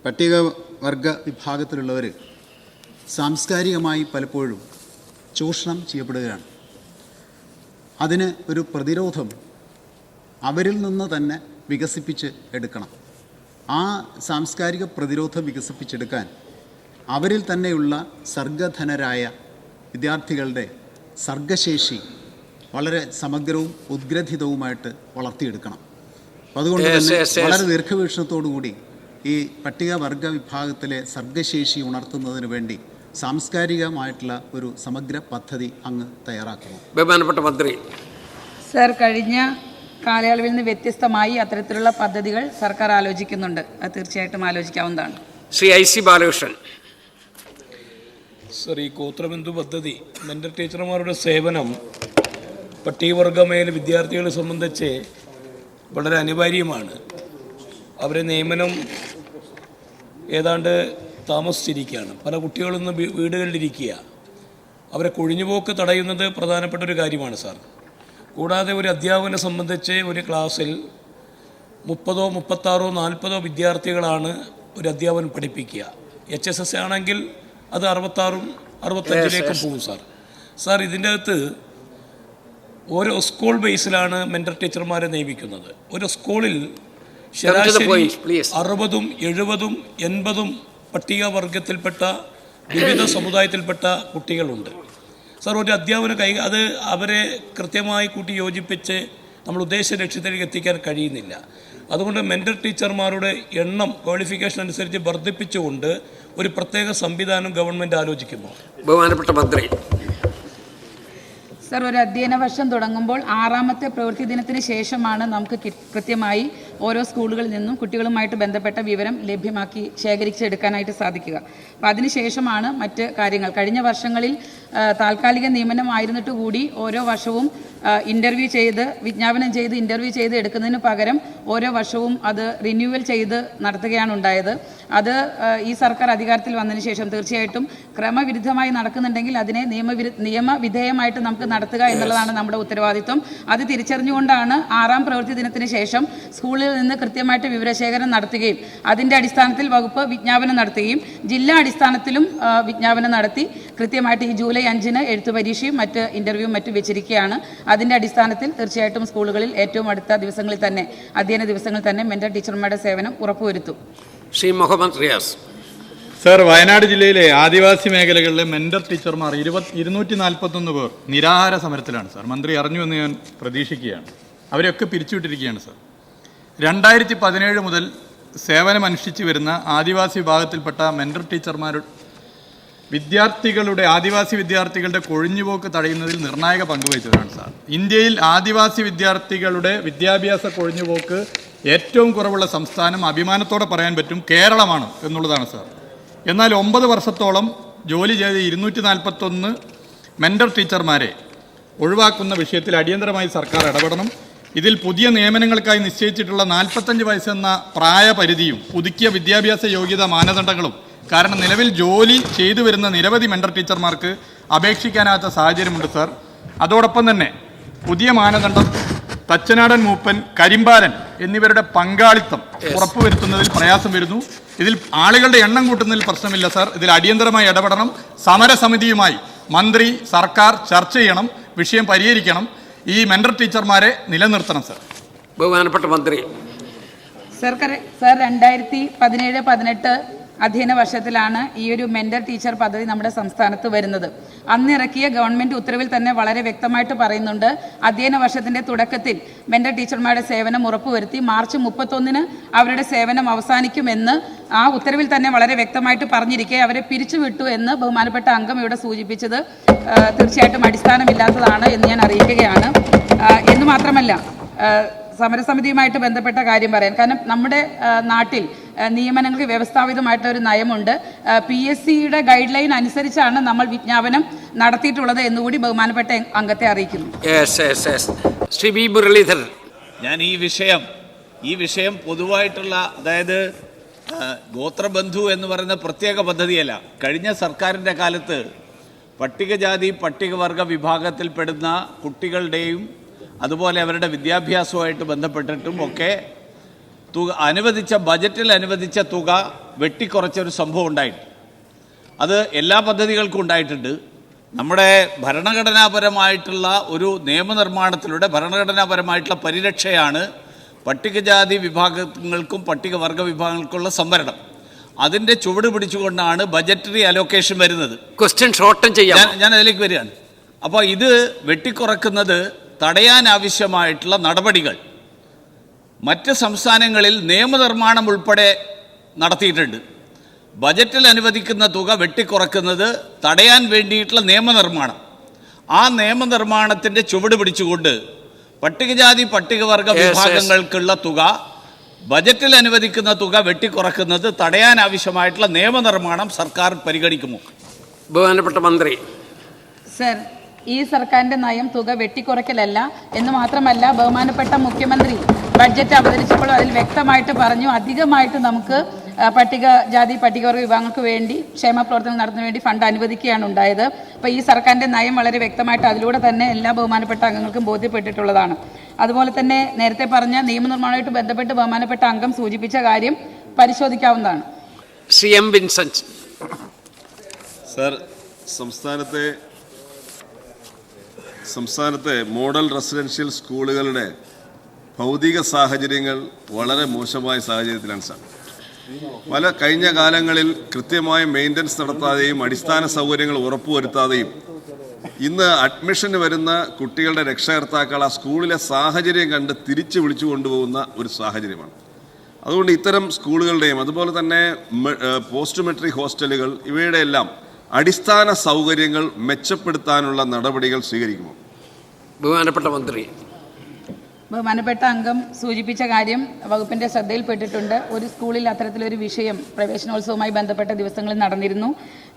പട്ടികവർഗ വിഭാഗത്തിലുള്ളവർ സാംസ്കാരികമായി പലപ്പോഴും ചൂഷണം ചെയ്യപ്പെടുകയാണ്. അതിന് ഒരു പ്രതിരോധം അവരിൽ നിന്ന് തന്നെ വികസിപ്പിച്ച് എടുക്കണം. ആ സാംസ്കാരിക പ്രതിരോധം വികസിപ്പിച്ചെടുക്കാൻ അവരിൽ തന്നെയുള്ള സർഗധനരായ വിദ്യാർത്ഥികളുടെ സർഗശേഷി വളരെ സമഗ്രവും ഉദ്ഗ്രഥിതവുമായിട്ട് വളർത്തിയെടുക്കണം. അതുകൊണ്ട് തന്നെ വളരെ ദീർഘവീക്ഷണത്തോടുകൂടി ഈ പട്ടികവർഗ വിഭാഗത്തിലെ സർഗശേഷി ഉണർത്തുന്നതിന് വേണ്ടി സാംസ്കാരികമായിട്ടുള്ള ഒരു സമഗ്ര പദ്ധതി അങ്ങ് തയ്യാറാക്കുന്നു. ബഹുമാനപ്പെട്ട മന്ത്രി. സർ, കഴിഞ്ഞ കാലയളവിൽ നിന്ന് വ്യത്യസ്തമായി അത്തരത്തിലുള്ള പദ്ധതികൾ സർക്കാർ ആലോചിക്കുന്നുണ്ട്. അത് തീർച്ചയായിട്ടും ആലോചിക്കാവുന്നതാണ്. ശ്രീ IC ബാലകൃഷ്ണൻ. സർ, ഈ ഗോത്രബന്ധു പദ്ധതി മെൻ്റർ ടീച്ചർമാരുടെ സേവനം പട്ടികവർഗ മേഖല വിദ്യാർത്ഥികളെ സംബന്ധിച്ച് വളരെ അനിവാര്യമാണ്. അവരെ നിയമനം ഏതാണ്ട് താമസിച്ചിരിക്കുകയാണ്. പല കുട്ടികളും ഇന്ന് വീടുകളിലിരിക്കുക. അവരെ കൊഴിഞ്ഞുപോക്ക് തടയുന്നത് പ്രധാനപ്പെട്ട ഒരു കാര്യമാണ് സാർ. കൂടാതെ ഒരു അധ്യാപകനെ സംബന്ധിച്ച് ഒരു ക്ലാസ്സിൽ 30, 36, 40 വിദ്യാർത്ഥികളാണ് ഒരു അധ്യാപകൻ പഠിപ്പിക്കുക. HSS ആണെങ്കിൽ അത് 66, 65 പോകും സാർ. സാർ, ഇതിൻ്റെ അകത്ത് ഓരോ സ്കൂൾ ബേസിലാണ് മെൻ്റർ ടീച്ചർമാരെ നിയമിക്കുന്നത്. ഒരു സ്കൂളിൽ ശരാശരി 60, 70, 80 പട്ടികവർഗത്തിൽപ്പെട്ട വിവിധ സമുദായത്തിൽപ്പെട്ട കുട്ടികളുണ്ട്. സാർ, ഒരു അധ്യാപന അത് അവരെ കൃത്യമായി കൂട്ടി യോജിപ്പിച്ച് നമ്മൾ ഉദ്ദേശിച്ച ലക്ഷ്യത്തിലേക്ക് എത്തിക്കാൻ കഴിയുന്നില്ല. അതുകൊണ്ട് മെൻ്റർ ടീച്ചർമാരുടെ എണ്ണം ക്വാളിഫിക്കേഷൻ അനുസരിച്ച് വർദ്ധിപ്പിച്ചുകൊണ്ട് ഒരു പ്രത്യേക സംവിധാനം ഗവൺമെൻറ് ആലോചിക്കുന്നു. ബഹുമാനപ്പെട്ട മന്ത്രി. സർ, ഒരു അധ്യയന വർഷം തുടങ്ങുമ്പോൾ 6ാമത്തെ പ്രവൃത്തി ദിനത്തിന് ശേഷമാണ് നമുക്ക് കൃത്യമായി ഓരോ സ്കൂളുകളിൽ നിന്നും കുട്ടികളുമായിട്ട് ബന്ധപ്പെട്ട വിവരം ലഭ്യമാക്കി ശേഖരിച്ചെടുക്കാനായിട്ട് സാധിക്കുക. അപ്പോൾ അതിനുശേഷമാണ് മറ്റ് കാര്യങ്ങൾ. കഴിഞ്ഞ വർഷങ്ങളിൽ താൽക്കാലിക നിയമനമായിരുന്നിട്ട് കൂടി ഓരോ വർഷവും ഇൻ്റർവ്യൂ ചെയ്ത് വിജ്ഞാപനം ചെയ്ത് ഇൻ്റർവ്യൂ ചെയ്ത് എടുക്കുന്നതിന് പകരം ഓരോ വർഷവും അത് റിന്യൂവൽ ചെയ്ത് നടത്തുകയാണ് ഉണ്ടായത്. അത് ഈ സർക്കാർ അധികാരത്തിൽ വന്നതിന് ശേഷം തീർച്ചയായിട്ടും ക്രമവിരുദ്ധമായി നടക്കുന്നുണ്ടെങ്കിൽ അതിനെ നിയമവിധേയമായിട്ട് നമുക്ക് നടത്തുക എന്നുള്ളതാണ് നമ്മുടെ ഉത്തരവാദിത്വം. അത് തിരിച്ചറിഞ്ഞുകൊണ്ടാണ് 6ാം പ്രവൃത്തി ദിനത്തിന് ശേഷം സ്കൂളിൽ നിന്ന് കൃത്യമായിട്ട് വിവരശേഖരണം നടത്തുകയും അതിൻ്റെ അടിസ്ഥാനത്തിൽ വകുപ്പ് വിജ്ഞാപനം നടത്തുകയും ജില്ലാ അടിസ്ഥാനത്തിലും വിജ്ഞാപനം നടത്തി കൃത്യമായിട്ട് ഈ ജൂലൈ 5-ന് എഴുത്തു പരീക്ഷയും മറ്റ് ഇൻ്റർവ്യൂവും മറ്റും വെച്ചിരിക്കുകയാണ്. അതിൻ്റെ അടിസ്ഥാനത്തിൽ തീർച്ചയായിട്ടും സ്കൂളുകളിൽ ഏറ്റവും അടുത്ത ദിവസങ്ങളിൽ തന്നെ അധ്യയന ദിവസങ്ങളിൽ തന്നെ മെൻ്റർ ടീച്ചർമാരുടെ സേവനം ഉറപ്പുവരുത്തും. ശ്രീ മുഹമ്മദ് റിയാസ്. സർ, വയനാട് ജില്ലയിലെ ആദിവാസി മേഖലകളിലെ മെൻ്റർ ടീച്ചർമാർ 241 പേർ നിരാഹാര സമരത്തിലാണ് സാർ. മന്ത്രി അറിഞ്ഞു എന്ന് ഞാൻ പ്രതീക്ഷിക്കുകയാണ്. അവരെയൊക്കെ പിരിച്ചുവിട്ടിരിക്കുകയാണ് സാർ. 2017 മുതൽ സേവനമനുഷ്ഠിച്ച് വരുന്ന ആദിവാസി വിഭാഗത്തിൽപ്പെട്ട മെൻ്റർ ടീച്ചർമാർ ആദിവാസി വിദ്യാർത്ഥികളുടെ കൊഴിഞ്ഞുപോക്ക് തടയുന്നതിൽ നിർണായക പങ്കുവഹിച്ചവരാണ് സാർ. ഇന്ത്യയിൽ ആദിവാസി വിദ്യാർത്ഥികളുടെ വിദ്യാഭ്യാസ കൊഴിഞ്ഞുപോക്ക് ഏറ്റവും കുറവുള്ള സംസ്ഥാനം അഭിമാനത്തോടെ പറയാൻ പറ്റും കേരളമാണ് എന്നുള്ളതാണ് സാർ. എന്നാൽ 9 വർഷത്തോളം ജോലി ചെയ്ത 241 മെൻ്റർ ടീച്ചർമാരെ ഒഴിവാക്കുന്ന വിഷയത്തിൽ അടിയന്തരമായി സർക്കാർ ഇടപെടണം. ഇതിൽ പുതിയ നിയമനങ്ങൾക്കായി നിശ്ചയിച്ചിട്ടുള്ള 45 വയസ്സെന്ന പ്രായപരിധിയും പുതുക്കിയ വിദ്യാഭ്യാസ യോഗ്യതാ മാനദണ്ഡങ്ങളും കാരണം നിലവിൽ ജോലി ചെയ്തു വരുന്ന നിരവധി മെൻ്റർ ടീച്ചർമാർക്ക് അപേക്ഷിക്കാനാകാത്ത സാഹചര്യമുണ്ട് സാർ. അതോടൊപ്പം തന്നെ പുതിയ മാനദണ്ഡം തച്ചനാടൻ മൂപ്പൻ, കരിമ്പാലൻ എന്നിവരുടെ പങ്കാളിത്തം ഉറപ്പുവരുത്തുന്നതിൽ പ്രയാസം വരുന്നു. ഇതിൽ ആളുകളുടെ എണ്ണം കൂട്ടുന്നതിൽ പ്രശ്നമില്ല സാർ. ഇതിൽ അടിയന്തരമായി ഇടപെടണം. സമരസമിതിയുമായി മന്ത്രി സർക്കാർ ചർച്ച ചെയ്യണം, വിഷയം പരിഹരിക്കണം. ഈ മെൻ്റർ ടീച്ചർമാരെ നിലനിർത്തണം സാർ. ബഹുമാനപ്പെട്ട മന്ത്രി. സർ, 2017-18 അധ്യയന വർഷത്തിലാണ് ഈ ഒരു മെൻ്റർ ടീച്ചർ പദ്ധതി നമ്മുടെ സംസ്ഥാനത്ത് വരുന്നത്. അന്നിറക്കിയ ഗവൺമെൻറ് ഉത്തരവിൽ തന്നെ വളരെ വ്യക്തമായിട്ട് പറയുന്നുണ്ട്, അധ്യയന വർഷത്തിൻ്റെ തുടക്കത്തിൽ മെൻ്റർ ടീച്ചർമാരുടെ സേവനം ഉറപ്പുവരുത്തി മാർച്ച് 31-ന് അവരുടെ സേവനം അവസാനിക്കുമെന്ന് ആ ഉത്തരവിൽ തന്നെ വളരെ വ്യക്തമായിട്ട് പറഞ്ഞിരിക്കെ അവരെ പിരിച്ചുവിട്ടു എന്ന് ബഹുമാനപ്പെട്ട അംഗം ഇവിടെ സൂചിപ്പിച്ചത് തീർച്ചയായിട്ടും അടിസ്ഥാനമില്ലാത്തതാണ് എന്ന് ഞാൻ അറിയിക്കുകയാണ്. എന്ന് മാത്രമല്ല, സമരസമിതിയുമായിട്ട് ബന്ധപ്പെട്ട കാര്യം പറയാൻ കാരണം നമ്മുടെ നാട്ടിൽ നിയമനങ്ങൾക്ക് വ്യവസ്ഥാപിതമായിട്ടുള്ള ഒരു നയമുണ്ട്. PSCയുടെ ഗൈഡ് ലൈൻ അനുസരിച്ചാണ് നമ്മൾ വിജ്ഞാപനം നടത്തിയിട്ടുള്ളത് എന്നുകൂടി ബഹുമാനപ്പെട്ട അംഗത്തെ അറിയിക്കുന്നു. ശ്രീ വി മുരളീധരൻ. ഞാൻ ഈ വിഷയം പൊതുവായിട്ടുള്ള, അതായത് ഗോത്രബന്ധു എന്ന് പറയുന്ന പ്രത്യേക പദ്ധതിയല്ല. കഴിഞ്ഞ സർക്കാരിൻ്റെ കാലത്ത് പട്ടികജാതി പട്ടികവർഗ വിഭാഗത്തിൽപ്പെടുന്ന കുട്ടികളുടെയും അതുപോലെ അവരുടെ വിദ്യാഭ്യാസവുമായിട്ട് ബന്ധപ്പെട്ടിട്ടും ഒക്കെ ബജറ്റിൽ അനുവദിച്ച തുക വെട്ടിക്കുറച്ചൊരു സംഭവം ഉണ്ടായിട്ടുണ്ട്. അത് എല്ലാ പദ്ധതികൾക്കും ഉണ്ടായിട്ടുണ്ട്. നമ്മുടെ ഭരണഘടനാപരമായിട്ടുള്ള ഒരു നിയമനിർമ്മാണത്തിലൂടെ ഭരണഘടനാപരമായിട്ടുള്ള പരിരക്ഷയാണ് പട്ടികജാതി വിഭാഗങ്ങൾക്കും പട്ടികവർഗ വിഭാഗങ്ങൾക്കുള്ള സംവരണം. അതിൻ്റെ ചുവട് പിടിച്ചുകൊണ്ടാണ് ബജറ്ററി അലോക്കേഷൻ വരുന്നത്. ക്വസ്റ്റ്യൻ ഷോർട്ടൻ ചെയ്യാം. ഞാൻ അതിലേക്ക് വരികയാണ്. അപ്പോൾ ഇത് വെട്ടിക്കുറക്കുന്നത് തടയാനാവശ്യമായിട്ടുള്ള നടപടികൾ മറ്റ് സംസ്ഥാനങ്ങളിൽ നിയമനിർമ്മാണം ഉൾപ്പെടെ നടത്തിയിട്ടുണ്ട്. ബജറ്റിൽ അനുവദിക്കുന്ന തുക വെട്ടിക്കുറക്കുന്നത് തടയാൻ വേണ്ടിയിട്ടുള്ള നിയമനിർമ്മാണം. ആ നിയമനിർമ്മാണത്തിൻ്റെ ചുവട് പിടിച്ചുകൊണ്ട് പട്ടികജാതി പട്ടികവർഗ വിഭാഗങ്ങൾക്കുള്ള തുക ബജറ്റിൽ അനുവദിക്കുന്ന തുക വെട്ടിക്കുറക്കുന്നത് തടയാൻ ആവശ്യമായിട്ടുള്ള നിയമനിർമ്മാണം സർക്കാർ പരിഗണിക്കുമോ? ബഹുമാനപ്പെട്ട മന്ത്രി. സർ, ഈ സർക്കാരിൻ്റെ നയം തുക വെട്ടിക്കുറയ്ക്കലല്ല എന്ന് മാത്രമല്ല, ബഹുമാനപ്പെട്ട മുഖ്യമന്ത്രി ബഡ്ജറ്റ് അവതരിച്ചപ്പോൾ അതിൽ വ്യക്തമായിട്ട് പറഞ്ഞു, അധികമായിട്ട് നമുക്ക് പട്ടികജാതി പട്ടികവർഗ വിഭാഗങ്ങൾക്ക് വേണ്ടി ക്ഷേമ പ്രവർത്തനം നടത്തുന്നതിന് വേണ്ടി ഫണ്ട് അനുവദിക്കുകയാണ് ഉണ്ടായത്. അപ്പോൾ ഈ സർക്കാരിൻ്റെ നയം വളരെ വ്യക്തമായിട്ട് അതിലൂടെ തന്നെ എല്ലാ ബഹുമാനപ്പെട്ട അംഗങ്ങൾക്കും ബോധ്യപ്പെട്ടിട്ടുള്ളതാണ്. അതുപോലെ തന്നെ നേരത്തെ പറഞ്ഞ നിയമനിർമ്മാണവുമായിട്ട് ബന്ധപ്പെട്ട് ബഹുമാനപ്പെട്ട അംഗം സൂചിപ്പിച്ച കാര്യം പരിശോധിക്കാവുന്നതാണ്. Shri M Vincent. സർ, സംസ്ഥാനത്തെ മോഡൽ റെസിഡൻഷ്യൽ സ്കൂളുകളുടെ ഭൗതിക സാഹചര്യങ്ങൾ വളരെ മോശമായ സാഹചര്യത്തിലാണ് സാർ. കഴിഞ്ഞ കാലങ്ങളിൽ കൃത്യമായ മെയിൻ്റനൻസ് നടത്താതെയും അടിസ്ഥാന സൗകര്യങ്ങൾ ഉറപ്പുവരുത്താതെയും ഇന്ന് അഡ്മിഷന് വരുന്ന കുട്ടികളുടെ രക്ഷകർത്താക്കൾ ആ സ്കൂളിലെ സാഹചര്യം കണ്ട് തിരിച്ചു വിളിച്ചു കൊണ്ടുപോകുന്ന ഒരു സാഹചര്യമാണ്. അതുകൊണ്ട് ഇത്തരം സ്കൂളുകളുടെയും അതുപോലെ തന്നെ പോസ്റ്റ് മെട്രിക് ഹോസ്റ്റലുകൾ ഇവയുടെ എല്ലാം അടിസ്ഥാന സൗകര്യങ്ങൾ മെച്ചപ്പെടുത്താനുള്ള നടപടികൾ സ്വീകരിക്കുമോ? ബഹുമാനപ്പെട്ട മന്ത്രി. ബഹുമാനപ്പെട്ട അംഗം സൂചിപ്പിച്ച കാര്യം വകുപ്പിൻ്റെ ശ്രദ്ധയിൽപ്പെട്ടിട്ടുണ്ട്. ഒരു സ്കൂളിൽ അത്തരത്തിലൊരു വിഷയം പ്രവേശനോത്സവവുമായി ബന്ധപ്പെട്ട ദിവസങ്ങളിൽ നടന്നിരുന്നു.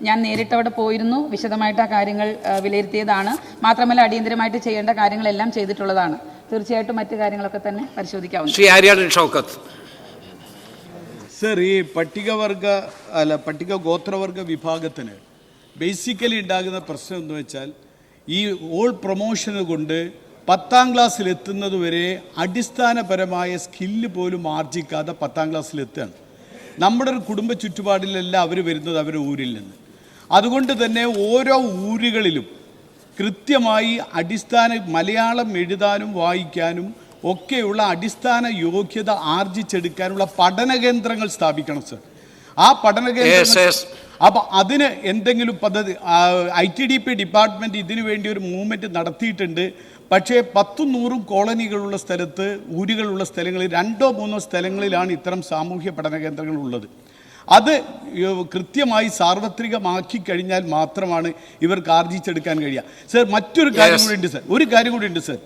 ഞാൻ നേരിട്ടവിടെ പോയിരുന്നു, വിശദമായിട്ട് ആ കാര്യങ്ങൾ വിലയിരുത്തിയതാണ്. മാത്രമല്ല അടിയന്തരമായിട്ട് ചെയ്യേണ്ട കാര്യങ്ങളെല്ലാം ചെയ്തിട്ടുള്ളതാണ്. തീർച്ചയായിട്ടും മറ്റു കാര്യങ്ങളൊക്കെ തന്നെ പരിശോധിക്കാവുന്നു. ശ്രീ ആര്യാടൻ ഷൗക്കത്ത്. സർ, ഈ പട്ടിക ഗോത്രവർഗ വിഭാഗത്തിന് ബേസിക്കലി ഉണ്ടാകുന്ന പ്രശ്നം എന്ന് വെച്ചാൽ ഈ ഓൾ പ്രൊമോഷന് കൊണ്ട് 10ാം ക്ലാസ്സിലെത്തുന്നത് വരെ അടിസ്ഥാനപരമായ സ്കില്ല് പോലും ആർജിക്കാതെ 10ാം ക്ലാസ്സിലെത്തുകയാണ്. നമ്മുടെ ഒരു കുടുംബ ചുറ്റുപാടിലെല്ലാം അവർ വരുന്നത് അവരുടെ ഊരിൽ നിന്ന്. അതുകൊണ്ട് തന്നെ ഓരോ ഊരുകളിലും കൃത്യമായി മലയാളം എഴുതാനും വായിക്കാനും ഒക്കെയുള്ള അടിസ്ഥാന യോഗ്യത ആർജിച്ചെടുക്കാനുള്ള പഠന കേന്ദ്രങ്ങൾ സ്ഥാപിക്കണം സർ. ആ പഠന കേന്ദ്രങ്ങൾ അപ്പോൾ അതിന് എന്തെങ്കിലും പദ്ധതി ITDP ഡിപ്പാർട്ട്മെൻറ്റ് ഇതിനു വേണ്ടി ഒരു മൂവ്മെൻറ്റ് നടത്തിയിട്ടുണ്ട്. പക്ഷേ 10-100 കോളനികളുള്ള സ്ഥലത്ത്, ഊരുകളുള്ള സ്ഥലങ്ങളിൽ 2-3 സ്ഥലങ്ങളിലാണ് ഇത്തരം സാമൂഹ്യ പഠന കേന്ദ്രങ്ങൾ ഉള്ളത്. അത് കൃത്യമായി സാർവത്രികമാക്കി കഴിഞ്ഞാൽ മാത്രമാണ് ഇവർക്ക് ആർജിച്ചെടുക്കാൻ കഴിയുക. സർ, മറ്റൊരു കാര്യം കൂടി ഉണ്ട് സർ.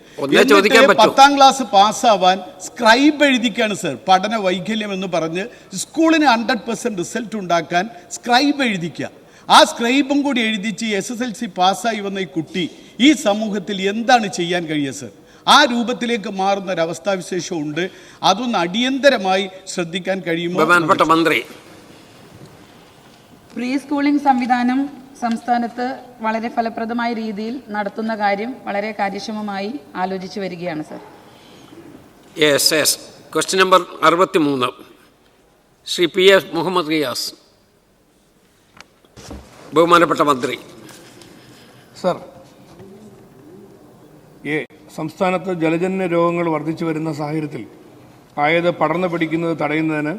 10ാം ക്ലാസ് പാസ്സാവാൻ സ്ക്രൈബ് എഴുതിക്കാണ് സർ. പഠന വൈകല്യം എന്ന് പറഞ്ഞ് സ്കൂളിന് 100% റിസൾട്ട് ഉണ്ടാക്കാൻ സ്ക്രൈബ് എഴുതിക്കുക. ആ സ്ക്രൈബും കൂടി എഴുതിച്ച് SSLC പാസ്സായി വന്ന ഈ കുട്ടി ഈ സമൂഹത്തിൽ എന്താണ് ചെയ്യാൻ കഴിയുക സർ? ആ രൂപത്തിലേക്ക് മാറുന്ന ഒരവസ്ഥാവിശേഷം ഉണ്ട്. അതൊന്ന് അടിയന്തരമായി ശ്രദ്ധിക്കാൻ കഴിയുമോ? ബഹുമാനപ്പെട്ട മന്ത്രി. പ്രീ സ്കൂളിംഗ് സംവിധാനം സംസ്ഥാനത്ത് വളരെ ഫലപ്രദമായ രീതിയിൽ നടത്തുന്ന കാര്യം വളരെ കാര്യക്ഷമമായി ആലോചിച്ചു വരികയാണ് sir. Question number 63 Shri PS Muhammad Riyas. ബഹുമാനപ്പെട്ട മന്ത്രി. സർ, സംസ്ഥാനത്ത് ജലജന്യ രോഗങ്ങൾ വർദ്ധിച്ചു വരുന്ന സാഹചര്യത്തിൽ പടർന്നു പിടിക്കുന്നത് തടയുന്നതിന്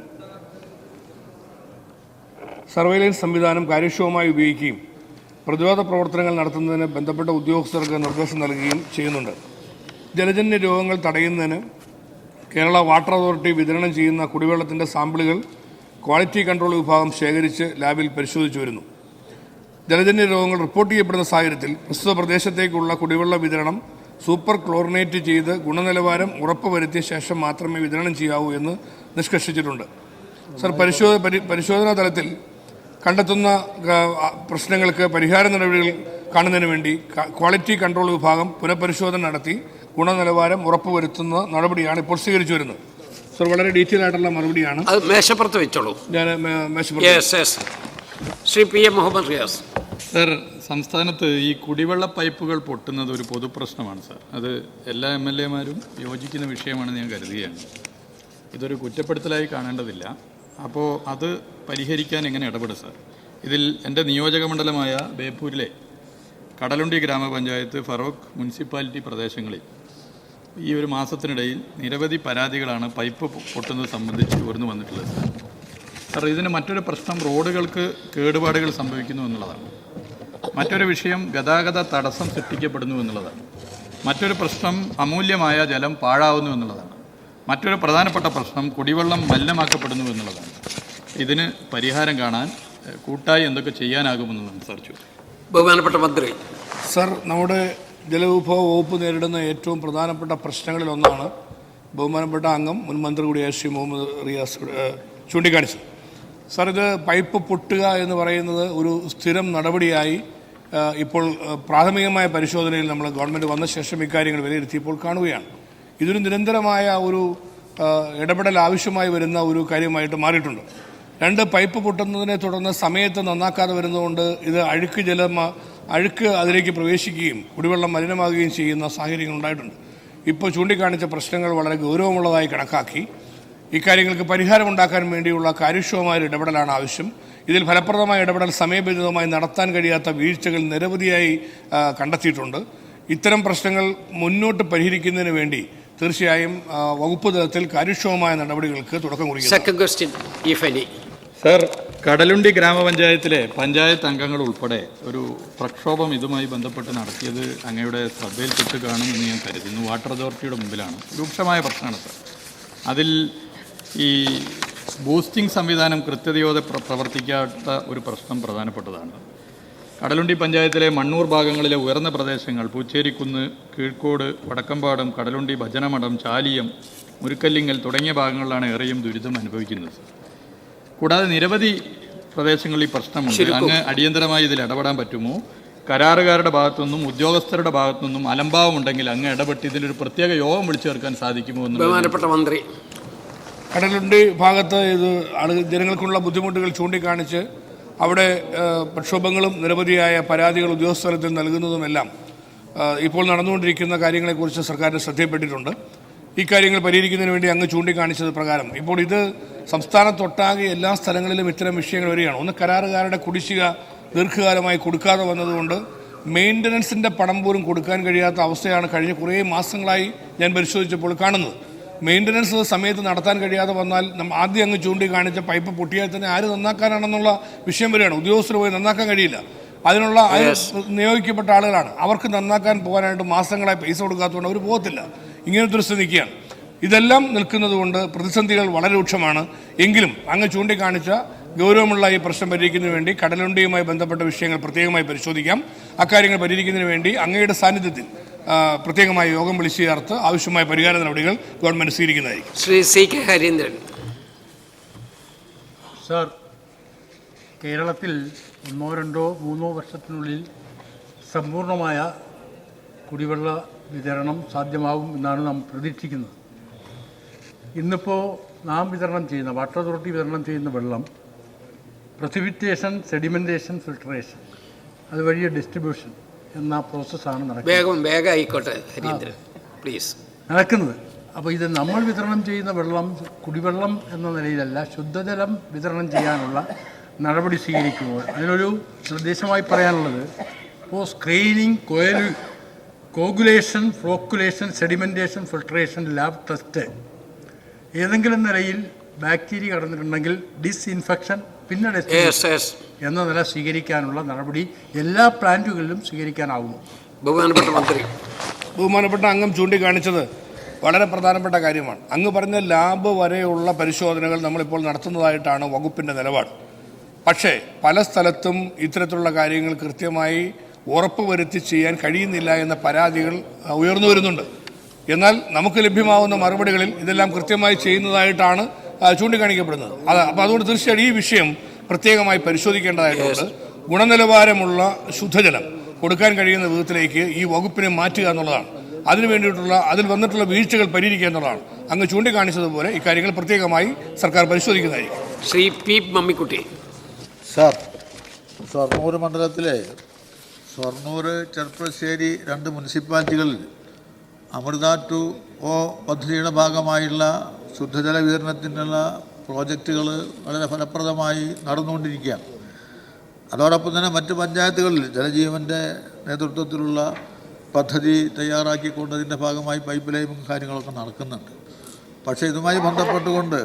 സർവൈലൻസ് സംവിധാനം കാര്യക്ഷമമായി ഉപയോഗിക്കുകയും പ്രതിരോധ പ്രവർത്തനങ്ങൾ നടത്തുന്നതിന് ബന്ധപ്പെട്ട ഉദ്യോഗസ്ഥർക്ക് നിർദ്ദേശം നൽകുകയും ചെയ്യുന്നുണ്ട്. ജലജന്യ രോഗങ്ങൾ തടയുന്നതിന് കേരള വാട്ടർ അതോറിറ്റി വിതരണം ചെയ്യുന്ന കുടിവെള്ളത്തിൻ്റെ സാമ്പിളുകൾ ക്വാളിറ്റി കൺട്രോൾ വിഭാഗം ശേഖരിച്ച് ലാബിൽ പരിശോധിച്ചു വരുന്നു. ജലജന്യ രോഗങ്ങൾ റിപ്പോർട്ട് ചെയ്യപ്പെടുന്ന സാഹചര്യത്തിൽ പ്രസ്തുത പ്രദേശത്തേക്കുള്ള കുടിവെള്ള വിതരണം സൂപ്പർ ക്ലോറിനേറ്റ് ചെയ്ത് ഗുണനിലവാരം ഉറപ്പുവരുത്തിയ ശേഷം മാത്രമേ വിതരണം ചെയ്യാവൂ എന്ന് നിഷ്കർഷിച്ചിട്ടുണ്ട്. സർ, പരിശോധനാ തലത്തിൽ കണ്ടെത്തുന്ന പ്രശ്നങ്ങൾക്ക് പരിഹാര നടപടികൾ കാണുന്നതിന് വേണ്ടി ക്വാളിറ്റി കൺട്രോൾ വിഭാഗം പുനഃപരിശോധന നടത്തി ഗുണനിലവാരം ഉറപ്പുവരുത്തുന്ന നടപടിയാണ് ഇപ്പോൾ സ്വീകരിച്ചു വരുന്നത്. സർ, വളരെ ഡീറ്റെയിൽ ആയിട്ടുള്ള മറുപടിയാണ്. അത് മേശപ്പുറത്ത് വെച്ചോളൂ. ഞാൻ ശ്രീ PM മുഹമ്മദ് റിയാസ്. സർ, സംസ്ഥാനത്ത് ഈ കുടിവെള്ള പൈപ്പുകൾ പൊട്ടുന്നത് ഒരു പൊതുപ്രശ്നമാണ് സർ. അത് എല്ലാ MLA-മാരും യോജിക്കുന്ന വിഷയമാണെന്ന് ഞാൻ കരുതുകയാണ്. ഇതൊരു കുറ്റപ്പെടുത്തലായി കാണേണ്ടതില്ല. അപ്പോൾ അത് പരിഹരിക്കാൻ എങ്ങനെ ഇടപെടും സർ? ഇതിൽ എൻ്റെ നിയോജക മണ്ഡലമായ ബേപ്പൂരിലെ കടലുണ്ടി ഗ്രാമപഞ്ചായത്ത്, ഫറോക്ക് മുനിസിപ്പാലിറ്റി പ്രദേശങ്ങളിൽ ഈ ഒരു മാസത്തിനിടയിൽ നിരവധി പരാതികളാണ് പൈപ്പ് പൊട്ടുന്നത് സംബന്ധിച്ച് ഉയർന്നു വന്നിട്ടുള്ളത്. സാർ, ഇതിന് മറ്റൊരു പ്രശ്നം റോഡുകൾക്ക് കേടുപാടുകൾ സംഭവിക്കുന്നു എന്നുള്ളതാണ്. മറ്റൊരു വിഷയം ഗതാഗത തടസ്സം സൃഷ്ടിക്കപ്പെടുന്നു എന്നുള്ളതാണ്. മറ്റൊരു പ്രശ്നം അമൂല്യമായ ജലം പാഴാവുന്നു എന്നുള്ളതാണ്. മറ്റൊരു പ്രധാനപ്പെട്ട പ്രശ്നം കുടിവെള്ളം മലിനമാക്കപ്പെടുന്നു എന്നുള്ളതാണ്. ഇതിന് പരിഹാരം കാണാൻ കൂട്ടായി എന്തൊക്കെ ചെയ്യാനാകുമെന്ന് സംസാരിച്ചു. ബഹുമാനപ്പെട്ട മന്ത്രി. സർ, നമ്മുടെ ജലവിഭവ വകുപ്പ് നേരിടുന്ന ഏറ്റവും പ്രധാനപ്പെട്ട പ്രശ്നങ്ങളിലൊന്നാണ് ബഹുമാനപ്പെട്ട അംഗം മുൻ മന്ത്രി കൂടിയായ ശ്രീ മുഹമ്മദ് റിയാസ് ചൂണ്ടിക്കാണിച്ചത്. സാർ, ഇത് പൈപ്പ് പൊട്ടുക എന്ന് പറയുന്നത് ഒരു സ്ഥിരം നടപടിയായി ഇപ്പോൾ പ്രാഥമികമായ പരിശോധനയിൽ നമ്മൾ ഗവൺമെൻറ് വന്ന ശേഷം ഇക്കാര്യങ്ങൾ വിലയിരുത്തിയപ്പോൾ കാണുകയാണ്. ഇതൊരു നിരന്തരമായ ഒരു ഇടപെടൽ ആവശ്യമായി വരുന്ന ഒരു കാര്യമായിട്ട് മാറിയിട്ടുണ്ട്. 2 പൈപ്പ് പൊട്ടുന്നതിനെ തുടർന്ന് സമയത്ത് നന്നാക്കാതെ വരുന്നതുകൊണ്ട് ഇത് അഴുക്ക് അതിലേക്ക് പ്രവേശിക്കുകയും കുടിവെള്ളം മലിനമാകുകയും ചെയ്യുന്ന സാഹചര്യങ്ങൾ ഉണ്ടായിട്ടുണ്ട്. ഇപ്പോൾ ചൂണ്ടിക്കാണിച്ച പ്രശ്നങ്ങൾ വളരെ ഗൗരവമുള്ളതായി കണക്കാക്കി ഇക്കാര്യങ്ങൾക്ക് പരിഹാരമുണ്ടാക്കാൻ വേണ്ടിയുള്ള കാര്യക്ഷമമായ ഇടപെടലാണ് ആവശ്യം. ഇതിൽ ഫലപ്രദമായ ഇടപെടൽ സമയബന്ധിതമായി നടത്താൻ കഴിയാത്ത വീഴ്ചകൾ നിരവധിയായി കണ്ടെത്തിയിട്ടുണ്ട്. ഇത്തരം പ്രശ്നങ്ങൾ മുന്നോട്ട് പരിഹരിക്കുന്നതിന് വേണ്ടി തീർച്ചയായും വകുപ്പ് തലത്തിൽ കാര്യക്ഷമമായ നടപടികൾക്ക് തുടക്കം കുറിക്കും. സർ, കടലുണ്ടി ഗ്രാമപഞ്ചായത്തിലെ പഞ്ചായത്ത് അംഗങ്ങൾ ഉൾപ്പെടെ ഒരു പ്രക്ഷോഭം ഇതുമായി ബന്ധപ്പെട്ട് നടത്തിയത് അങ്ങയുടെ ശ്രദ്ധയിൽപ്പെട്ട് കാണുമെന്ന് ഞാൻ കരുതുന്നു. വാട്ടർ അതോറിറ്റിയുടെ മുമ്പിലാണ്. രൂക്ഷമായ പ്രശ്നമാണ് സർ. അതിൽ ഈ ബൂസ്റ്റിംഗ് സംവിധാനം കൃത്യതയോടെ പ്രവർത്തിക്കാത്ത ഒരു പ്രശ്നം പ്രധാനപ്പെട്ടതാണ്. കടലുണ്ടി പഞ്ചായത്തിലെ മണ്ണൂർ ഭാഗങ്ങളിലെ ഉയർന്ന പ്രദേശങ്ങൾ പൂച്ചേരിക്കുന്ന്, കീഴ്ക്കോട്, വടക്കമ്പാടം, കടലുണ്ടി, ഭജനമഠം, ചാലിയം, മുരുക്കല്ലിങ്ങൽ തുടങ്ങിയ ഭാഗങ്ങളിലാണ് ഏറെയും ദുരിതം അനുഭവിക്കുന്നത്. കൂടാതെ നിരവധി പ്രദേശങ്ങളിൽ ഈ പ്രശ്നമുണ്ട്. അങ്ങ് അടിയന്തരമായി ഇതിൽ ഇടപെടാൻ പറ്റുമോ? കരാറുകാരുടെ ഭാഗത്തുനിന്നും ഉദ്യോഗസ്ഥരുടെ ഭാഗത്തുനിന്നും അലംഭാവമുണ്ടെങ്കിൽ അങ്ങ് ഇടപെട്ട് ഇതിലൊരു പ്രത്യേക യോഗം വിളിച്ചു ചേർക്കാൻ സാധിക്കുമോ എന്ന് ബഹുമാനപ്പെട്ട മന്ത്രി. കടലുണ്ടി ഭാഗത്ത് ഇത് ജനങ്ങൾക്കുള്ള ബുദ്ധിമുട്ടുകൾ ചൂണ്ടിക്കാണിച്ച് അവിടെ പ്രക്ഷോഭങ്ങളും നിരവധിയായ പരാതികൾ ഉദ്യോഗസ്ഥലത്തിൽ നൽകുന്നതുമെല്ലാം ഇപ്പോൾ നടന്നുകൊണ്ടിരിക്കുന്ന കാര്യങ്ങളെക്കുറിച്ച് സർക്കാരിന് ശ്രദ്ധയിൽപ്പെട്ടിട്ടുണ്ട്. ഇക്കാര്യങ്ങൾ പരിഹരിക്കുന്നതിന് വേണ്ടി അങ്ങ് ചൂണ്ടിക്കാണിച്ചത് പ്രകാരം ഇപ്പോൾ ഇത് സംസ്ഥാനത്തൊട്ടാകെ എല്ലാ സ്ഥലങ്ങളിലും ഇത്തരം വിഷയങ്ങൾ വരികയാണ്. ഒന്ന്, കരാറുകാരുടെ കുടിശ്ശിക ദീർഘകാലമായി കൊടുക്കാതെ വന്നതുകൊണ്ട് മെയിൻ്റനൻസിൻ്റെ പണം പോലും കൊടുക്കാൻ കഴിയാത്ത അവസ്ഥയാണ് കഴിഞ്ഞ കുറേ മാസങ്ങളായി ഞാൻ പരിശോധിച്ചപ്പോൾ കാണുന്നത്. മെയിൻ്റനൻസ് സമയത്ത് നടത്താൻ കഴിയാതെ വന്നാൽ ആദ്യം അങ്ങ് ചൂണ്ടിക്കാണിച്ച പൈപ്പ് പൊട്ടിയാൽ തന്നെ ആര് നന്നാക്കാനാണെന്നുള്ള വിഷയം വരികയാണ്. ഉദ്യോഗസ്ഥർ പോയി നന്നാക്കാൻ കഴിയില്ല. അതിനുള്ള നിയോഗിക്കപ്പെട്ട ആളുകളാണ്. അവർക്ക് നന്നാക്കാൻ പോകാനായിട്ട് മാസങ്ങളായി പൈസ കൊടുക്കാത്തതുകൊണ്ട് അവർ പോകത്തില്ല. ഇങ്ങനത്തെ ഒരു സ്ഥിതി നിൽക്കുകയാണ്. ഇതെല്ലാം നിൽക്കുന്നത് കൊണ്ട് പ്രതിസന്ധികൾ വളരെ രൂക്ഷമാണ്. എങ്കിലും അങ്ങ് ചൂണ്ടിക്കാണിച്ച ഗൗരവമുള്ള ഈ പ്രശ്നം പരിഹരിക്കുന്നതിന് വേണ്ടി കടലുണ്ടിയുമായി ബന്ധപ്പെട്ട വിഷയങ്ങൾ പ്രത്യേകമായി പരിശോധിക്കാം. അക്കാര്യങ്ങൾ പരിഹരിക്കുന്നതിന് വേണ്ടി അങ്ങയുടെ സാന്നിധ്യത്തിൽ പ്രത്യേകമായി യോഗം വിളിച്ചു ചേർത്ത് ആവശ്യമായ പരിഹാര നടപടികൾ ഗവൺമെൻറ് സ്വീകരിക്കുന്നതായിരിക്കും. Shri C K Harindran. Sir, കേരളത്തിൽ 1, 2, 3 വർഷത്തിനുള്ളിൽ സമ്പൂർണ്ണമായ കുടിവെള്ള വിതരണം സാധ്യമാകും എന്നാണ് നാം പ്രതീക്ഷിക്കുന്നത്. ഇന്നിപ്പോൾ നാം വിതരണം ചെയ്യുന്ന വാട്ടർ അതോറിറ്റി വിതരണം ചെയ്യുന്ന വെള്ളം പ്രസിപിറ്റേഷൻ, സെഡിമെൻറ്റേഷൻ, ഫിൽട്രേഷൻ, അതുവഴിയ ഡിസ്ട്രിബ്യൂഷൻ എന്ന പ്രോസസ്സാണ് നടക്കുന്നത്. അപ്പോൾ ഇത് നമ്മൾ വിതരണം ചെയ്യുന്ന വെള്ളം കുടിവെള്ളം എന്ന നിലയിലല്ല, ശുദ്ധജലം വിതരണം ചെയ്യാനുള്ള നടപടി സ്വീകരിക്കുമ്പോൾ അതിനൊരു നിർദ്ദേശമായി പറയാനുള്ളത്, ഇപ്പോൾ screening, coagulation, flocculation, sedimentation, filtration, lab test, ഏതെങ്കിലും നിലയിൽ ബാക്ടീരിയ കടന്നിട്ടുണ്ടെങ്കിൽ ഡിസ്ഇൻഫെക്ഷൻ, പിന്നെ എന്ന നില സ്വീകരിക്കാനുള്ള നടപടി എല്ലാ പ്ലാന്റുകളിലും സ്വീകരിക്കാനാവുന്നു. ബഹുമാനപ്പെട്ട മന്ത്രി. ബഹുമാനപ്പെട്ട അംഗം ചൂണ്ടിക്കാണിച്ചത് വളരെ പ്രധാനപ്പെട്ട കാര്യമാണ്. അങ്ങ് പറഞ്ഞ ലാബ് വരെയുള്ള പരിശോധനകൾ നമ്മളിപ്പോൾ നടത്തുന്നതായിട്ടാണ് വകുപ്പിൻ്റെ നിലപാട്. പക്ഷേ പല സ്ഥലത്തും ഇത്തരത്തിലുള്ള കാര്യങ്ങൾ കൃത്യമായി ഉറപ്പുവരുത്തി ചെയ്യാൻ കഴിയുന്നില്ല എന്ന പരാതികൾ ഉയർന്നു വരുന്നുണ്ട്. എന്നാൽ നമുക്ക് ലഭ്യമാവുന്ന മറുപടികളിൽ ഇതെല്ലാം കൃത്യമായി ചെയ്യുന്നതായിട്ടാണ് ചൂണ്ടിക്കാണിക്കപ്പെടുന്നത്. അപ്പോൾ അതുകൊണ്ട് തീർച്ചയായും ഈ വിഷയം പ്രത്യേകമായി പരിശോധിക്കേണ്ടതായിട്ടുണ്ട്. ഗുണനിലവാരമുള്ള ശുദ്ധജലം കൊടുക്കാൻ കഴിയുന്ന വിധത്തിലേക്ക് ഈ വകുപ്പിനെ മാറ്റുക എന്നുള്ളതാണ്. അതിനു വേണ്ടിയിട്ടുള്ള അതിൽ വന്നിട്ടുള്ള വീഴ്ചകൾ പരിഹരിക്കുക എന്നുള്ളതാണ്. അങ്ങ് ചൂണ്ടിക്കാണിച്ചതുപോലെ ഇക്കാര്യങ്ങൾ പ്രത്യേകമായി സർക്കാർ പരിശോധിക്കുന്നതായിരിക്കും. ശ്രീ പി മമ്മിക്കുട്ടി. സാർ, ഷൊർണൂർ മണ്ഡലത്തിലെ ഷൊർണൂർ, ചെർപ്പശ്ശേരി 2 മുനിസിപ്പാലിറ്റികളിൽ അമൃത 2.0 പദ്ധതിയുടെ ഭാഗമായുള്ള ശുദ്ധജല വിതരണത്തിനുള്ള പ്രോജക്റ്റുകൾ വളരെ ഫലപ്രദമായി നടന്നുകൊണ്ടിരിക്കുകയാണ്. അതോടൊപ്പം തന്നെ മറ്റ് പഞ്ചായത്തുകളിൽ ജലജീവൻ്റെ നേതൃത്വത്തിലുള്ള പദ്ധതി തയ്യാറാക്കിക്കൊണ്ടതിൻ്റെ ഭാഗമായി പൈപ്പ് ലൈനും കാര്യങ്ങളൊക്കെ നടക്കുന്നുണ്ട്. പക്ഷേ ഇതുമായി ബന്ധപ്പെട്ടുകൊണ്ട്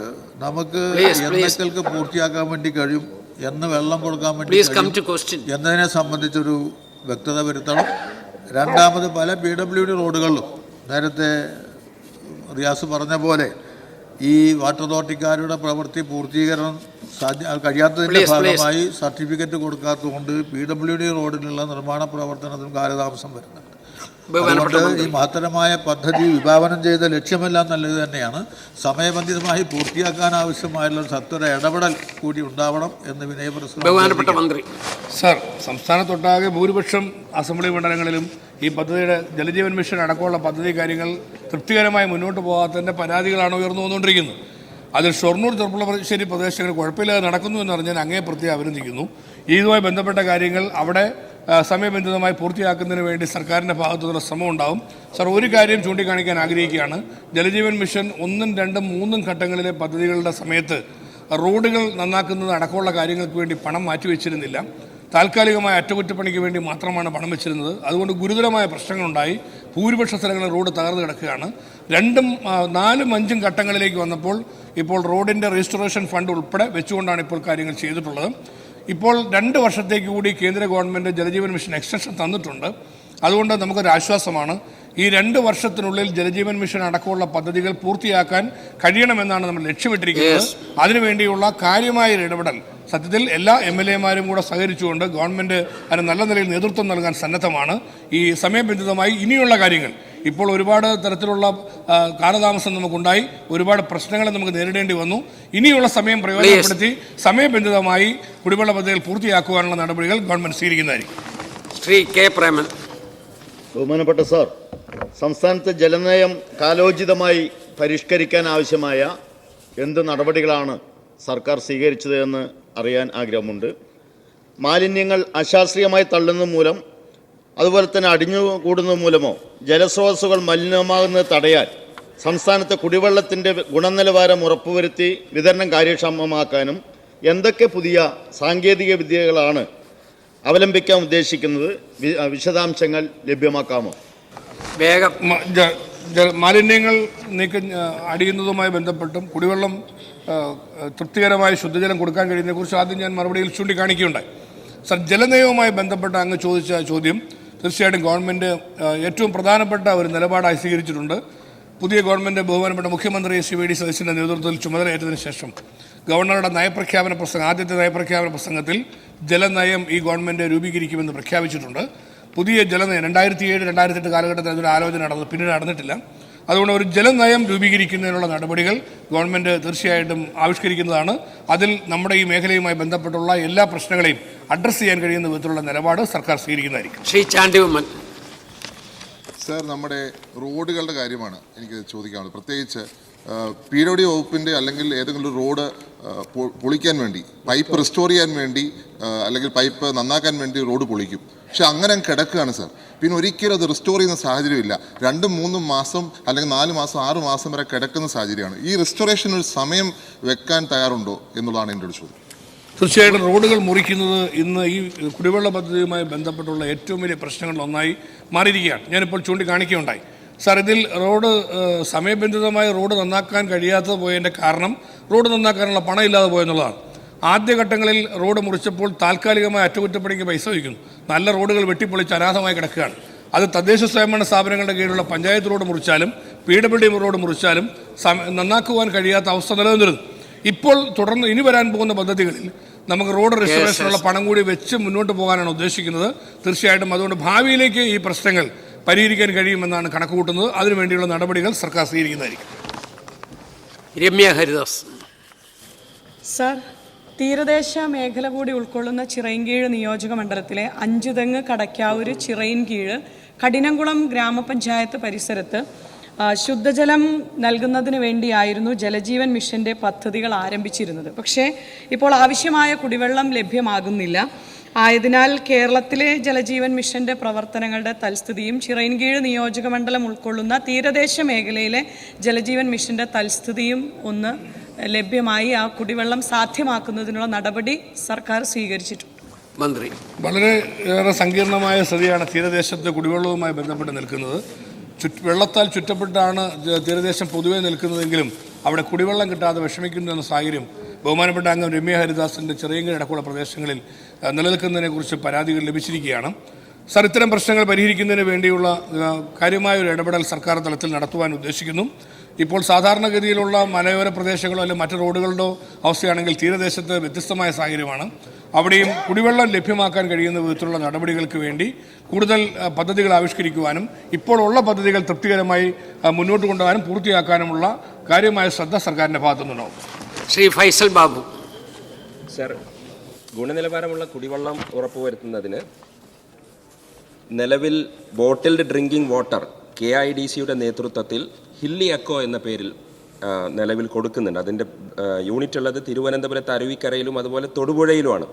നമുക്ക് എന്നൊക്കെ പൂർത്തിയാക്കാൻ വേണ്ടി കഴിയും, എന്ന് വെള്ളം കൊടുക്കാൻ വേണ്ടി എന്നതിനെ സംബന്ധിച്ചൊരു വ്യക്തത വരുത്തണം. രണ്ടാമത്, പല PWD റോഡുകളിലും നേരത്തെ റിയാസ് പറഞ്ഞ പോലെ ഈ വാട്ടർ അതോറിറ്റിക്കാരുടെ പ്രവൃത്തി പൂർത്തീകരണം കഴിയാത്തതിൻ്റെ ഭാഗമായി സർട്ടിഫിക്കറ്റ് കൊടുക്കാത്തതുകൊണ്ട് PWD റോഡിലുള്ള നിർമ്മാണ പ്രവർത്തനത്തിനും കാലതാമസം വരുന്നുണ്ട്. അതുകൊണ്ട് ഈ മഹത്തരമായ പദ്ധതി വിഭാവനം ചെയ്ത ലക്ഷ്യമെല്ലാം നല്ലത് തന്നെയാണ്. സമയബന്ധിതമായി പൂർത്തിയാക്കാൻ ആവശ്യമായുള്ള സത്വര ഇടപെടൽ കൂടി ഉണ്ടാവണം എന്ന് ബഹുമാനപ്പെട്ട മന്ത്രി. സർ, സംസ്ഥാനത്തൊട്ടാകെ ഭൂരിപക്ഷം അസംബ്ലി മണ്ഡലങ്ങളിലും ഈ പദ്ധതിയുടെ ജലജീവൻ മിഷൻ അടക്കമുള്ള പദ്ധതി കാര്യങ്ങൾ തൃപ്തികരമായി മുന്നോട്ട് പോകാത്തതിൻ്റെ പരാതികളാണ് ഉയർന്നു വന്നുകൊണ്ടിരിക്കുന്നത്. അതിൽ ഷൊർണൂർ ചെർപ്പുളശ്ശേരി പ്രദേശങ്ങൾ കുഴപ്പമില്ലാതെ നടക്കുന്നു എന്ന് പറഞ്ഞാൽ അങ്ങേ പ്രത്യേകം അഭിനന്ദിക്കുന്നു. ഇതുമായി ബന്ധപ്പെട്ട കാര്യങ്ങൾ അവിടെ സമയബന്ധിതമായി പൂർത്തിയാക്കുന്നതിന് വേണ്ടി സർക്കാരിൻ്റെ ഭാഗത്തുനിന്നുള്ള ശ്രമം ഉണ്ടാവും. സർ, ഒരു കാര്യം ചൂണ്ടിക്കാണിക്കാൻ ആഗ്രഹിക്കുകയാണ്. ജലജീവൻ മിഷൻ 1, 2, 3 ഘട്ടങ്ങളിലെ പദ്ധതികളുടെ സമയത്ത് റോഡുകൾ നന്നാക്കുന്നത് അടക്കമുള്ള കാര്യങ്ങൾക്ക് വേണ്ടി പണം മാറ്റിവെച്ചിരുന്നില്ല. താൽക്കാലികമായ അറ്റകുറ്റപ്പണിക്ക് വേണ്ടി മാത്രമാണ് പണം വെച്ചിരുന്നത്. അതുകൊണ്ട് ഗുരുതരമായ പ്രശ്നങ്ങളുണ്ടായി. ഭൂരിപക്ഷ സ്ഥലങ്ങളിൽ റോഡ് തകർന്നു കിടക്കുകയാണ്. 2, 4, 5 ഘട്ടങ്ങളിലേക്ക് വന്നപ്പോൾ ഇപ്പോൾ റോഡിൻ്റെ രജിസ്ട്രേഷൻ ഫണ്ട് ഉൾപ്പെടെ വെച്ചുകൊണ്ടാണ് ഇപ്പോൾ കാര്യങ്ങൾ ചെയ്തിട്ടുള്ളത്. ഇപ്പോൾ 2 വർഷത്തേക്ക് കൂടി കേന്ദ്ര ഗവൺമെൻറ് ജലജീവൻ മിഷൻ എക്സ്റ്റൻഷൻ തന്നിട്ടുണ്ട്. അതുകൊണ്ട് നമുക്കൊരു ആശ്വാസമാണ്. ഈ 2 വർഷത്തിനുള്ളിൽ ജലജീവൻ മിഷൻ അടക്കമുള്ള പദ്ധതികൾ പൂർത്തിയാക്കാൻ കഴിയണമെന്നാണ് നമ്മൾ ലക്ഷ്യമിട്ടിരിക്കുന്നത്. അതിനുവേണ്ടിയുള്ള കാര്യമായ ഇടപെടൽ സത്യത്തിൽ എല്ലാ MLA-മാരും കൂടെ സഹകരിച്ചുകൊണ്ട് ഗവൺമെൻറ് അതിന് നല്ല നിലയിൽ നേതൃത്വം നൽകാൻ സന്നദ്ധമാണ്. ഈ സമയബന്ധിതമായി ഇനിയുള്ള കാര്യങ്ങൾ, ഇപ്പോൾ ഒരുപാട് തരത്തിലുള്ള കാലതാമസം നമുക്കുണ്ടായി, ഒരുപാട് പ്രശ്നങ്ങൾ നമുക്ക് നേരിടേണ്ടി വന്നു. ഇനിയുള്ള സമയം പ്രയോജനപ്പെടുത്തി സമയബന്ധിതമായി കുടിവെള്ള പദ്ധതികൾ പൂർത്തിയാക്കുവാനുള്ള നടപടികൾ ഗവൺമെൻറ് സ്വീകരിക്കുന്നതായിരിക്കും. ശ്രീ കെ പ്രേമൻ. ബഹുമാനപ്പെട്ട സാർ, സംസ്ഥാനത്തെ ജലനയം കാലോചിതമായി പരിഷ്കരിക്കാൻ ആവശ്യമായ എന്ത് നടപടികളാണ് സർക്കാർ സ്വീകരിച്ചത് എന്ന് അറിയാൻ ആഗ്രഹമുണ്ട്. മാലിന്യങ്ങൾ അശാസ്ത്രീയമായി തള്ളുന്നത് മൂലം, അതുപോലെ തന്നെ അടിഞ്ഞുകൂടുന്നത് മൂലമോ ജലസ്രോതസ്സുകൾ മലിനമാകുന്നത് തടയാൻ സംസ്ഥാനത്തെ കുടിവെള്ളത്തിൻ്റെ ഗുണനിലവാരം ഉറപ്പുവരുത്തി വിതരണം കാര്യക്ഷമമാക്കാനും എന്തൊക്കെ പുതിയ സാങ്കേതിക വിദ്യകളാണ് അവലംബിക്കാൻ ഉദ്ദേശിക്കുന്നത്? വിശദാംശങ്ങൾ ലഭ്യമാക്കാമോ? വേഗം. മാലിന്യങ്ങൾ അടിയുന്നതുമായി ബന്ധപ്പെട്ടും കുടിവെള്ളം തൃപ്തികരമായ ശുദ്ധജലം കൊടുക്കാൻ കഴിയുന്നതിനെക്കുറിച്ച് ആദ്യം ഞാൻ മറുപടിയിൽ ചൂണ്ടിക്കാണിക്കുകയുണ്ടായി. സർ, ജലനയവുമായി ബന്ധപ്പെട്ട അങ്ങ് ചോദിച്ച ചോദ്യം തീർച്ചയായിട്ടും ഗവൺമെൻറ് ഏറ്റവും പ്രധാനപ്പെട്ട ഒരു നിലപാടായി സ്വീകരിച്ചിട്ടുണ്ട്. പുതിയ ഗവൺമെൻറ് ബഹുമാനപ്പെട്ട മുഖ്യമന്ത്രി ശ്രീ VD സതീശൻ്റെ നേതൃത്വത്തിൽ ചുമതലയേറ്റതിന് ശേഷം ഗവർണറുടെ നയപ്രഖ്യാപന പ്രസംഗം, ആദ്യത്തെ നയപ്രഖ്യാപന പ്രസംഗത്തിൽ ജലനയം ഈ ഗവൺമെൻറ് രൂപീകരിക്കുമെന്ന് പ്രഖ്യാപിച്ചിട്ടുണ്ട്. പുതിയ ജലനയം 2007-2008 കാലഘട്ടത്തിൽ അതൊരു ആലോചന നടന്നു, പിന്നീട് നടന്നിട്ടില്ല. അതുകൊണ്ട് ഒരു ജലനയം രൂപീകരിക്കുന്നതിനുള്ള നടപടികൾ ഗവൺമെൻറ് തീർച്ചയായിട്ടും ആവിഷ്കരിക്കുന്നതാണ്. അതിൽ നമ്മുടെ ഈ മേഖലയുമായി ബന്ധപ്പെട്ടുള്ള എല്ലാ പ്രശ്നങ്ങളെയും അഡ്രസ്സ് ചെയ്യാൻ കഴിയുന്ന വിധത്തിലുള്ള നിലപാട് സർക്കാർ സ്വീകരിക്കുന്നതായിരിക്കും. ശ്രീ ചാണ്ടിയമ്മൻ. സർ, നമ്മുടെ റോഡുകളുടെ കാര്യമാണ് എനിക്ക് ചോദിക്കാനുള്ളത്. പ്രത്യേകിച്ച് PWD വകുപ്പിൻ്റെ അല്ലെങ്കിൽ ഏതെങ്കിലും റോഡ് പൊളിക്കാൻ വേണ്ടി, പൈപ്പ് റിസ്റ്റോർ ചെയ്യാൻ വേണ്ടി, അല്ലെങ്കിൽ പൈപ്പ് നന്നാക്കാൻ വേണ്ടി റോഡ് പൊളിക്കും. പക്ഷെ അങ്ങനെ കിടക്കുകയാണ് സർ. പിന്നെ ഒരിക്കലും അത് റിസ്റ്റോർ ചെയ്യുന്ന സാഹചര്യമില്ല. 2-3 മാസം അല്ലെങ്കിൽ 4 മാസം 6 മാസം വരെ കിടക്കുന്ന സാഹചര്യമാണ്. ഈ റിസ്റ്റോറേഷൻ ഒരു സമയം വെക്കാൻ തയ്യാറുണ്ടോ എന്നുള്ളതാണ് എൻ്റെ ഒരു ചോദ്യം. തീർച്ചയായിട്ടും റോഡുകൾ മുറിക്കുന്നത് ഇന്ന് ഈ കുടിവെള്ള പദ്ധതിയുമായി ബന്ധപ്പെട്ടുള്ള ഏറ്റവും വലിയ പ്രശ്നങ്ങളിലൊന്നായി മാറിയിരിക്കുകയാണ്. ഞാനിപ്പോൾ ചൂണ്ടിക്കാണിക്കുകയുണ്ടായി. സാർ, ഇതിൽ റോഡ് സമയബന്ധിതമായി റോഡ് നന്നാക്കാൻ കഴിയാത്തത് പോയതിൻ്റെ കാരണം റോഡ് നന്നാക്കാനുള്ള പണം ഇല്ലാതെ പോയെന്നുള്ളതാണ്. ആദ്യഘട്ടങ്ങളിൽ റോഡ് മുറിച്ചപ്പോൾ താൽക്കാലികമായ അറ്റകുറ്റപ്പണിക്ക് പൈസ വയ്ക്കുന്നു. നല്ല റോഡുകൾ വെട്ടിപ്പൊളിച്ച് അനാഥമായി കിടക്കുകയാണ്. അത് തദ്ദേശ സ്വയംഭരണ സ്ഥാപനങ്ങളുടെ കീഴിലുള്ള പഞ്ചായത്ത് റോഡ് മുറിച്ചാലും PWD റോഡ് മുറിച്ചാലും നന്നാക്കുവാൻ കഴിയാത്ത അവസ്ഥ നിലനിന്നിരുന്നു. ഇപ്പോൾ തുടർന്ന് ഇനി വരാൻ പോകുന്ന പദ്ധതികളിൽ നമുക്ക് റോഡ് റിസ്റ്റോറേഷനുള്ള പണം കൂടി വെച്ച് മുന്നോട്ട് പോകാനാണ് ഉദ്ദേശിക്കുന്നത്. തീർച്ചയായിട്ടും അതുകൊണ്ട് ഭാവിയിലേക്ക് ഈ പ്രശ്നങ്ങൾ പരിഹരിക്കാൻ കഴിയുമെന്നാണ് കണക്കുകൂട്ടുന്നത്. അതിനുവേണ്ടിയുള്ള നടപടികൾ സർക്കാർ സ്വീകരിക്കുന്നതായിരിക്കും. രമ്യ ഹരിദാസ്. സർ, തീരദേശ മേഖല കൂടി ഉൾക്കൊള്ളുന്ന ചിറയിൻകീഴ് നിയോജക മണ്ഡലത്തിലെ അഞ്ചുതെങ്ങ്, കടയ്ക്കാവൂര്, ചിറയിൻകീഴ്, കഠിനംകുളം ഗ്രാമപഞ്ചായത്ത് പരിസരത്ത് ശുദ്ധജലം നൽകുന്നതിന് വേണ്ടിയായിരുന്നു ജലജീവൻ മിഷൻ്റെ പദ്ധതികൾ ആരംഭിച്ചിരുന്നത്. പക്ഷേ ഇപ്പോൾ ആവശ്യമായ കുടിവെള്ളം ലഭ്യമാകുന്നില്ല. ആയതിനാൽ കേരളത്തിലെ ജലജീവൻ മിഷൻ്റെ പ്രവർത്തനങ്ങളുടെ തൽസ്ഥിതിയും ചിറയിൻകീഴ് നിയോജക മണ്ഡലം ഉൾക്കൊള്ളുന്ന തീരദേശ മേഖലയിലെ ജലജീവൻ മിഷൻ്റെ തൽസ്ഥിതിയും ഒന്ന് ലഭ്യമായി ആ കുടിവെള്ളം സാധ്യമാക്കുന്നതിനുള്ള നടപടി സർക്കാർ സ്വീകരിച്ചിട്ടുണ്ട്. മന്ത്രി. വളരെ ഏറെ സങ്കീർണമായ സ്ഥിതിയാണ് തീരദേശത്ത് കുടിവെള്ളവുമായി ബന്ധപ്പെട്ട് നിൽക്കുന്നത്. വെള്ളത്താൽ ചുറ്റപ്പെട്ടാണ് തീരദേശം പൊതുവെ നിൽക്കുന്നതെങ്കിലും അവിടെ കുടിവെള്ളം കിട്ടാതെ വിഷമിക്കുന്നു എന്ന സാഹചര്യം ബഹുമാനപ്പെട്ട അംഗം രമ്യ ഹരിദാസിൻ്റെ ചിറയൻകീഴ് അടക്കമുള്ള പ്രദേശങ്ങളിൽ നിലനിൽക്കുന്നതിനെക്കുറിച്ച് പരാതികൾ ലഭിച്ചിരിക്കുകയാണ്. സർ, ഇത്തരം പ്രശ്നങ്ങൾ പരിഹരിക്കുന്നതിന് വേണ്ടിയുള്ള കാര്യമായ ഒരു ഇടപെടൽ സർക്കാർ തലത്തിൽ നടത്തുവാൻ ഉദ്ദേശിക്കുന്നു. ഇപ്പോൾ സാധാരണഗതിയിലുള്ള മലയോര പ്രദേശങ്ങളോ അല്ലെങ്കിൽ മറ്റ് റോഡുകളുടെ അവസ്ഥയാണെങ്കിൽ തീരദേശത്ത് വ്യത്യസ്തമായ സാഹചര്യമാണ്. അവിടെയും കുടിവെള്ളം ലഭ്യമാക്കാൻ കഴിയുന്ന വിധത്തിലുള്ള നടപടികൾക്ക് വേണ്ടി കൂടുതൽ പദ്ധതികൾ ആവിഷ്കരിക്കുവാനും ഇപ്പോൾ ഉള്ള പദ്ധതികൾ തൃപ്തികരമായി മുന്നോട്ട് കൊണ്ടുപോകാനും പൂർത്തിയാക്കാനുമുള്ള കാര്യമായ ശ്രദ്ധ സർക്കാരിൻ്റെ ഭാഗത്തുനിന്നുണ്ടാവും. ശ്രീ ഫൈസൽ ബാബു. സർ, ഗുണനിലവാരമുള്ള കുടിവെള്ളം ഉറപ്പുവരുത്തുന്നതിന് നിലവിൽ ബോട്ടിൽഡ് ഡ്രിങ്കിംഗ് വാട്ടർ KIDCയുടെ നേതൃത്വത്തിൽ ഹില്ലി എക്കോ എന്ന പേരിൽ നിലവിൽ കൊടുക്കുന്നുണ്ട്. അതിൻ്റെ യൂണിറ്റ് ഉള്ളത് തിരുവനന്തപുരത്ത് അരുവിക്കരയിലും അതുപോലെ തൊടുപുഴയിലുമാണ്.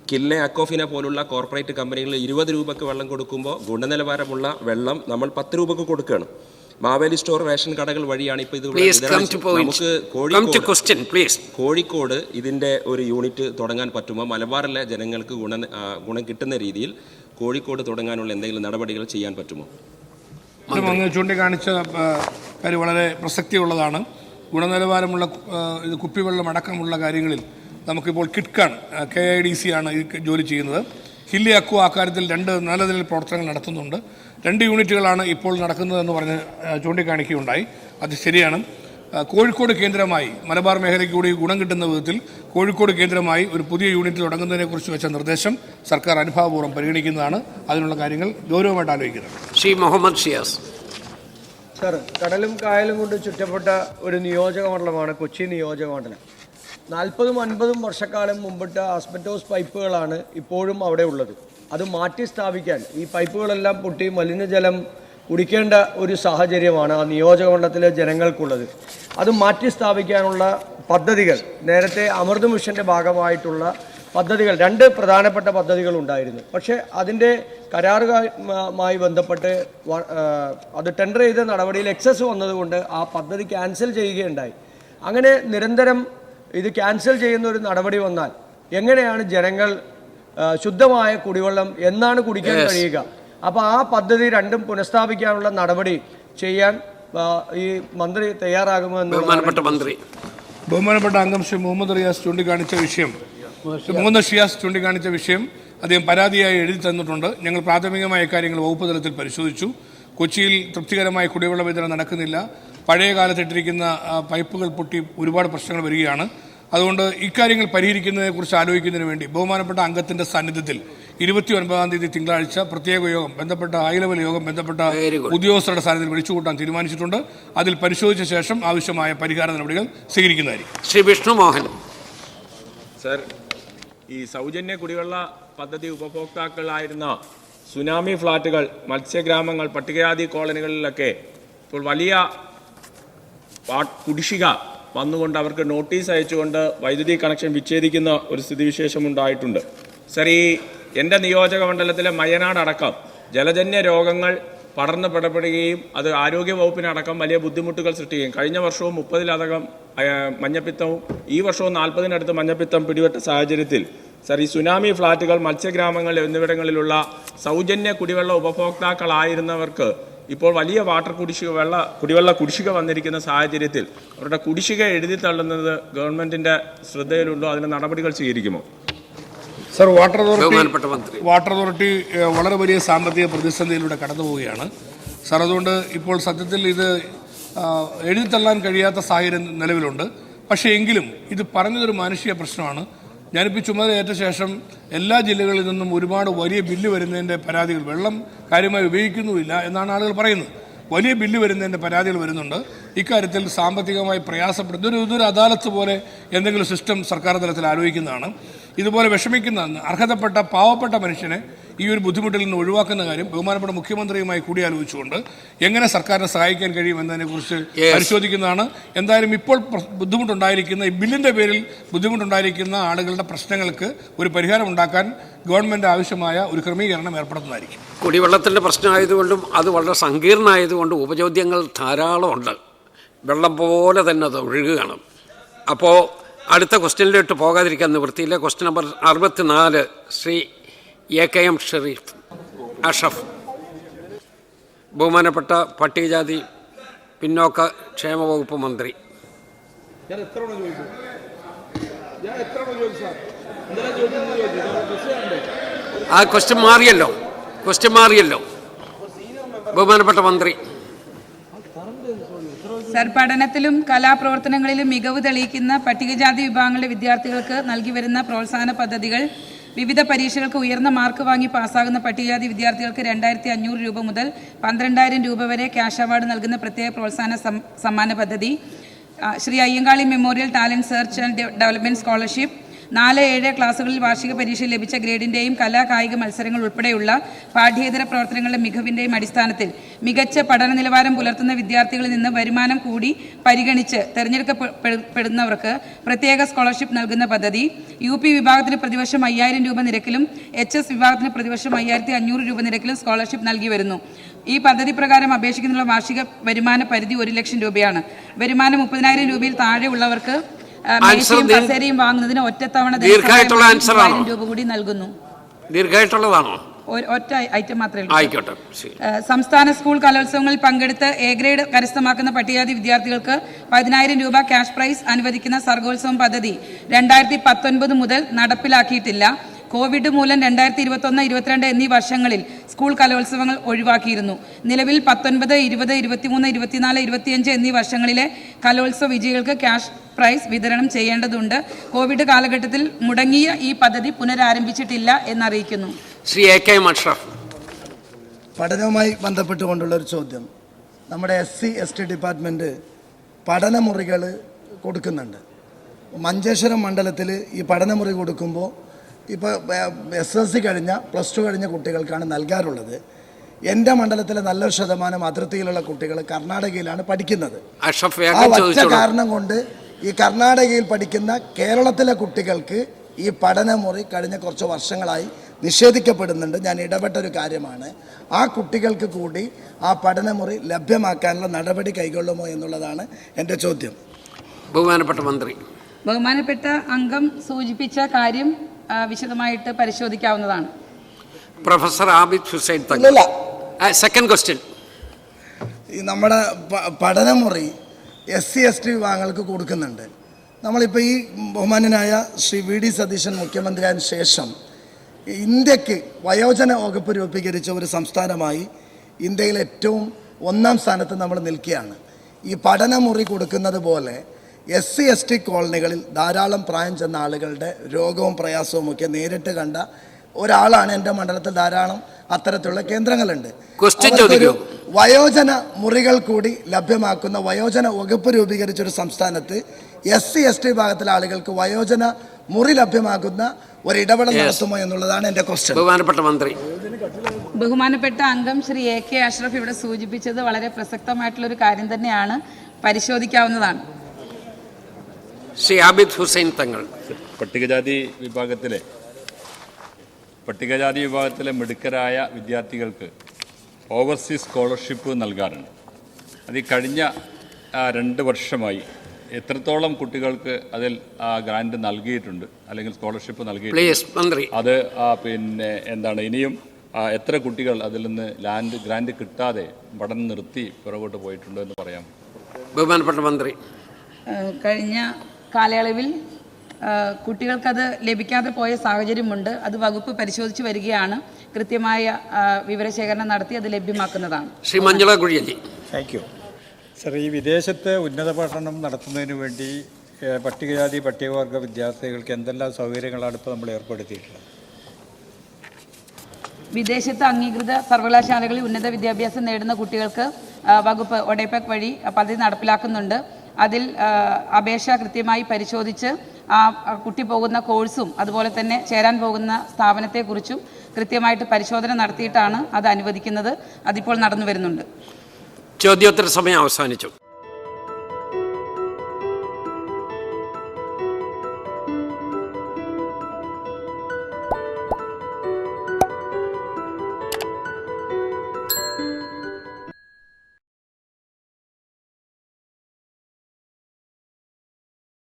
കില്ലെ അക്കോഫിന പോലുള്ള കോർപ്പറേറ്റ് കമ്പനികളിൽ 20 രൂപയ്ക്ക് വെള്ളം കൊടുക്കുമ്പോൾ ഗുണനിലവാരമുള്ള വെള്ളം നമ്മൾ 10 രൂപയ്ക്ക് കൊടുക്കുകയാണ്. മാവേലി സ്റ്റോർ റേഷൻ കടകൾ വഴിയാണ് ഇപ്പോൾ ഇത് നമുക്ക് കോഴിക്കോട് ഇതിൻ്റെ ഒരു യൂണിറ്റ് തുടങ്ങാൻ പറ്റുമോ? മലബാറിലെ ജനങ്ങൾക്ക് ഗുണം കിട്ടുന്ന രീതിയിൽ കോഴിക്കോട് തുടങ്ങാനുള്ള എന്തെങ്കിലും നടപടികൾ ചെയ്യാൻ പറ്റുമോ? അങ്ങ് ചൂണ്ടിക്കാണിച്ച കാര്യം വളരെ പ്രസക്തിയുള്ളതാണ്. ഗുണനിലവാരമുള്ള കുപ്പിവെള്ളം അടക്കമുള്ള കാര്യങ്ങളിൽ നമുക്കിപ്പോൾ കിഡ്കാൺ KIDC ആണ് ഈ ജോലി ചെയ്യുന്നത്. ഹില്ലി അക്കോ അക്കാര്യത്തിൽ 2 നല്ല നിലയിൽ പ്രവർത്തനങ്ങൾ നടത്തുന്നുണ്ട്. 2 യൂണിറ്റുകളാണ് ഇപ്പോൾ നടക്കുന്നതെന്ന് പറഞ്ഞ് ചൂണ്ടിക്കാണിക്കുകയുണ്ടായി. അത് ശരിയാണ്. കോഴിക്കോട് കേന്ദ്രമായി മലബാർ മേഖലയ്ക്ക് കൂടി ഗുണം കിട്ടുന്ന വിധത്തിൽ കോഴിക്കോട് കേന്ദ്രമായി ഒരു പുതിയ യൂണിറ്റ് തുടങ്ങുന്നതിനെക്കുറിച്ച് വെച്ച നിർദ്ദേശം സർക്കാർ അനുഭാവപൂർവ്വം പരിഗണിക്കുന്നതാണ്. അതിനുള്ള കാര്യങ്ങൾ ഗൗരവമായിട്ട് ആലോചിക്കുന്നത്. ശ്രീ മുഹമ്മദ് ഷിയാസ്. സർ, കടലും കായലും കൊണ്ട് ചുറ്റപ്പെട്ട ഒരു നിയോജക മണ്ഡലമാണ് കൊച്ചി നിയോജക മണ്ഡലം. 40-50 വർഷക്കാലം മുമ്പിട്ട ആസ്ബറ്റോസ് പൈപ്പുകളാണ് ഇപ്പോഴും അവിടെ ഉള്ളത്. അത് മാറ്റി സ്ഥാപിക്കാൻ ഈ പൈപ്പുകളെല്ലാം പൊട്ടി മലിനജലം കുടിക്കേണ്ട ഒരു സാഹചര്യമാണ് ആ നിയോജകമണ്ഡലത്തിലെ ജനങ്ങൾക്കുള്ളത്. അത് മാറ്റി സ്ഥാപിക്കാനുള്ള പദ്ധതികൾ നേരത്തെ അമൃത് മിഷൻ്റെ ഭാഗമായിട്ടുള്ള പദ്ധതികൾ 2 പ്രധാനപ്പെട്ട പദ്ധതികൾ ഉണ്ടായിരുന്നു. പക്ഷേ അതിൻ്റെ കരാറുമായി ബന്ധപ്പെട്ട് അത് ടെൻഡർ ചെയ്ത നടപടിയിൽ എക്സസ് വന്നതുകൊണ്ട് ആ പദ്ധതി ക്യാൻസൽ ചെയ്യുകയുണ്ടായി. അങ്ങനെ നിരന്തരം ഇത് ക്യാൻസൽ ചെയ്യുന്ന ഒരു നടപടി വന്നാൽ എങ്ങനെയാണ് ജനങ്ങൾ ശുദ്ധമായ കുടിവെള്ളം എന്നാണ് കുടിക്കാൻ കഴിയുക? അപ്പോൾ ആ പദ്ധതി 2ഉം പുനഃസ്ഥാപിക്കാനുള്ള നടപടി ചെയ്യാൻ ഈ മന്ത്രി തയ്യാറാകുമോ എന്ന് ബഹുമാനപ്പെട്ട അംഗം ശ്രീ മുഹമ്മദ് റിയാസ് ചൂണ്ടിക്കാണിച്ച വിഷയം അദ്ദേഹം പരാതിയായി എഴുതി തന്നിട്ടുണ്ട്. ഞങ്ങൾ പ്രാഥമികമായ കാര്യങ്ങൾ വകുപ്പ് തലത്തിൽ പരിശോധിച്ചു. കൊച്ചിയിൽ തൃപ്തികരമായ കുടിവെള്ള വിതരണം നടക്കുന്നില്ല. പഴയ കാലത്തിട്ടിരിക്കുന്ന പൈപ്പുകൾ പൊട്ടി ഒരുപാട് പ്രശ്നങ്ങൾ വരികയാണ്. അതുകൊണ്ട് ഇക്കാര്യങ്ങൾ പരിഹരിക്കുന്നതിനെക്കുറിച്ച് ആലോചിക്കുന്നതിന് വേണ്ടി ബഹുമാനപ്പെട്ട അംഗത്തിൻ്റെ സാന്നിധ്യത്തിൽ 29-ാം തീയതി തിങ്കളാഴ്ച പ്രത്യേക യോഗം ബന്ധപ്പെട്ട ഹൈ ലെവൽ യോഗം ബന്ധപ്പെട്ട ഉദ്യോഗസ്ഥരുടെ സാന്നിധ്യത്തിൽ വിളിച്ചുകൂട്ടാൻ തീരുമാനിച്ചിട്ടുണ്ട്. അതിൽ പരിശോധിച്ച ശേഷം ആവശ്യമായ പരിഹാര നടപടികൾ സ്വീകരിക്കുന്നതായിരിക്കും. ശ്രീ വിഷ്ണു മോഹൻ. സർ, ഈ സൗജന്യ കുടിവെള്ള പദ്ധതി ഉപഭോക്താക്കളായിരുന്ന സുനാമി ഫ്ലാറ്റുകൾ, മത്സ്യഗ്രാമങ്ങൾ, പട്ടികജാതി കോളനികളിലൊക്കെ ഇപ്പോൾ വലിയ കുടിശ്ശിക വന്നുകൊണ്ട് അവർക്ക് നോട്ടീസ് അയച്ചുകൊണ്ട് വൈദ്യുതി കണക്ഷൻ വിച്ഛേദിക്കുന്ന ഒരു സ്ഥിതിവിശേഷം ഉണ്ടായിട്ടുണ്ട്. സർ, ഈ എൻ്റെ നിയോജക മണ്ഡലത്തിലെ മയനാടടക്കം ജലജന്യ രോഗങ്ങൾ പടർന്ന് പിടപെടുകയും അത് ആരോഗ്യ വകുപ്പിനടക്കം വലിയ ബുദ്ധിമുട്ടുകൾ സൃഷ്ടിക്കുകയും കഴിഞ്ഞ വർഷവും 30-ലധികം മഞ്ഞപ്പിത്തവും ഈ വർഷവും 40-നടുത്ത് മഞ്ഞപ്പിത്തം പിടിപെട്ട സാഹചര്യത്തിൽ സർ, ഈ സുനാമി ഫ്ലാറ്റുകൾ, മത്സ്യഗ്രാമങ്ങൾ എന്നിവിടങ്ങളിലുള്ള സൗജന്യ കുടിവെള്ള ഉപഭോക്താക്കളായിരുന്നവർക്ക് ഇപ്പോൾ വലിയ കുടിവെള്ള കുടിശ്ശിക വന്നിരിക്കുന്ന സാഹചര്യത്തിൽ അവരുടെ കുടിശ്ശിക എഴുതി തള്ളുന്നത് ഗവൺമെന്റിന്റെ ശ്രദ്ധയിലുണ്ടോ? അതിന് നടപടികൾ സ്വീകരിക്കുമോ? സർ, വാട്ടർ അതോറിറ്റി വളരെ വലിയ സാമ്പത്തിക പ്രതിസന്ധിയിലൂടെ കടന്നു പോവുകയാണ്. സർ, അതുകൊണ്ട് ഇപ്പോൾ സത്യത്തിൽ ഇത് എഴുതിത്തള്ളാൻ കഴിയാത്ത സാഹചര്യം നിലവിലുണ്ട്. പക്ഷേ എങ്കിലും ഇത് പറഞ്ഞതൊരു മാനുഷിക പ്രശ്നമാണ്. ഞാനിപ്പോൾ ചുമതലയേറ്റ ശേഷം എല്ലാ ജില്ലകളിൽ നിന്നും ഒരുപാട് വലിയ ബില്ല് വരുന്നതിൻ്റെ പരാതികൾ, വെള്ളം കാര്യമായി ഉപയോഗിക്കുന്നുമില്ല എന്നാണ് ആളുകൾ പറയുന്നത്. വലിയ ബില്ല് വരുന്നതിൻ്റെ പരാതികൾ വരുന്നുണ്ട്. ഇക്കാര്യത്തിൽ സാമ്പത്തികമായി പ്രയാസപ്പെടുന്ന ഇതൊരു അദാലത്ത് പോലെ എന്തെങ്കിലും സിസ്റ്റം സർക്കാർ തലത്തിൽ ആലോചിക്കുന്നതാണ്. ഇതുപോലെ വിഷമിക്കുന്ന അർഹതപ്പെട്ട പാവപ്പെട്ട മനുഷ്യനെ ഈ ഒരു ബുദ്ധിമുട്ടിൽ നിന്ന് ഒഴിവാക്കുന്ന കാര്യം ബഹുമാനപ്പെട്ട മുഖ്യമന്ത്രിയുമായി കൂടിയാലോചിച്ചുകൊണ്ട് എങ്ങനെ സർക്കാരിനെ സഹായിക്കാൻ കഴിയുമെന്നതിനെക്കുറിച്ച് പരിശോധിക്കുന്നതാണ്. എന്തായാലും ഇപ്പോൾ ബുദ്ധിമുട്ടുണ്ടായിരിക്കുന്ന ഈ ബില്ലിൻ്റെ പേരിൽ ബുദ്ധിമുട്ടുണ്ടായിരിക്കുന്ന ആളുകളുടെ പ്രശ്നങ്ങൾക്ക് ഒരു പരിഹാരം ഉണ്ടാക്കാൻ ഗവൺമെൻറ് ആവശ്യമായ ഒരു ക്രമീകരണം ഏർപ്പെടുത്തുന്നതായിരിക്കും. കുടിവെള്ളത്തിൻ്റെ പ്രശ്നമായതുകൊണ്ടും അത് വളരെ സങ്കീർണമായതുകൊണ്ടും ഉപചോദ്യങ്ങൾ ധാരാളമുണ്ട്. വെള്ളം പോലെ തന്നെ അത് ഒഴുകുകയാണ്. അപ്പോൾ അടുത്ത ക്വസ്റ്റ്യനിലോട്ട് പോകാതിരിക്കാൻ നിവൃത്തിയില്ല. Question number 64 Shri AKM Sharif Ashraf. ബഹുമാനപ്പെട്ട പട്ടികജാതി പിന്നോക്ക ക്ഷേമ വകുപ്പ് മന്ത്രി. ആ ക്വസ്റ്റ്യൻ മാറിയല്ലോ. ബഹുമാനപ്പെട്ട മന്ത്രി. സർ, പഠനത്തിലും കലാപ്രവർത്തനങ്ങളിലും മികവ് തെളിയിക്കുന്ന പട്ടികജാതി വിഭാഗങ്ങളുടെ വിദ്യാർത്ഥികൾക്ക് നൽകി വരുന്ന പ്രോത്സാഹന പദ്ധതികൾ വിവിധ പരീക്ഷകൾക്ക് ഉയർന്ന മാർക്ക് വാങ്ങി പാസ്സാകുന്ന പട്ടികജാതി വിദ്യാർത്ഥികൾക്ക് 2500 രൂപ മുതൽ 12,000 രൂപ വരെ ക്യാഷ് അവാർഡ് നൽകുന്ന പ്രത്യേക പ്രോത്സാഹന സമ്മാന പദ്ധതി, Shri Ayyankali memorial talent search and development scholarship, 4-7 ക്ലാസുകളിൽ വാർഷിക പരീക്ഷയിൽ ലഭിച്ച ഗ്രേഡിൻ്റെയും കായിക മത്സരങ്ങൾ ഉൾപ്പെടെയുള്ള പാഠ്യേതര പ്രവർത്തനങ്ങളുടെ മികവിൻ്റെയും അടിസ്ഥാനത്തിൽ മികച്ച പഠന നിലവാരം പുലർത്തുന്ന വിദ്യാർത്ഥികളിൽ നിന്ന് വരുമാനം കൂടി പരിഗണിച്ച് തിരഞ്ഞെടുക്കപ്പെടുന്നവർക്ക് പ്രത്യേക സ്കോളർഷിപ്പ് നൽകുന്ന പദ്ധതി, UP വിഭാഗത്തിന് പ്രതിവർഷം 5000 രൂപ നിരക്കിലും HS വിഭാഗത്തിന് പ്രതിവർഷം 5500 രൂപ നിരക്കിലും സ്കോളർഷിപ്പ് നൽകി വരുന്നു. ഈ പദ്ധതി പ്രകാരം അപേക്ഷിക്കുന്നതിനുള്ള വാർഷിക വരുമാന പരിധി 1 ലക്ഷം രൂപയാണ്. വരുമാനം 30,000 രൂപയിൽ താഴെ ഉള്ളവർക്ക് കസേരയും വാങ്ങുന്നതിന് ഒറ്റത്തവണ രൂപ കൂടി നൽകുന്നു. ദീർഘമായിട്ടുള്ളതാണോ? ഒറ്റ ഐറ്റം മാത്രമേ ഉള്ളൂ. സംസ്ഥാന സ്കൂൾ കലോത്സവങ്ങളിൽ പങ്കെടുത്ത് A ഗ്രേഡ് കരസ്ഥമാക്കുന്ന പട്ടികജാതി വിദ്യാർത്ഥികൾക്ക് 10,000 രൂപ ക്യാഷ് പ്രൈസ് അനുവദിക്കുന്ന സർഗോത്സവം പദ്ധതി 2019 മുതൽ നടപ്പിലാക്കിയിട്ടില്ല. കോവിഡ് മൂലം 2021, 22 എന്നീ വർഷങ്ങളിൽ സ്കൂൾ കലോത്സവങ്ങൾ ഒഴിവാക്കിയിരുന്നു. നിലവിൽ 19, 20, 23, 24, 25 എന്നീ വർഷങ്ങളിലെ കലോത്സവ വിജയികൾക്ക് ക്യാഷ് പ്രൈസ് വിതരണം ചെയ്യേണ്ടതുണ്ട്. കോവിഡ് കാലഘട്ടത്തിൽ മുടങ്ങിയ ഈ പദ്ധതി പുനരാരംഭിച്ചിട്ടില്ല എന്നറിയിക്കുന്നു. ശ്രീ AKM അഷ്റഫ്. പഠനവുമായി ബന്ധപ്പെട്ടുകൊണ്ടുള്ള ഒരു ചോദ്യം. നമ്മുടെ SC/ST ഡിപ്പാർട്ട്മെൻറ്റ് പഠനമുറികൾ കൊടുക്കുന്നുണ്ട്. മഞ്ചേശ്വരം മണ്ഡലത്തിൽ ഈ പഠനമുറി കൊടുക്കുമ്പോൾ ഇപ്പോൾ SSLC കഴിഞ്ഞ +2 കഴിഞ്ഞ കുട്ടികൾക്കാണ് നൽകാറുള്ളത്. എൻ്റെ മണ്ഡലത്തിലെ നല്ലൊരു ശതമാനം അതിർത്തിയിലുള്ള കുട്ടികൾ കർണാടകയിലാണ് പഠിക്കുന്നത്. ആ ഒറ്റ കാരണം കൊണ്ട് ഈ കർണാടകയിൽ പഠിക്കുന്ന കേരളത്തിലെ കുട്ടികൾക്ക് ഈ പഠനമുറി കഴിഞ്ഞ കുറച്ച് വർഷങ്ങളായി നിഷേധിക്കപ്പെടുന്നുണ്ട്. ഞാൻ ഇടപെട്ടൊരു കാര്യമാണ്. ആ കുട്ടികൾക്ക് കൂടി ആ പഠനമുറി ലഭ്യമാക്കാനുള്ള നടപടി കൈക്കൊള്ളുമോ എന്നുള്ളതാണ് എൻ്റെ ചോദ്യം. ബഹുമാനപ്പെട്ട മന്ത്രി. ബഹുമാനപ്പെട്ട അംഗം സൂചിപ്പിച്ച കാര്യം വിശദമായിട്ട് പരിശോധിക്കാവുന്നതാണ്. Professor Abid Hussain Thangal. Second question. ഈ നമ്മുടെ പഠനമുറി SC/ST വിഭാഗങ്ങൾക്ക് കൊടുക്കുന്നുണ്ട്. നമ്മളിപ്പോൾ ഈ ബഹുമാന്യനായ ശ്രീ VD സതീശൻ മുഖ്യമന്ത്രിയായതിനു ശേഷം ഇന്ത്യക്ക് വയോജന വകുപ്പ് രൂപീകരിച്ച ഒരു സംസ്ഥാനമായി ഇന്ത്യയിൽ ഏറ്റവും 1ാം സ്ഥാനത്ത് നമ്മൾ നിൽക്കുകയാണ്. ഈ പഠനമുറി കൊടുക്കുന്നത് പോലെ SC/ST കോളനികളിൽ ധാരാളം പ്രായം ചെന്ന ആളുകളുടെ രോഗവും പ്രയാസവും ഒക്കെ നേരിട്ട് കണ്ട ഒരാളാണ്. എൻ്റെ മണ്ഡലത്തിൽ ധാരാളം അത്തരത്തിലുള്ള കേന്ദ്രങ്ങളുണ്ട്. വയോജന മുറികൾ കൂടി ലഭ്യമാക്കുന്ന വയോജന വകുപ്പ് രൂപീകരിച്ചൊരു സംസ്ഥാനത്ത് SC/ST വിഭാഗത്തിലെ ആളുകൾക്ക് വയോജന മുറി ലഭ്യമാക്കുന്ന ഒരു ഇടപെടൽ നടത്തുമോ എന്നുള്ളതാണ് എൻ്റെ ക്വസ്റ്റ്യൻ. ബഹുമാനപ്പെട്ട മന്ത്രി. ബഹുമാനപ്പെട്ട അംഗം ശ്രീ AK അഷ്റഫ് ഇവിടെ സൂചിപ്പിച്ചത് വളരെ പ്രസക്തമായിട്ടുള്ളൊരു കാര്യം തന്നെയാണ്. പരിശോധിക്കാവുന്നതാണ്. ശ്രീ ആബിദ് ഹുസൈൻ തങ്ങൾ. പട്ടികജാതി വിഭാഗത്തിലെ മിടുക്കരായ വിദ്യാർത്ഥികൾക്ക് ഓവർസീസ് സ്കോളർഷിപ്പ് നൽകാറുണ്ട്. അത് ഈ കഴിഞ്ഞ 2 വർഷമായി എത്രത്തോളം കുട്ടികൾക്ക് അതിൽ ഗ്രാൻഡ് നൽകിയിട്ടുണ്ട്, അല്ലെങ്കിൽ സ്കോളർഷിപ്പ് നൽകിയിട്ടുണ്ട്? അത് പിന്നെ എന്താണ്, ഇനിയും എത്ര കുട്ടികൾ അതിൽ നിന്ന് ഗ്രാൻഡ് കിട്ടാതെ പഠനം നിർത്തി പുറകോട്ട് പോയിട്ടുണ്ടോ എന്ന് പറയാം. ബഹുമാനപ്പെട്ട മന്ത്രി. കഴിഞ്ഞ കാലയളവിൽ കുട്ടികൾക്കത് ലഭിക്കാതെ പോയ സാഹചര്യമുണ്ട്. അത് വകുപ്പ് പരിശോധിച്ച് വരികയാണ്. കൃത്യമായ വിവരശേഖരണം നടത്തി അത് ലഭ്യമാക്കുന്നതാണ്. Shri Manjula Kuzhiyali. Thank you sir. ഈ വിദേശത്ത് ഉന്നത പഠനം നടത്തുന്നതിന് വേണ്ടി പട്ടികവർഗ വിദ്യാർത്ഥികൾക്ക് എന്തെല്ലാം സൗകര്യങ്ങളാണ് ഇപ്പോൾ നമ്മൾ ഏർപ്പെടുത്തിയിട്ടുള്ളത്? വിദേശത്ത് അംഗീകൃത സർവകലാശാലകളിൽ ഉന്നത വിദ്യാഭ്യാസം നേടുന്ന കുട്ടികൾക്ക് വകുപ്പ് ODEPEC വഴി പദ്ധതി നടപ്പിലാക്കുന്നുണ്ട്. അതിൽ അപേക്ഷ കൃത്യമായി പരിശോധിച്ച് ആ കുട്ടി പോകുന്ന കോഴ്സും അതുപോലെ തന്നെ ചേരാൻ പോകുന്ന സ്ഥാപനത്തെക്കുറിച്ചും കൃത്യമായിട്ട് പരിശോധന നടത്തിയിട്ടാണ് അത് അനുവദിക്കുന്നത്. അതിപ്പോൾ നടന്നു വരുന്നുണ്ട്. ചോദ്യോത്തര സമയം അവസാനിച്ചു.